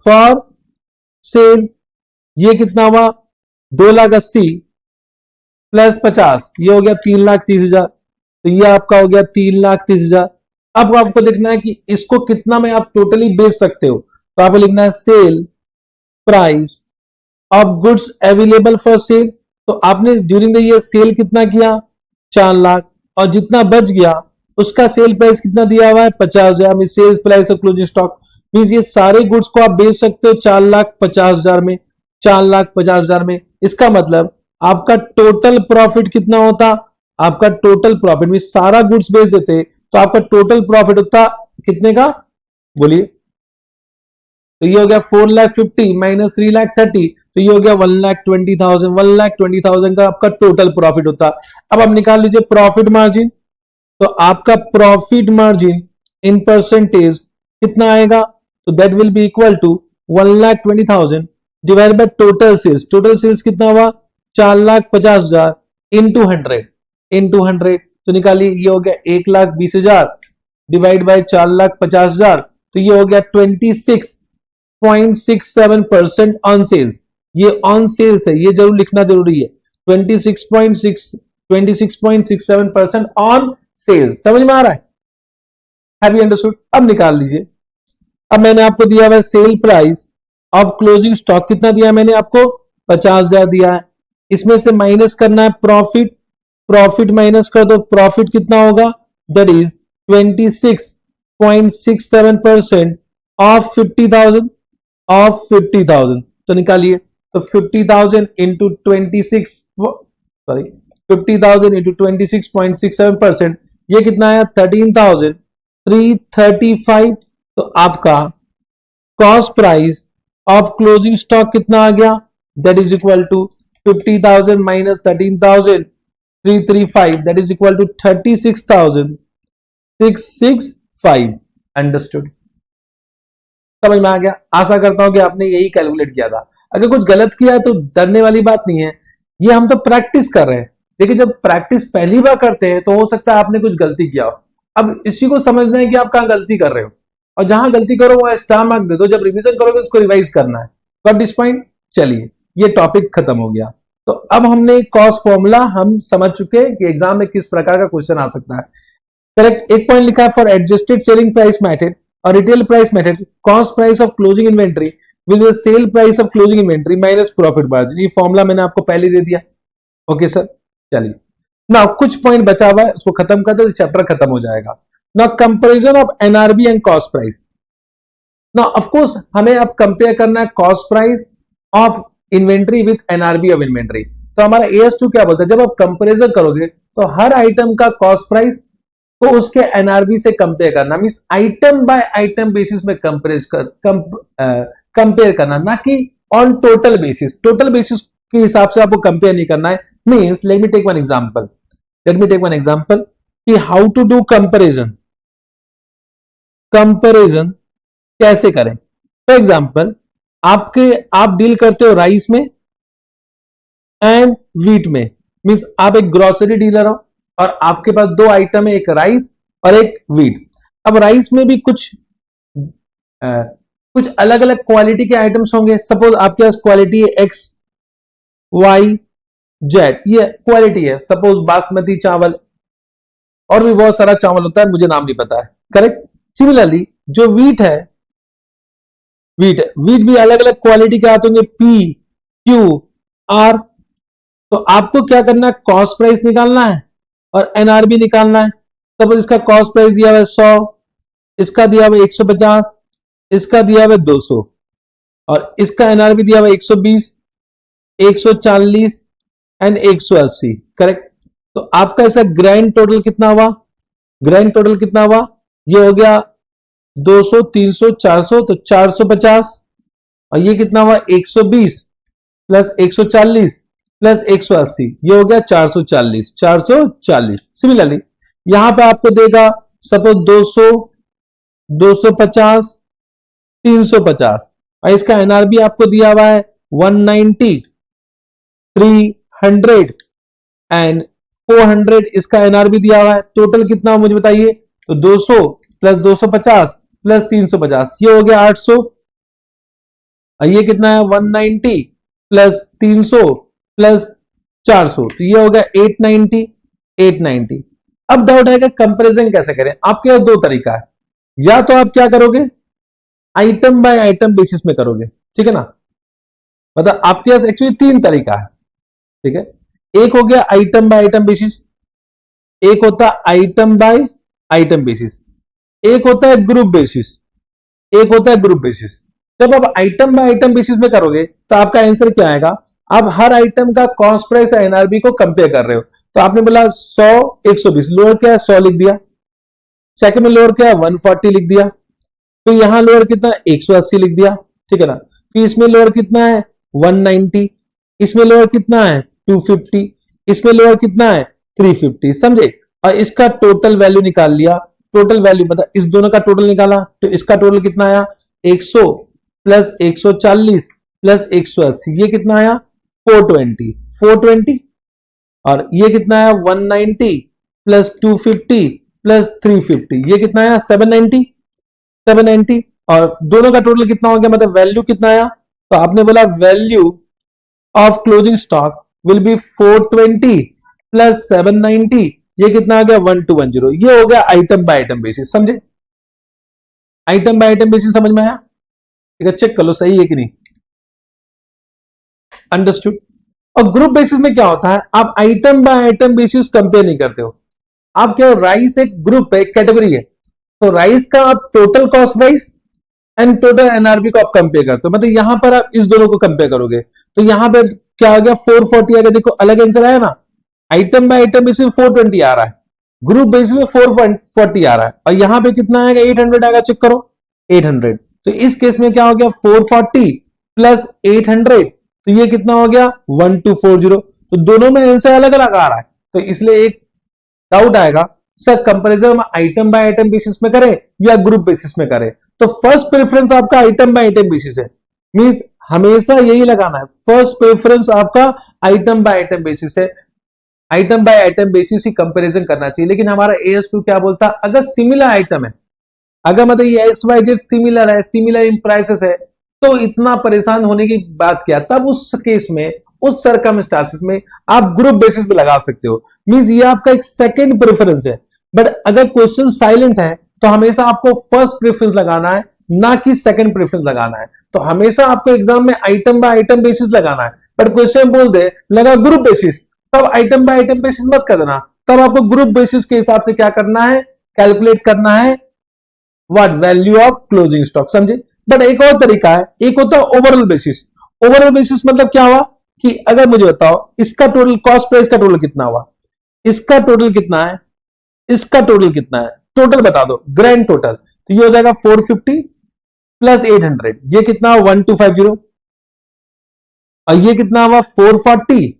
for sale, ये कितना हुआ 2,80,000 प्लस 50, ये हो गया 3,30,000, तो ये आपका हो गया 3,30,000। अब आपको देखना है कि इसको कितना में आप टोटली बेच सकते हो, तो आपको लिखना है sale price of goods available for sale, तो आपने ड्यूरिंग द ईयर सेल कितना किया 4 लाख, और जितना बच गया उसका सेल प्राइस कितना दिया हुआ है 50,000, sales price of closing stock means ये सारे गुड्स को आप बेच सकते हो 4,50,000 में, 4,50,000 में। इसका मतलब आपका टोटल प्रॉफिट कितना होता, आपका टोटल प्रॉफिट मींस सारा गुड्स बेच देते तो आपका टोटल प्रॉफिट होता कितने का बोलिए, तो ये हो गया 4,50,000 माइनस 3,30,000, तो ये हो गया 1,20,000, 1,20,000 का आपका टोटल प्रॉफिट होता। अब आप निकाल लीजिए प्रॉफिट मार्जिन, तो आपका प्रॉफिट मार्जिन इन परसेंटेज कितना आएगा, तो that will be equal to 1,20,000 divide by total sales, total sales कितना हुआ 4,50,000 इंटू 100, तो निकालिए ये हो गया 1,20,000 डिवाइड बाय 4,50,000, तो ये हो गया 26.67% ऑन सेल्स, ये ऑन सेल्स है, ये जरूर लिखना जरूरी है, 26.67% ऑन सेल्स। समझ में आ रहा है, हैव यू अंडरस्टूड। अब निकाल लीजिए, अब मैंने आपको दिया हुआ cell price of closing stock कितना दिया है मैंने आपको 50,000 दिया है, इसमें से माइनस करना है प्रॉफिट, प्रॉफिट माइनस कर दो, प्रॉफिट कितना होगा दैट इज 26.67% ऑफ 50,000, ऑफ 50,000, तो निकालिए, तो 50,000 इंटू 50,000 इंटू 26.67%, ये कितना है 13,335, तो आपका cost price of closing stock कितना आ गया that is equal to 50,000 minus 13,335 that is equal to 36,665। Understood, समझ में आ गया। आशा करता हूं कि आपने यही कैलकुलेट किया था, अगर कुछ गलत किया है तो डरने वाली बात नहीं है, ये हम तो प्रैक्टिस कर रहे हैं, देखिए जब प्रैक्टिस पहली बार करते हैं तो हो सकता है आपने कुछ गलती किया हो, अब इसी को समझना है कि आप कहां गलती कर रहे हो, और जहां गलती करो वहां स्टार मार्क दे दो, जब रिवीजन करोगे उसको रिवाइज करना है। गॉट दिस पॉइंट, चलिए ये टॉपिक खत्म हो गया। तो अब हमने कॉस्ट फॉर्मूला हम समझ चुके हैं कि एग्जाम में किस प्रकार का क्वेश्चन आ सकता है। करेक्ट, एक पॉइंट लिखा है for adjusted selling price method और retail price method cost price of closing inventory will be sale price of closing inventory minus profit margin, ये फॉर्मूला मैंने आपको पहले दे दिया। ओके सर, चलिए ना कुछ पॉइंट बचा हुआ है उसको खत्म कर दो, चैप्टर खत्म हो जाएगा। ना comparison of NRB and cost price, ना ऑफ कोर्स हमें अब कंपेयर करना है cost price of inventory with NRB of inventory, तो हमारा AS2 क्या बोलता है, जब आप कंपैरिजन करोगे तो हर आइटम का कॉस्ट प्राइस तो उसके एनआरबी से कंपेयर करना, means item by item basis में कंपेयर करना, ना कि on total basis, total basis के हिसाब से आपको कंपेयर नहीं करना है। Means let me take one example कि हाउ टू डू कंपैरिजन कैसे करें। फॉर एग्जांपल आप डील करते हो राइस में एंड व्हीट में, मींस आप एक ग्रोसरी डीलर हो और आपके पास दो आइटम है, एक राइस और एक व्हीट। अब राइस में भी कुछ कुछ अलग अलग क्वालिटी के आइटम्स होंगे। सपोज आपके पास क्वालिटी है एक्स वाई जेड, ये क्वालिटी है। सपोज बासमती चावल, और भी बहुत सारा चावल होता है, मुझे नाम नहीं पता है, करेक्ट। सिमिलरली जो वीट भी अलग अलग क्वालिटी के आते होंगे, पी क्यू आर। तो आपको क्या करना है, कॉस्ट प्राइस निकालना है और एनआरबी निकालना है। सपोज इसका कॉस्ट प्राइस दिया हुआ है 100, इसका दिया हुआ है 150, इसका दिया हुआ है 200, और इसका एनआरबी दिया हुआ है 120, 140 एंड 180, करेक्ट। तो आपका ऐसा ग्रैंड टोटल कितना हुआ, ग्रैंड टोटल कितना हुआ, ये हो गया 200, 300, 400, तो 450, और ये कितना हुआ 120 प्लस 140 प्लस 180, ये हो गया 440। सिमिलरली यहां पे आपको देगा सपोज 200, 250, 350, और इसका एनआरबी आपको दिया हुआ है 190, 300 एंड 400, इसका एनआरबी दिया हुआ है। टोटल कितना मुझे बताइए, तो 200 प्लस 250 प्लस 350, ये हो गया 800, और ये कितना है 190 प्लस 300 प्लस 400, तो ये हो गया 890। अब डाउट है कि कंपैरिजन कैसे करें। आपके पास दो तरीका है, या तो आप क्या करोगे, आइटम बाय आइटम बेसिस में करोगे, ठीक है ना। मतलब आपके पास एक्चुअली तीन तरीका है, ठीक है। एक हो गया आइटम बाय आइटम बेसिस, एक होता है आइटम बाय आइटम बेसिस, एक होता है ग्रुप बेसिस, एक होता है ग्रुप बेसिस। जब आप आइटम बाय आइटम बेसिस में करोगे तो आपका आंसर क्या आएगा, आप हर आइटम का कॉस्ट प्राइस या एनआरबी को कंपेयर कर रहे हो। तो आपने बोला 100, 120, लोअर क्या है 100 लिख दिया, सेकंड में लोअर क्या है 140 लिख दिया, तो यहां लोअर कितना 180 लिख दिया, ठीक है ना। फिर इसमें लोअर कितना है 190, इसमें लोअर कितना है 250, इसमें लोअर कितना है 350, समझे। और इसका टोटल वैल्यू निकाल लिया, टोटल वैल्यू मतलब इस दोनों का टोटल निकाला, तो इसका टोटल कितना आया 100 प्लस 140 प्लस 180, ये कितना आया 420, और ये कितना आया 190 प्लस 250 प्लस 350, ये कितना आया 790, और दोनों का टोटल कितना हो गया, मतलब वैल्यू कितना आया। तो आपने बोला value of closing stock will be 420 plus 790, ये कितना आ गया 1210, ये हो गया आइटम बाय आइटम बेसिस, समझे। आइटम बाय आइटम बेसिस समझ में आया, ठीक है, चेक कर लो सही है कि नहीं, अंडरस्टूड। और ग्रुप बेसिस में क्या होता है, आप item by item basis compare नहीं करते हो, आप क्या, राइस एक ग्रुप है, एक कैटेगरी है, तो राइस का आप total cost price and total NRB को आप कंपेयर करते हो। मतलब यहां पर आप इस दोनों को कंपेयर करोगे, तो यहां पे क्या आ गया 440 आ गया, देखो अलग आंसर आया ना। आइटम बाय आइटम बेसिस 420 आ रहा है, ग्रुप बेसिस में 440 आ रहा है, और यहां पे कितना आएगा 800 आएगा, चेक करो 800। तो इस केस में क्या हो गया 440 प्लस 800, तो ये कितना हो गया 1240। तो दोनों में आंसर अलग अलग आ रहा है, तो इसलिए एक डाउट आएगा सर कंपैरिजन हम आइटम बाय आइटम बेसिस में करें या ग्रुप बेसिस में करें। तो फर्स्ट प्रेफरेंस आपका आइटम बाय आइटम बेसिस है, मींस हमेशा यही लगाना है, फर्स्ट प्रेफरेंस आपका आइटम बाय आइटम बेसिस है, item by item basis he comparison करना चाहिए। लेकिन हमारा AS2 क्या बोलता है, अगर सिमिलर आइटम है, अगर मतलब ये XYZ सिमिलर है, सिमिलर इन प्राइसेस है, तो इतना परेशान होने की बात क्या। तब उस केस में, उस सर्कमस्टांसेस में आप ग्रुप बेसिस पे लगा सकते हो, मींस ये आपका एक सेकंड प्रेफरेंस है। बट अगर क्वेश्चन साइलेंट है तो हमेशा आपको फर्स्ट प्रेफरेंस लगाना है, ना कि सेकंड प्रेफरेंस लगाना है। तो हमेशा आपको एग्जाम में आइटम बाय आइटम बेसिस लगाना है, बट क्वेश्चन बोल दे लगा ग्रुप बेसिस, तब आइटम बाय आइटम बेसिस मत कर देना, तब आपको ग्रुप बेसिस के हिसाब से क्या करना है, कैलकुलेट करना है what value of closing stock, समझे। बट एक और तरीका है, एक होता है ओवरऑल बेसिस। ओवरऑल बेसिस मतलब क्या हुआ कि अगर मुझे बताओ इसका टोटल कॉस्ट प्राइस का टोटल कितना हुआ, इसका टोटल कितना है, इसका टोटल कितना है, टोटल बता दो ग्रैंड टोटल, तो ये हो जाएगा 450 प्लस 800, ये कितना 1250, और ये कितना हुआ 440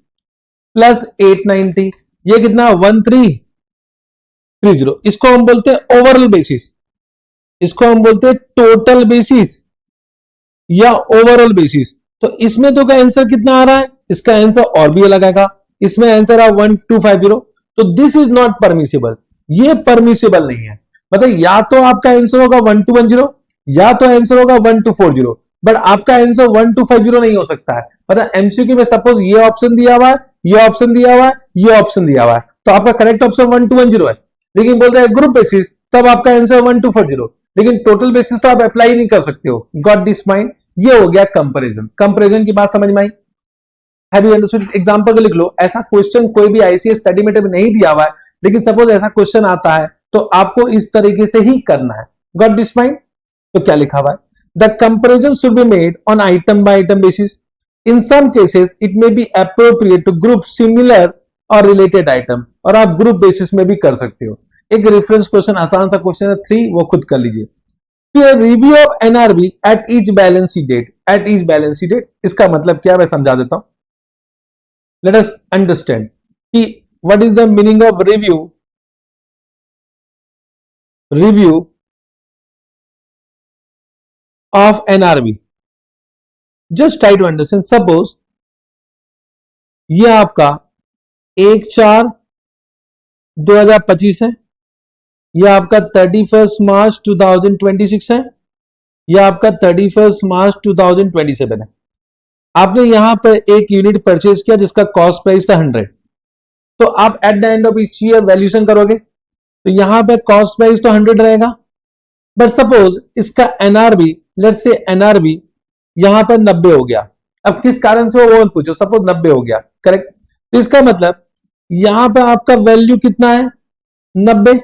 प्लस 890, ये कितना 1330। इसको हम बोलते हैं ओवरऑल बेसिस, इसको हम बोलते हैं टोटल बेसिस या ओवरऑल बेसिस। तो इसमें तो का आंसर कितना आ रहा है, इसका आंसर और भी अलग आएगा, इसमें आंसर आ 1250, तो दिस इज नॉट परमिसिबल, ये परमिसिबल नहीं है। मतलब या तो आपका आंसर होगा 1210 या तो आंसर होगा 1240, बट आपका आंसर 1250 नहीं हो सकता है। मतलब एमसीक्यू में सपोज ये ऑप्शन दिया हुआ है, ये ऑप्शन दिया हुआ है, ये ऑप्शन दिया हुआ है, तो आपका करेक्ट ऑप्शन 1210 है, लेकिन बोल रहे हैं ग्रुप बेसिस, तब आपका आंसर 1240, लेकिन टोटल बेसिस तो आप अप्लाई नहीं कर सकते हो। Got this mind? ये हो गया कंपैरिजन। कंपैरिजन की बात समझ में आई? Have you understood? एग्जांपल लिख लो, ऐसा क्वेश्चन कोई भी आईसीएस स्टडी मेटर में नहीं दिया हुआ है, लेकिन सपोज ऐसा क्वेश्चन आता है तो आपको इस तरीके से ही करना है। Got this mind? तो क्या लिखा हुआ है? The comparison should be made on item by item basis. In some cases it may be appropriate to group similar और रिलेटेड आइटम, और आप ग्रुप बेसिस में भी कर सकते हो। एक रेफरेंस क्वेश्चन, आसान सा क्वेश्चन है 3, वो खुद कर लीजिए। Review of NRB at each balance sheet date. At each balance sheet date, इसका मतलब क्या, मैं समझा देता हूं। लेट अस अंडरस्टैंड कि what is the meaning of review. Review of NRB, just try to understand. Suppose ये आपका 1/4/2025 है, यह आपका 31 मार्च 2026 है, यह आपका 31 मार्च 2027 है। आपने यहां पर एक यूनिट परचेज किया जिसका कॉस्ट प्राइस था 100, तो आप at the end of each year valuation करोगे, तो यहां पर कॉस्ट प्राइस तो 100 रहेगा, बट सपोज इसका एनआरबी, लेट्स से एनआरबी यहां पर 90 हो गया। अब किस कारण से वो पूछो, सपोज 90 हो गया, करेक्ट, तो इसका मतलब यहां पर आपका वैल्यू कितना है, 90।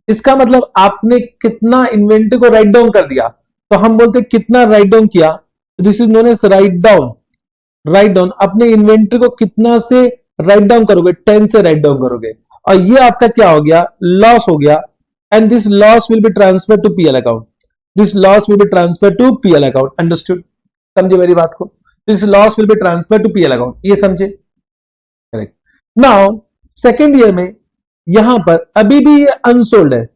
इसका मतलब आपने कितना इन्वेंट्री को राइट डाउन कर दिया, तो हम बोलते कितना राइट डाउन किया, this is known as write down. Write down, अपने इन्वेंट्री को कितना से राइट डाउन करोगे, 10 से राइट डाउन करोगे, और ये आपका क्या हो गया, लॉस हो गया, and this loss will be transfer to PL account. This loss will be transfer to PL account. Understood? समझे मेरी बात को? This loss will be transfer to PL account, ये समझे? करेक्ट। नाउ सेकेंड ईयर में यहां पर अभी भी ये अनसोल्ड है,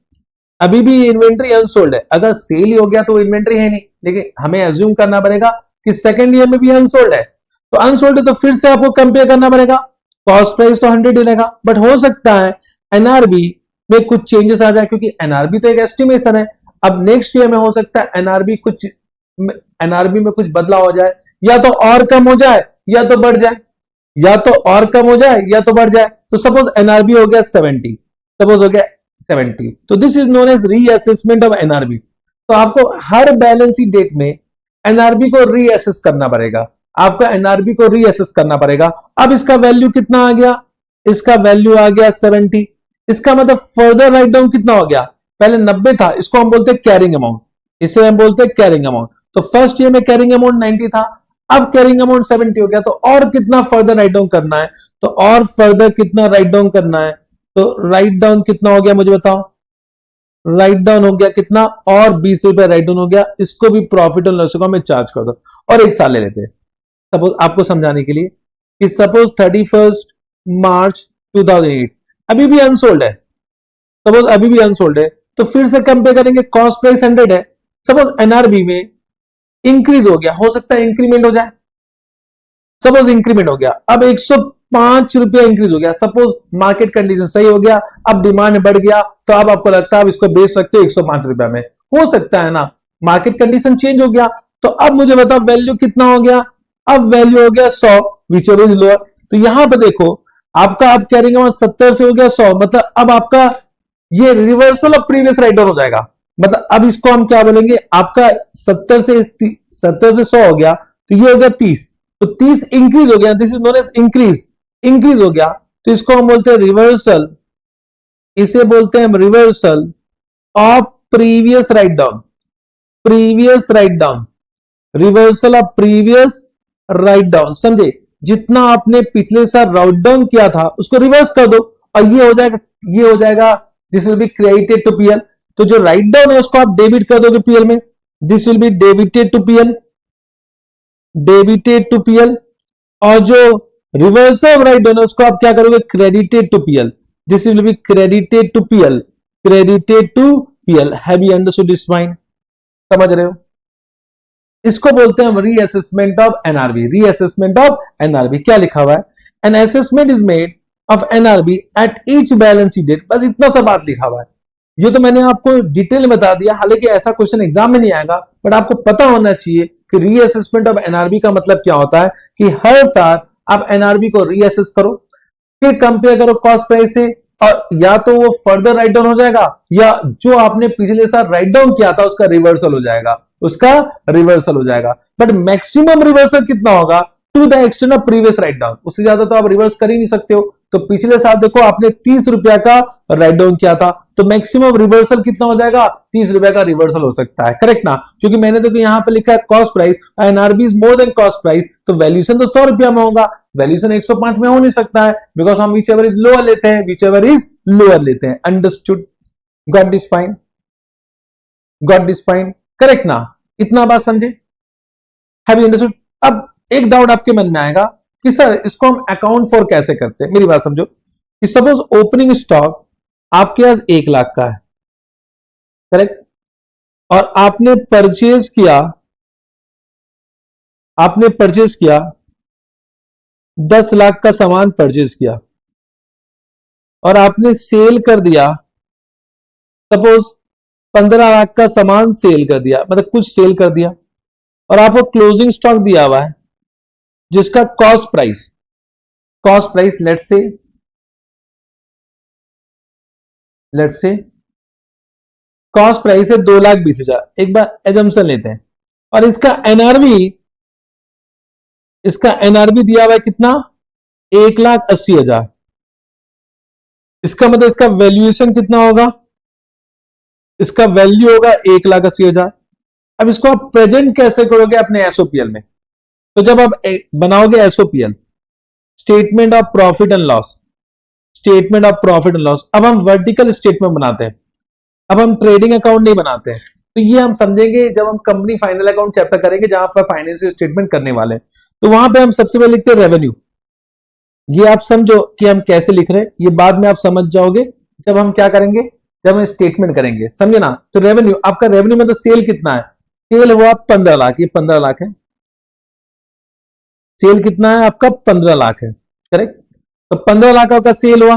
अभी भी ये इन्वेंट्री अनसोल्ड है। अगर सेल ही हो गया तो इन्वेंट्री है नहीं, लेकिन हमें एज्यूम करना पड़ेगा कि सेकेंड ईयर में भी अनसोल्ड है, तो अनसोल्ड है तो फिर से आपको कंपेयर करना पड़ेगा। कॉस्ट प्राइस तो 100 ही रहेगा, बट हो सकता है एनआरबी में कुछ चेंजेस आ जाए, क्योंकि एनआरबी तो एक एस्टिमेशन है। अब नेक्स्ट ईयर में हो सकता है एनआरबी में कुछ बदलाव हो जाए, या तो और कम हो जाए या तो बढ़ जाए, या तो और कम हो जाए या तो बढ़ जाए। तो सपोज एनआरबी हो गया 70, सपोज हो गया 70, तो this is known as reassessment of NRB. तो आपको हर बैलेंस शीट डेट में एनआरबी को रीअसेस करना पड़ेगा, आपका एनआरबी को रीअसेस करना पड़ेगा। अब इसका वैल्यू कितना आ गया, इसका वैल्यू आ गया 70। इसका मतलब फर्दर राइट डाउन कितना हो गया, पहले 90 था, इसको हम बोलते हैं कैरिंग अमाउंट, इसे हम बोलते हैं कैरिंग अमाउंट। तो फर्स्ट ईयर में कैरिंग अमाउंट 90 था, अब कैरिंग अमाउंट 70 हो गया, तो और कितना फर्दर राइट डाउन करना है, तो और फर्दर कितना राइट डाउन करना है, तो राइट डाउन कितना हो गया मुझे बताओ। राइट डाउन हो गया कितना, और 20 रुपए राइट डाउन हो गया, इसको भी प्रॉफिट एंड लॉस अकाउंट में चार्ज कर दो, और एक साल ले लेते हैं सपोज आपको समझाने के लिए कि सपोज 31 मार्च 2008 अभी भी अनसोल्ड है, सपोज अभी भी अनसोल्ड है, तो फिर से कंपेयर करेंगे, कॉस्ट प्राइस 100 है, सपोज एनआरबी में इंक्रीज हो गया, हो सकता है इंक्रीमेंट हो जाए, सपोज इंक्रीमेंट हो गया, अब 105 रुपया इंक्रीज हो गया, सपोज मार्केट कंडीशन सही हो गया, अब डिमांड बढ़ गया, तो अब आपको लगता है आप इसको बेच सकते हो 105 रुपया में, हो सकता है ना, मार्केट कंडीशन चेंज हो गया। तो अब मुझे बताओ वैल्यू कितना हो गया, अब वैल्यू हो गया 100, विच इज लोअर। तो यहां पर देखो आपका अब कैरिंग अमाउंट 70 से हो गया 100, मतलब अब आपका ये reversal of previous write down हो जाएगा, मतलब अब इसको हम क्या बोलेंगे, आपका 70 से 100 हो गया, तो ये हो गया 30, तो 30 इंक्रीज हो गया, this is known as increase हो गया, तो इसको हम बोलते हैं रिवर्सल, इसे बोलते हैं हम reversal of previous write down, previous write down, reversal of previous write down. समझे, जितना आपने पिछले साल राइट डाउन किया था उसको रिवर्स कर दो, और ये हो जाएगा this will be credited to PL. तो जो राइट डाउन है उसको आप डेबिट कर दोगे पीएल में, this will be debited to PL, debited to PL, और जो रिवर्सल ऑफ राइट डाउन है उसको आप क्या करोगे, credited to PL, this will be credited to PL, credited to PL. Have you understood this point? समझ रहे हो? इसको बोलते हैं हम reassessment of NRB, reassessment of NRB. क्या लिखा हुआ है, an assessment is made of NRB at each balance sheet date, बस इतना सा बात लिखा हुआ है। ये तो मैंने आपको डिटेल में बता दिया, हालांकि ऐसा क्वेश्चन एग्जाम में नहीं आएगा, बट आपको पता होना चाहिए कि रीअसेसमेंट ऑफ एनआरबी का मतलब क्या होता है कि हर साल आप एनआरबी को रीअसेस करो, फिर कंपेयर करो कॉस्ट प्राइस से, और या तो वो फर्दर राइट डाउन हो जाएगा या जो आपने पिछले साल राइट डाउन किया था उसका रिवर्सल हो जाएगा, उसका रिवर्सल हो जाएगा। बट मैक्सिमम रिवर्सल कितना होगा, to the extent of previous write down, उससे ज्यादा तो आप रिवर्स कर ही नहीं सकते हो। तो पिछले साल देखो आपने 30 रुपया का राइट डाउन किया था, तो मैक्सिमम रिवर्सल कितना हो जाएगा, 30 रुपया का रिवर्सल हो सकता है, करेक्ट ना। क्योंकि मैंने देखो यहां पे लिखा है cost price, NRB is more then cost price, तो वैल्यूएशन तो 100 रुपया में होगा, वैल्यूएशन 105 में हो नहीं सकता है, बिकॉज हम विच एवर इज लोअर लेते हैं, विच एवर इज लोअर लेते हैं। Understood, got this point, got this point, correct ना। इतना बात समझे, हैव यू अंडरस्टूड। अब एक डाउट आपके मन में आएगा कि सर इसको हम अकाउंट फॉर कैसे करते हैं। मेरी बात समझो कि सपोज ओपनिंग स्टॉक आपके पास 1 लाख का है, करेक्ट, और आपने परचेज किया 10 लाख का सामान परचेज किया, और आपने सेल कर दिया, सपोज 15 लाख का सामान सेल कर दिया, मतलब कुछ सेल कर दिया, और आपको क्लोजिंग स्टॉक दिया हुआ है जिसका cost price let's say cost price है 2,20,000, एक बार एजम्पशन लेते हैं, और इसका एनआरबी दिया हुआ है कितना, 1,80,000। इसका मतलब इसका वैल्यूएशन कितना होगा, इसका वैल्यू होगा 1,80,000। अब इसको आप प्रेजेंट कैसे करोगे अपने एसओपीएल में, तो जब आप बनाओगे SOPL, statement of profit and loss, अब हम वर्टिकल स्टेटमेंट बनाते हैं, अब हम ट्रेडिंग अकाउंट नहीं बनाते हैं। तो ये हम समझेंगे जब हम कंपनी फाइनल अकाउंट चैप्टर करेंगे, जहां पर फाइनेंशियल स्टेटमेंट करने वाले हैं। तो वहां पे हम सबसे पहले लिखते हैं रेवेन्यू। ये आप समझो कि हम कैसे लिख रहे हैं, ये बाद में आप समझ जाओगे जब हम क्या करेंगे, जब हम स्टेटमेंट करेंगे, समझे ना। तो रेवेन्यू, आपका रेवेन्यू मतलब सेल कितना है, सेल हुआ 15 लाख, ये 15 लाख है, सेल कितना है आपका 15 लाख है, करेक्ट। तो 15 लाख का सेल हुआ,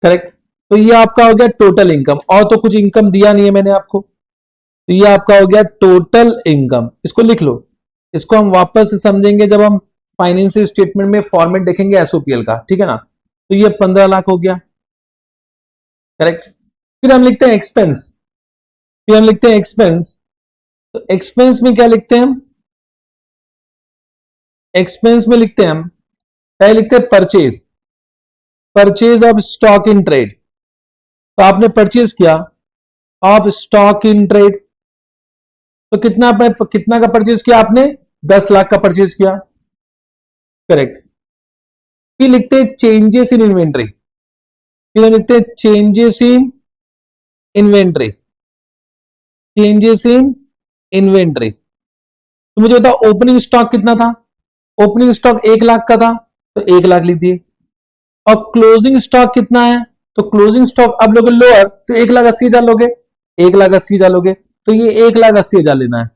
करेक्ट। तो ये आपका हो गया टोटल इनकम, और तो कुछ इनकम दिया नहीं है मैंने आपको, तो ये आपका हो गया टोटल इनकम। इसको लिख लो, इसको हम वापस से समझेंगे जब हम फाइनेंशियल स्टेटमेंट में फॉर्मेट देखेंगे एसओपीएल का, ठीक है ना। तो ये 15 लाख हो गया, करेक्ट। फिर हम लिखते हैं एक्सपेंस, तो एक्सपेंस में क्या लिखते हैं हम, एक्सपेंस में लिखते हैं हम, क्या लिखते हैं, purchase of stock in trade. तो आपने परचेज किया ऑफ स्टॉक इन ट्रेड, तो कितना का परचेज किया आपने, 10 लाख का परचेज किया, करेक्ट। फिर लिखते हैं चेंजेस इन इन्वेंट्री, फिर लिखते हैं चेंजेस इन इन्वेंट्री। तो मुझे बताओ ओपनिंग स्टॉक कितना था, ओपनिंग स्टॉक 1 लाख का था, तो 1 लाख लिख दिए। और क्लोजिंग स्टॉक कितना है, तो क्लोजिंग स्टॉक अब लोगे लोअर, तो 1,80,000 लोगे, 1,80,000 लोगे, तो ये 1,80,000 लेना है,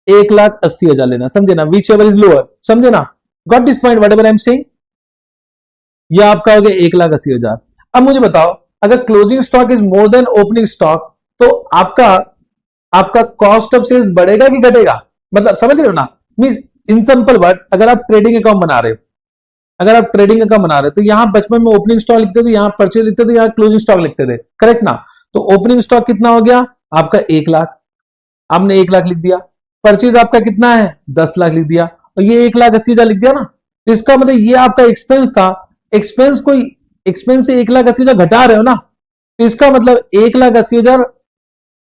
1,80,000 लेना, समझे ना, विच एवर इज लोअर, समझे ना, got this point whatever I am saying. ये आपका हो गया 1,80,000। अब मुझे बताओ अगर closing stock is more then opening stock, तो आपका कॉस्ट ऑफ सेल्स बढ़ेगा कि घटेगा, मतलब समझ रहे हो ना। मींस इन सिंपल वर्ड, अगर आप ट्रेडिंग अकाउंट बना रहे हो, तो यहां बचपन में ओपनिंग स्टॉक लिखते थे, यहां परचेज लिखते थे, यहां क्लोजिंग स्टॉक लिखते थे, करेक्ट ना। तो ओपनिंग स्टॉक कितना हो गया आपका 1 लाख, आपने 1 लाख लिख दिया, परचेज आपका कितना है 10 लाख लिख दिया, और ये 1,80,000 लिख दिया ना। तो इसका मतलब ये आपका एक्सपेंस था, एक्सपेंस से 1,80,000 घटा रहे हो ना, तो इसका मतलब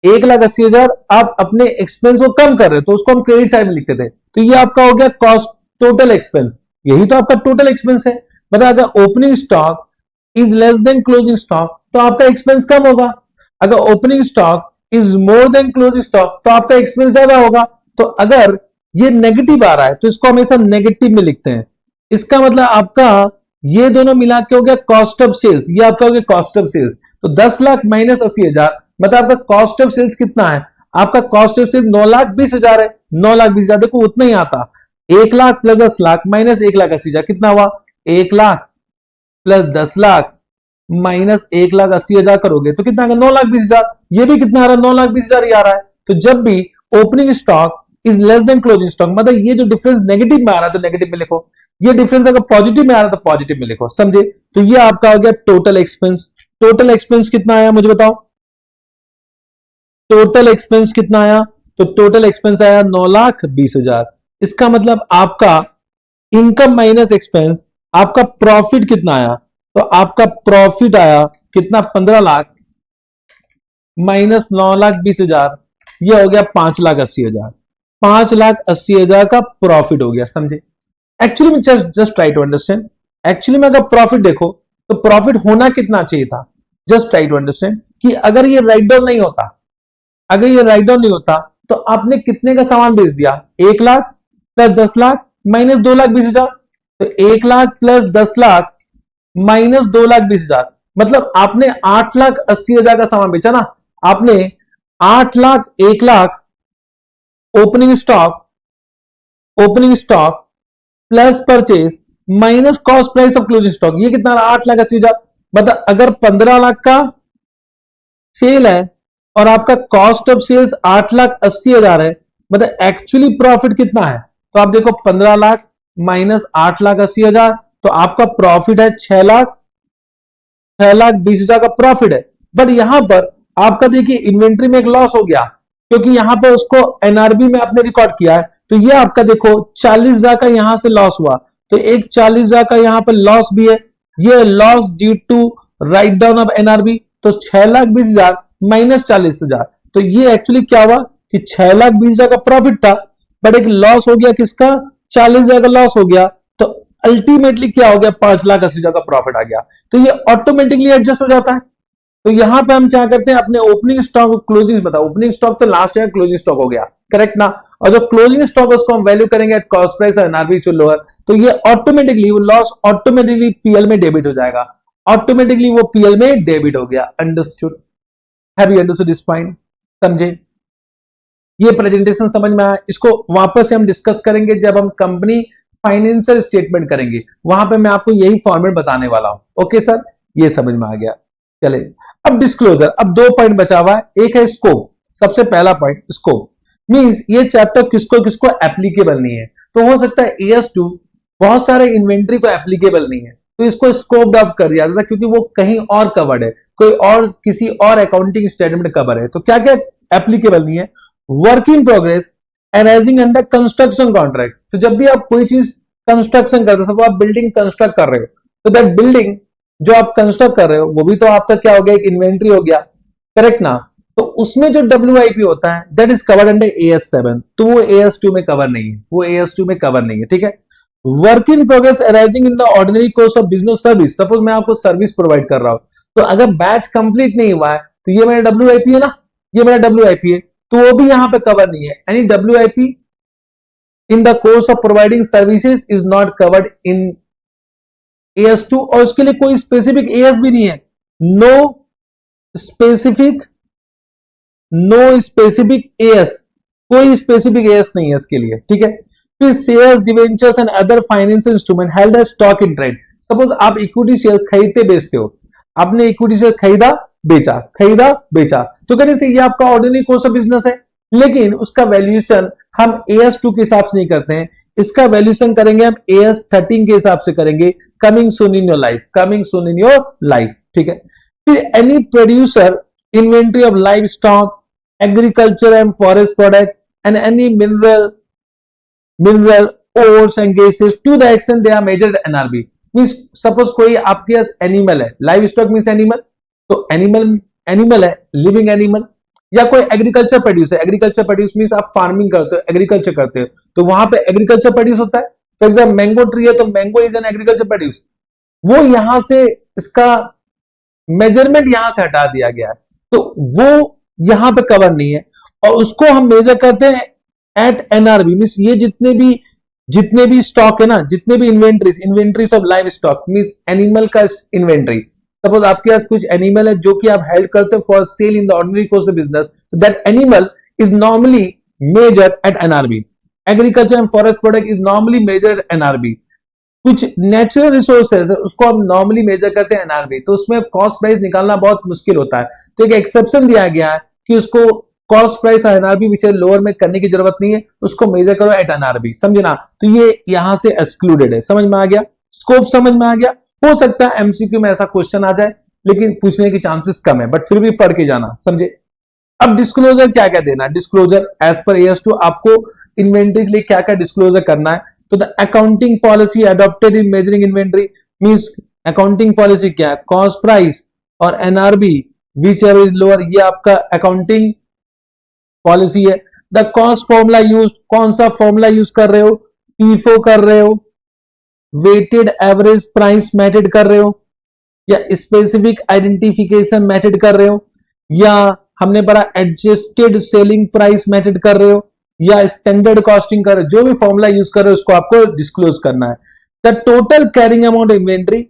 1,80,000 आप अपने एक्सपेंस को कम कर रहे हो, तो उसको हम क्रेडिट साइड में लिखते थे। तो ये आपका हो गया कॉस्ट, टोटल एक्सपेंस, यही तो आपका टोटल एक्सपेंस है। मतलब अगर opening stock is less then closing stock, तो आपका एक्सपेंस कम होगा, अगर opening stock is more then closing stock, तो आपका एक्सपेंस ज्यादा होगा। तो अगर ये नेगेटिव आ रहा है तो इसको हमेशा नेगेटिव में लिखते हैं, इसका मतलब आपका ये दोनों मिला के हो गया कॉस्ट ऑफ सेल्स, ये आपका हो गया कॉस्ट ऑफ सेल्स। तो 10 लाख माइनस 80,000, मतलब आपका कॉस्ट ऑफ सेल्स कितना है, आपका कॉस्ट ऑफ सेल्स 9,20,000 है, 9,20,000, देखो उतना ही आता, 1 लाख प्लस 10 लाख माइनस 1,80,000 कितना हुआ, 1 लाख प्लस 10 लाख माइनस 1,80,000 करोगे तो कितना आ गया 9,20,000। ये भी कितना आ रहा है 9,20,000 ही आ रहा है। तो जब भी opening stock is less then closing stock, मतलब ये जो डिफरेंस नेगेटिव में आ रहा है तो नेगेटिव में लिखो, ये डिफरेंस अगर पॉजिटिव में आ रहा है तो पॉजिटिव में लिखो, समझे। तो ये आपका हो गया टोटल एक्सपेंस। टोटल एक्सपेंस कितना आया मुझे बताओ, टोटल एक्सपेंस कितना आया, तो टोटल एक्सपेंस आया 9,20,000। इसका मतलब आपका इनकम माइनस एक्सपेंस, आपका प्रॉफिट कितना आया, तो आपका प्रॉफिट आया कितना 15 लाख माइनस 9,20,000, यह हो गया 5,80,000। 5,80,000 का प्रॉफिट हो गया, समझे। एक्चुअली में just try to understand, actually में अगर प्रॉफिट देखो तो प्रॉफिट होना कितना चाहिए था, जस्ट ट्राई टू अंडरस्टैंड कि अगर ये राइट डाउन नहीं होता, अगर ये राइट डाउन नहीं होता तो आपने कितने का सामान बेच दिया, 1 लाख प्लस 10 लाख माइनस 2,20,000। तो 1 लाख प्लस 10 लाख माइनस 2,20,000, मतलब आपने 8,80,000 का सामान बेचा ना। आपने 8 lakh 1 lakh opening stock plus purchase minus cost price of closing stock, ये कितना रहा 8,80,000। मतलब अगर 15 लाख का सेल है और आपका कॉस्ट ऑफ सेल्स 8,80,000 है, मतलब एक्चुअली प्रॉफिट कितना है, तो आप देखो 15 लाख माइनस 8,80,000, तो आपका प्रॉफिट है 6,20,000 का प्रॉफिट है। बट यहां पर आपका देखिए इन्वेंट्री में एक लॉस हो गया, क्योंकि यहां पर उसको एनआरबी में आपने रिकॉर्ड किया है, तो ये आपका देखो 40,000 का यहां से लॉस हुआ, तो एक 40,000 का यहां पर लॉस भी है, ये loss due to write down of NRB. तो 6,20,000 माइनस 40,000, तो ये एक्चुअली क्या हुआ कि 6,20,000 का प्रॉफिट था, बट एक लॉस हो गया किसका, 40,000 का लॉस हो गया, तो अल्टीमेटली क्या हो गया 5,80,000 का प्रॉफिट आ गया। तो ये ऑटोमेटिकली एडजस्ट हो जाता है। तो यहां पे हम क्या करते हैं, अपने ओपनिंग स्टॉक क्लोजिंग बताओ, ओपनिंग स्टॉक तो लास्ट ईयर क्लोजिंग स्टॉक हो गया, करेक्ट ना, और जो क्लोजिंग स्टॉक उसको हम वैल्यू करेंगे एट कॉस्ट प्राइस और एनआरबी टू लोअर, तो ये ऑटोमेटिकली वो लॉस ऑटोमेटिकली पीएल में डेबिट हो जाएगा, ऑटोमेटिकली वो पीएल में डेबिट हो गया। Understood, have you understood this point, समझे। ये प्रेजेंटेशन समझ में आया, इसको वापस से हम डिस्कस करेंगे जब हम कंपनी फाइनेंशियल स्टेटमेंट करेंगे, वहां पे मैं आपको यही फॉर्मेट बताने वाला हूं। ओके सर, ये समझ में आ गया। चले अब डिस्क्लोजर, अब 2 पॉइंट बचा हुआ है, एक है स्कोप। सबसे पहला पॉइंट स्कोप मींस ये चैप्टर किसको किसको एप्लीकेबल नहीं है, तो हो सकता है AS2 बहुत सारे इन्वेंट्री को एप्लीकेबल नहीं है, तो इसको स्कोप डाउन कर दिया जाता है, क्योंकि वो कहीं और कवर्ड है, कोई और किसी और अकाउंटिंग स्टेटमेंट कवर है। तो क्या क्या एप्लीकेबल नहीं है, work in progress arising under construction contract. तो जब भी आप कोई चीज कंस्ट्रक्शन करते हो, आप बिल्डिंग कंस्ट्रक्ट कर रहे हो, तो दैट बिल्डिंग जो आप कंस्ट्रक्ट कर रहे हो वो भी तो आपका क्या हो गया, एक इन्वेंट्री हो गया, करेक्ट ना। तो उसमें जो WIP होता है that is covered under AS7, तो वो AS2 में कवर नहीं है, वो AS2 में कवर नहीं है, ठीक है। Work in progress arising in the ordinary course of business service, suppose मैं आपको सर्विस प्रोवाइड कर रहा हूं, तो अगर बैच कंप्लीट नहीं हुआ है तो ये मेरा WIP है ना, ये मेरा WIP है, तो वो भी यहां पे कवर नहीं है। Any WIP in the course of providing services is not covered in AS2, और उसके लिए कोई स्पेसिफिक AS भी नहीं है, नो स्पेसिफिक AS, कोई स्पेसिफिक AS नहीं है इसके लिए, ठीक है। फिर shares debentures and other financial instrument held as stock in trade, suppose आप इक्विटी शेयर खरीदते बेचते हो, आपने इक्विटी शेयर खरीदा बेचा, तो कहने से ये आपका ऑर्डिनरी कोर्स ऑफ बिजनेस है, लेकिन उसका वैल्यूएशन हम AS2 के हिसाब से नहीं करते हैं, इसका वैल्यूएशन करेंगे हम AS13 के हिसाब से करेंगे, coming soon in your life, ठीक है। फिर any producer inventory of live stock, agriculture and forest product and any mineral ores and gases to the extent they are measured NRB। Means suppose कोई आपके पास एनिमल है, live stock means animal, तो animal है, living animal, या कोई agriculture produce है, agriculture produce means आप फार्मिंग करते हो, एग्रीकल्चर करते हो, तो वहां पे एग्रीकल्चर प्रोड्यूस होता है। फॉर एग्जाम्पल मैंगो ट्री है, तो mango is an agriculture produce, वो यहां से इसका मेजरमेंट यहां से हटा दिया गया है, तो वो यहां पे कवर नहीं है, और उसको हम मेजर करते हैं एट NRB। मींस ये जितने भी स्टॉक है ना, जितने भी inventories of live stock means animal का इन्वेंट्री, सपोज आपके पास कुछ एनिमल है जो कि आप हेल्ड करते हो for sale in the ordinary course of business, तो that animal is normally measured at NRB। Agriculture and forest product is normally measured at NRB। कुछ नेचुरल रिसोर्सेज उसको हम नॉर्मली मेजर करते हैं एनआरबी, तो उसमें कॉस्ट प्राइस निकालना बहुत मुश्किल होता है, तो एक एक्सेप्शन दिया गया है कि उसको कॉस्ट प्राइस और एनआरबी विच लोअर में करने की जरूरत नहीं है, उसको मेजर करो एट एनआरबी, समझे ना। तो ये यहां से एक्सक्लूडेड है, समझ में आ गया, स्कोप समझ में आ गया। हो सकता है एमसीक्यू में ऐसा क्वेश्चन आ जाए, लेकिन पूछने की चांसेस कम है, बट फिर भी पढ़ के जाना, समझे। अब डिस्क्लोजर क्या क्या देना, डिस्क्लोजर एज पर AS2 आपको इन्वेंट्री के लिए क्या क्या डिस्क्लोजर करना है। तो the accounting policy adopted in measuring inventory means accounting policy क्या है, कॉस्ट प्राइस और NRV whichever is lower, ये आपका अकाउंटिंग पॉलिसी है। द कॉस्ट फॉर्मूला यूज, कौन सा फॉर्मूला यूज कर रहे हो, फीफो कर रहे हो, वेटेड एवरेज प्राइस मेथड कर रहे हो, या स्पेसिफिक आइडेंटिफिकेशन मेथड कर रहे हो, या हमने पढ़ा एडजस्टेड सेलिंग प्राइस मेथड कर रहे हो, या स्टैंडर्ड कॉस्टिंग कर रहे हो, जो भी फॉर्मूला यूज कर रहे हो उसको आपको डिस्क्लोज करना है। The total carrying amount inventory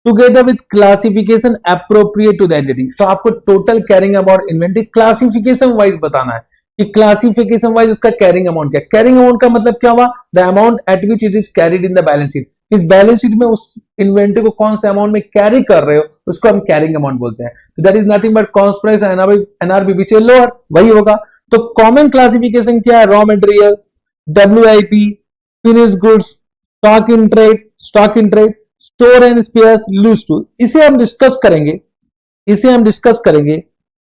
together with classification appropriate to the entity, तो आपको total carrying amount inventory classification wise बताना है कि क्लासिफिकेशन वाइज उसका कैरिंग अमाउंट क्या। कैरिंग अमाउंट का मतलब क्या हुआ, the amount at which it is carried in the balance sheet, इस बैलेंस शीट में उस इन्वेंट्री को कौन से अमाउंट में कैरी कर रहे हो उसको हम कैरिंग अमाउंट बोलते हैं। तो that is nothing but cost price NRB which is lower, वही होगा। तो कॉमन क्लासिफिकेशन क्या है, raw material, WIP, finish goods, stock in trade, store and spares, loose to, इसे हम डिस्कस करेंगे, इसे हम डिस्कस करेंगे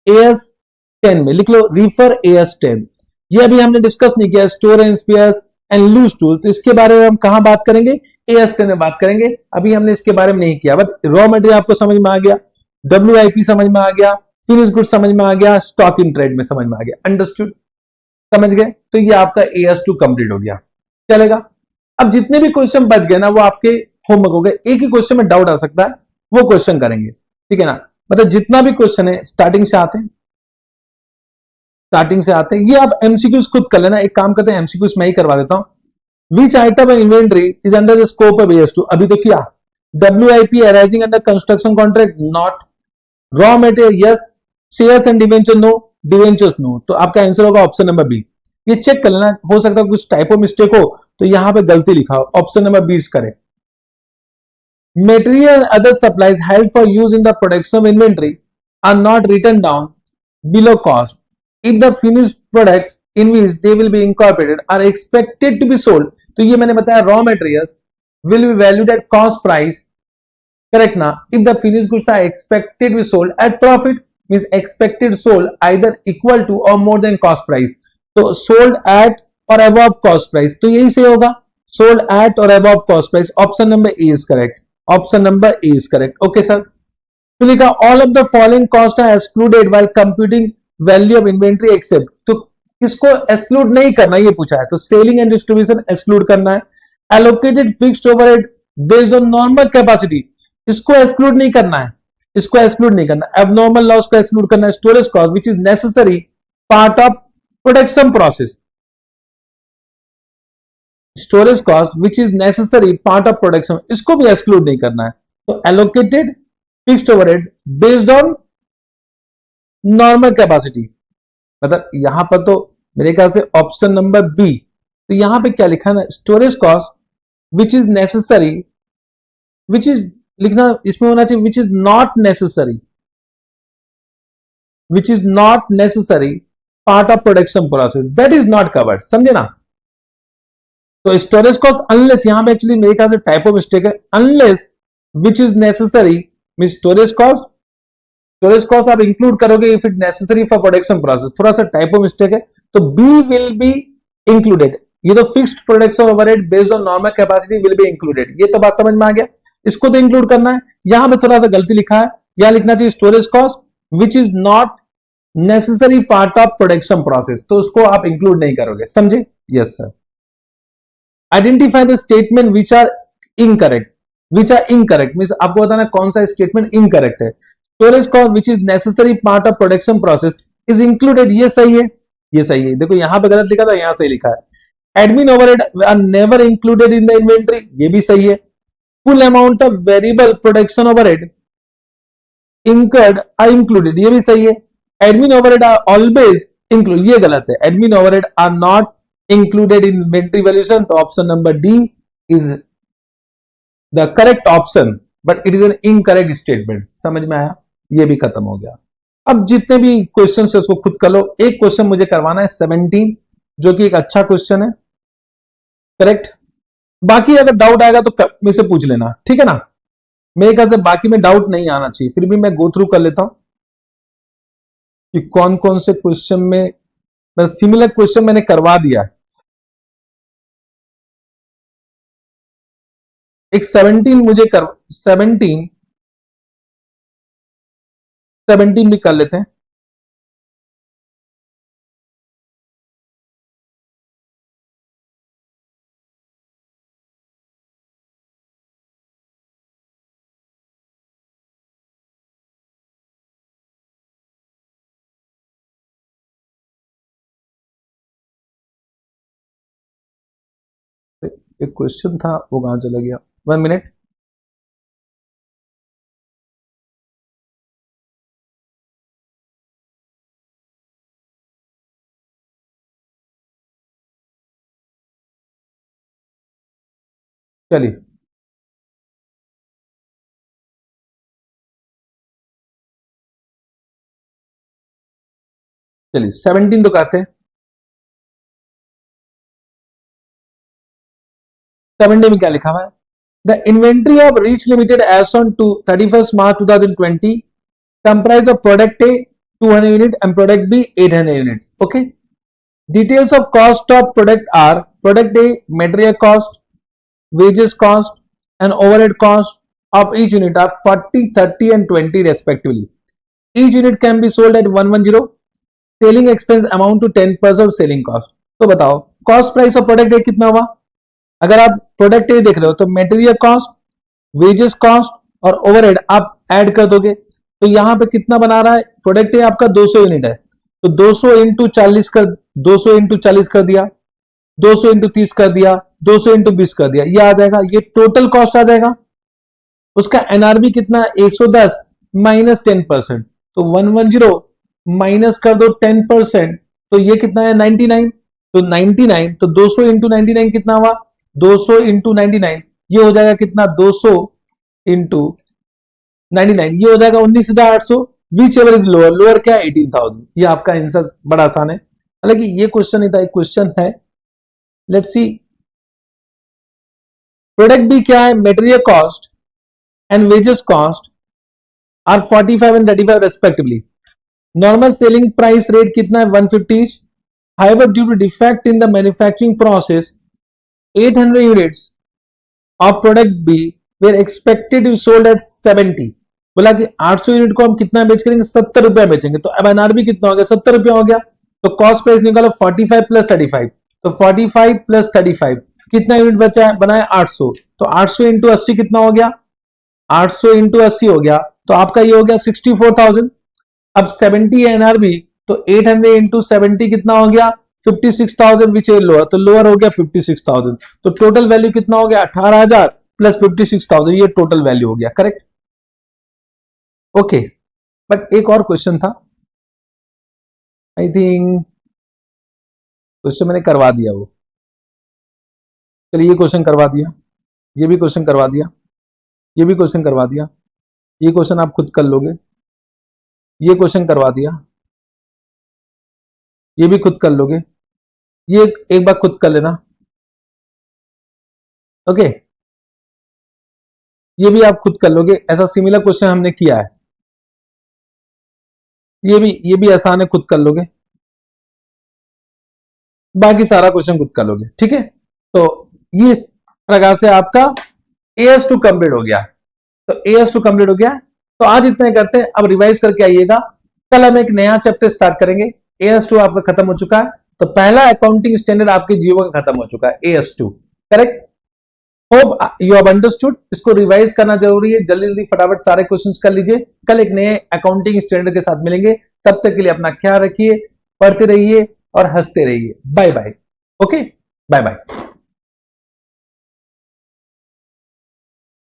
AS10 में, लिख लो रिफर AS10। ये अभी हमने डिस्कस नहीं किया, store and spares and loose tool, तो इसके बारे में हम कहां बात करेंगे, AS10 में बात करेंगे। अभी हमने इसके बारे में नहीं किया, बट रॉ मटेरियल आपको समझ में आ गया, WIP समझ में आ गया, फिनिश गुड समझ में आ गया, स्टॉक इन ट्रेड में समझ में आ गया, अंडरस्टूड, समझ गए। तो ये आपका AS2 कंप्लीट हो गया, चलेगा। अब जितने भी क्वेश्चन बच गए ना वो आपके होमवर्क हो गए, एक ही क्वेश्चन में डाउट आ सकता है, वो क्वेश्चन करेंगे, ठीक है ना। मतलब जितना भी क्वेश्चन है स्टार्टिंग से आते हैं, स्टार्टिंग से आते हैं, ये आप एमसीक्यूज खुद कर लेना। एक काम करते हैं एमसीक्यूज मैं ही करवा देता हूं। Which item inventory is under the scope of AS2, अभी तो किया। WIP arising under construction contract, not. Raw material yes, shares and debenture no, debentures no, तो आपका आंसर होगा ऑप्शन नंबर बी। ये चेक कर लेना, हो सकता है कुछ टाइपो मिस्टेक हो तो यहां पे गलती लिखा हो, ऑप्शन नंबर 20 करें। Material other supplies held for use in the production of inventory are not written down below cost if the finished product in which they will be incorporated are expected to be sold। तो ये मैंने बताया raw materials will be valued at cost price, correct ना। if the finished goods are expected to be sold at profit means expected sold either equal to or more than cost price, तो sold at or above cost price, तो यही से होगा sold at or above cost price, option number A is correct, option number A is correct, okay sir. तो लिखा all of the following cost are excluded while computing value of inventory except, तो किसको exclude नहीं करना ये पूछा है, तो सेलिंग एंड डिस्ट्रीब्यूशन एक्सक्लूड करना है। Allocated fixed overhead based on normal capacity, इसको एक्सक्लूड नहीं करना है, इसको एक्सक्लूड नहीं करना। एबनॉर्मल लॉस को एक्सक्लूड करना है। Storage cost which is necessary part of production process, storage cost which is necessary part of production, इसको भी एक्सक्लूड नहीं करना है। तो allocated fixed overhead based on normal capacity, मतलब यहां पर तो मेरे ख्याल से ऑप्शन नंबर बी। तो यहां पे क्या लिखा ना, storage cost which is necessary, which is लिखना इसमें होना चाहिए विच is not necessary, which is not necessary part of production process, that is not covered, समझे ना। तो स्टोरेज कॉस्ट अनलेस, यहां पे एक्चुअली मेरे ख्याल से टाइपो मिस्टेक है, unless which is necessary mean storage cost आप इंक्लूड करोगे if it necessary for production process, थोड़ा सा टाइपो मिस्टेक है, तो बी विल बी इंक्लूडेड। ये तो fixed production overhead based on normal capacity will be included, ये तो बात समझ में आ गया, इसको तो इंक्लूड करना है। यहां पे थोड़ा सा गलती लिखा है, यहां लिखना चाहिए storage cost which is not necessary part of production process, तो उसको आप इंक्लूड नहीं करोगे, समझे। Yes sir. Identify the statement which are incorrect, which are incorrect means आपको बताना कौन सा स्टेटमेंट इनकरेक्ट है। Storage cost which is necessary part of production process is included, ये सही है, ये सही है। देखो यहां पे गलत लिखा था, यहां सही लिखा है। Admin overhead are never included in the inventory, ये भी सही है। Full amount of variable production overhead incurred are included, ये भी सही है। Admin overhead are always include, ये गलत है। Admin overhead are not included in inventory valuation, तो option number D is the correct option but it is an incorrect statement. समझ में आया? ये भी खत्म हो गया। अब जितने भी क्वेश्चन है उसको खुद कर लो। एक क्वेश्चन मुझे करवाना है 17, जो कि एक अच्छा क्वेश्चन है, करेक्ट। बाकी अगर डाउट आएगा तो मेरे से पूछ लेना, ठीक है ना। मेरे ख्याल से बाकी में डाउट नहीं आना चाहिए, फिर भी मैं गो थ्रू कर लेता हूं कि कौन कौन से क्वेश्चन में सिमिलर क्वेश्चन मैंने करवा दिया है। एक 17 मुझे कर 17 भी कर लेते हैं। एक क्वेश्चन था वो कहां चला गया, 1 मिनट। चलिए चलिए 17 तो कहते हैं। 17 में क्या लिखा हुआ है? The inventory of Reach Limited as on to 31 March 2020 comprise of product A 200 unit and product B 800 units. Okay. Details of cost of product are: product A material cost, wages cost, and overhead cost of each unit are 40, 30 and 20 respectively. Each unit can be sold at 110. Selling expense amount to 10% of selling cost. तो बताओ cost price of product ए कितना हुआ? अगर आप product ए देख रहे हो तो मेटेरियल कॉस्ट, वेजेस कॉस्ट और ओवरहेड आप ऐड कर दोगे तो यहां पे कितना बना रहा है? प्रोडक्ट ए आपका 200 यूनिट है तो 200 इंटू 40 कर 200 इंटू 40 कर दिया, 200 इंटू 30 कर दिया, 200 इंटू 20 कर दिया, ये आ जाएगा, ये टोटल कॉस्ट आ जाएगा। उसका एनआरबी कितना? 110 माइनस 10%, तो 110 माइनस कर दो 10%, तो ये कितना है? 99। तो 99 तो 200 इंटू 99 कितना हुआ? 200 इंटू 99 ये हो जाएगा कितना? 200 इंटू 99 ये हो जाएगा 19,800। Which ever is lower, lower क्या? 18,000। ये आपका आंसर बड़ा आसान है। हालांकि ये क्वेश्चन नहीं था, एक क्वेश्चन है, लेट्स सी। प्रोडक्ट भी क्या है? Material cost and wages cost are 45 and 35 respectively. Normal selling price rate कितना है? 150। However, due to defect in the manufacturing process, 800 units of product B were expected to be sold at 70। बोला कि 800 unit को हम कितना बेच करेंगे? 70 रुपया बेचेंगे। तो अब एनआरबी कितना हो गया? 70 रुपया हो गया। तो कॉस्ट प्राइस निकालो 45 प्लस 35, तो 45 प्लस 35 कितना यूनिट बचा है? बनाया 800। तो 800 इंटू 80 कितना हो गया? 800 इंटू 80 हो गया, तो आपका ये हो गया 64,000। अब 70 है एनआरबी, तो 800 इंटू 70 कितना हो गया? 56,000 विच इज लोअर, तो लोअर हो गया 56,000। तो टोटल वैल्यू कितना हो गया? 18,000 प्लस 56,000, ये टोटल वैल्यू हो गया, करेक्ट। ओके, बट एक और क्वेश्चन था, आई थिंक क्वेश्चन मैंने करवा दिया वो। चलिए ये क्वेश्चन करवा दिया, ये भी क्वेश्चन करवा दिया, ये भी क्वेश्चन करवा दिया, ये क्वेश्चन आप खुद कर लोगे, ये क्वेश्चन करवा दिया, ये भी खुद कर लोगे, ये एक बार खुद कर लेना। ओके, ये भी आप खुद कर लोगे, ऐसा सिमिलर क्वेश्चन हमने किया है, ये भी आसान है, खुद कर लोगे। बाकी सारा क्वेश्चन खुद कर लोगे, ठीक है। तो ये इस प्रकार से आपका AS2 कंप्लीट हो गया। तो AS2 कंप्लीट हो गया, तो आज इतना ही करते हैं। अब रिवाइज करके आइएगा, कल हम एक नया चैप्टर स्टार्ट करेंगे। AS2 आपका खत्म हो चुका है, तो पहला अकाउंटिंग स्टैंडर्ड आपके जीवन का खत्म हो चुका है, AS2, correct. Hope you have understood. इसको रिवाइज करना जरूरी है, जल्दी जल्दी फटाफट सारे क्वेश्चंस कर लीजिए। कल एक नए अकाउंटिंग स्टैंडर्ड के साथ मिलेंगे, तब तक के लिए अपना ख्याल रखिए, पढ़ते रहिए और हंसते रहिए। Bye bye. Okay, bye bye.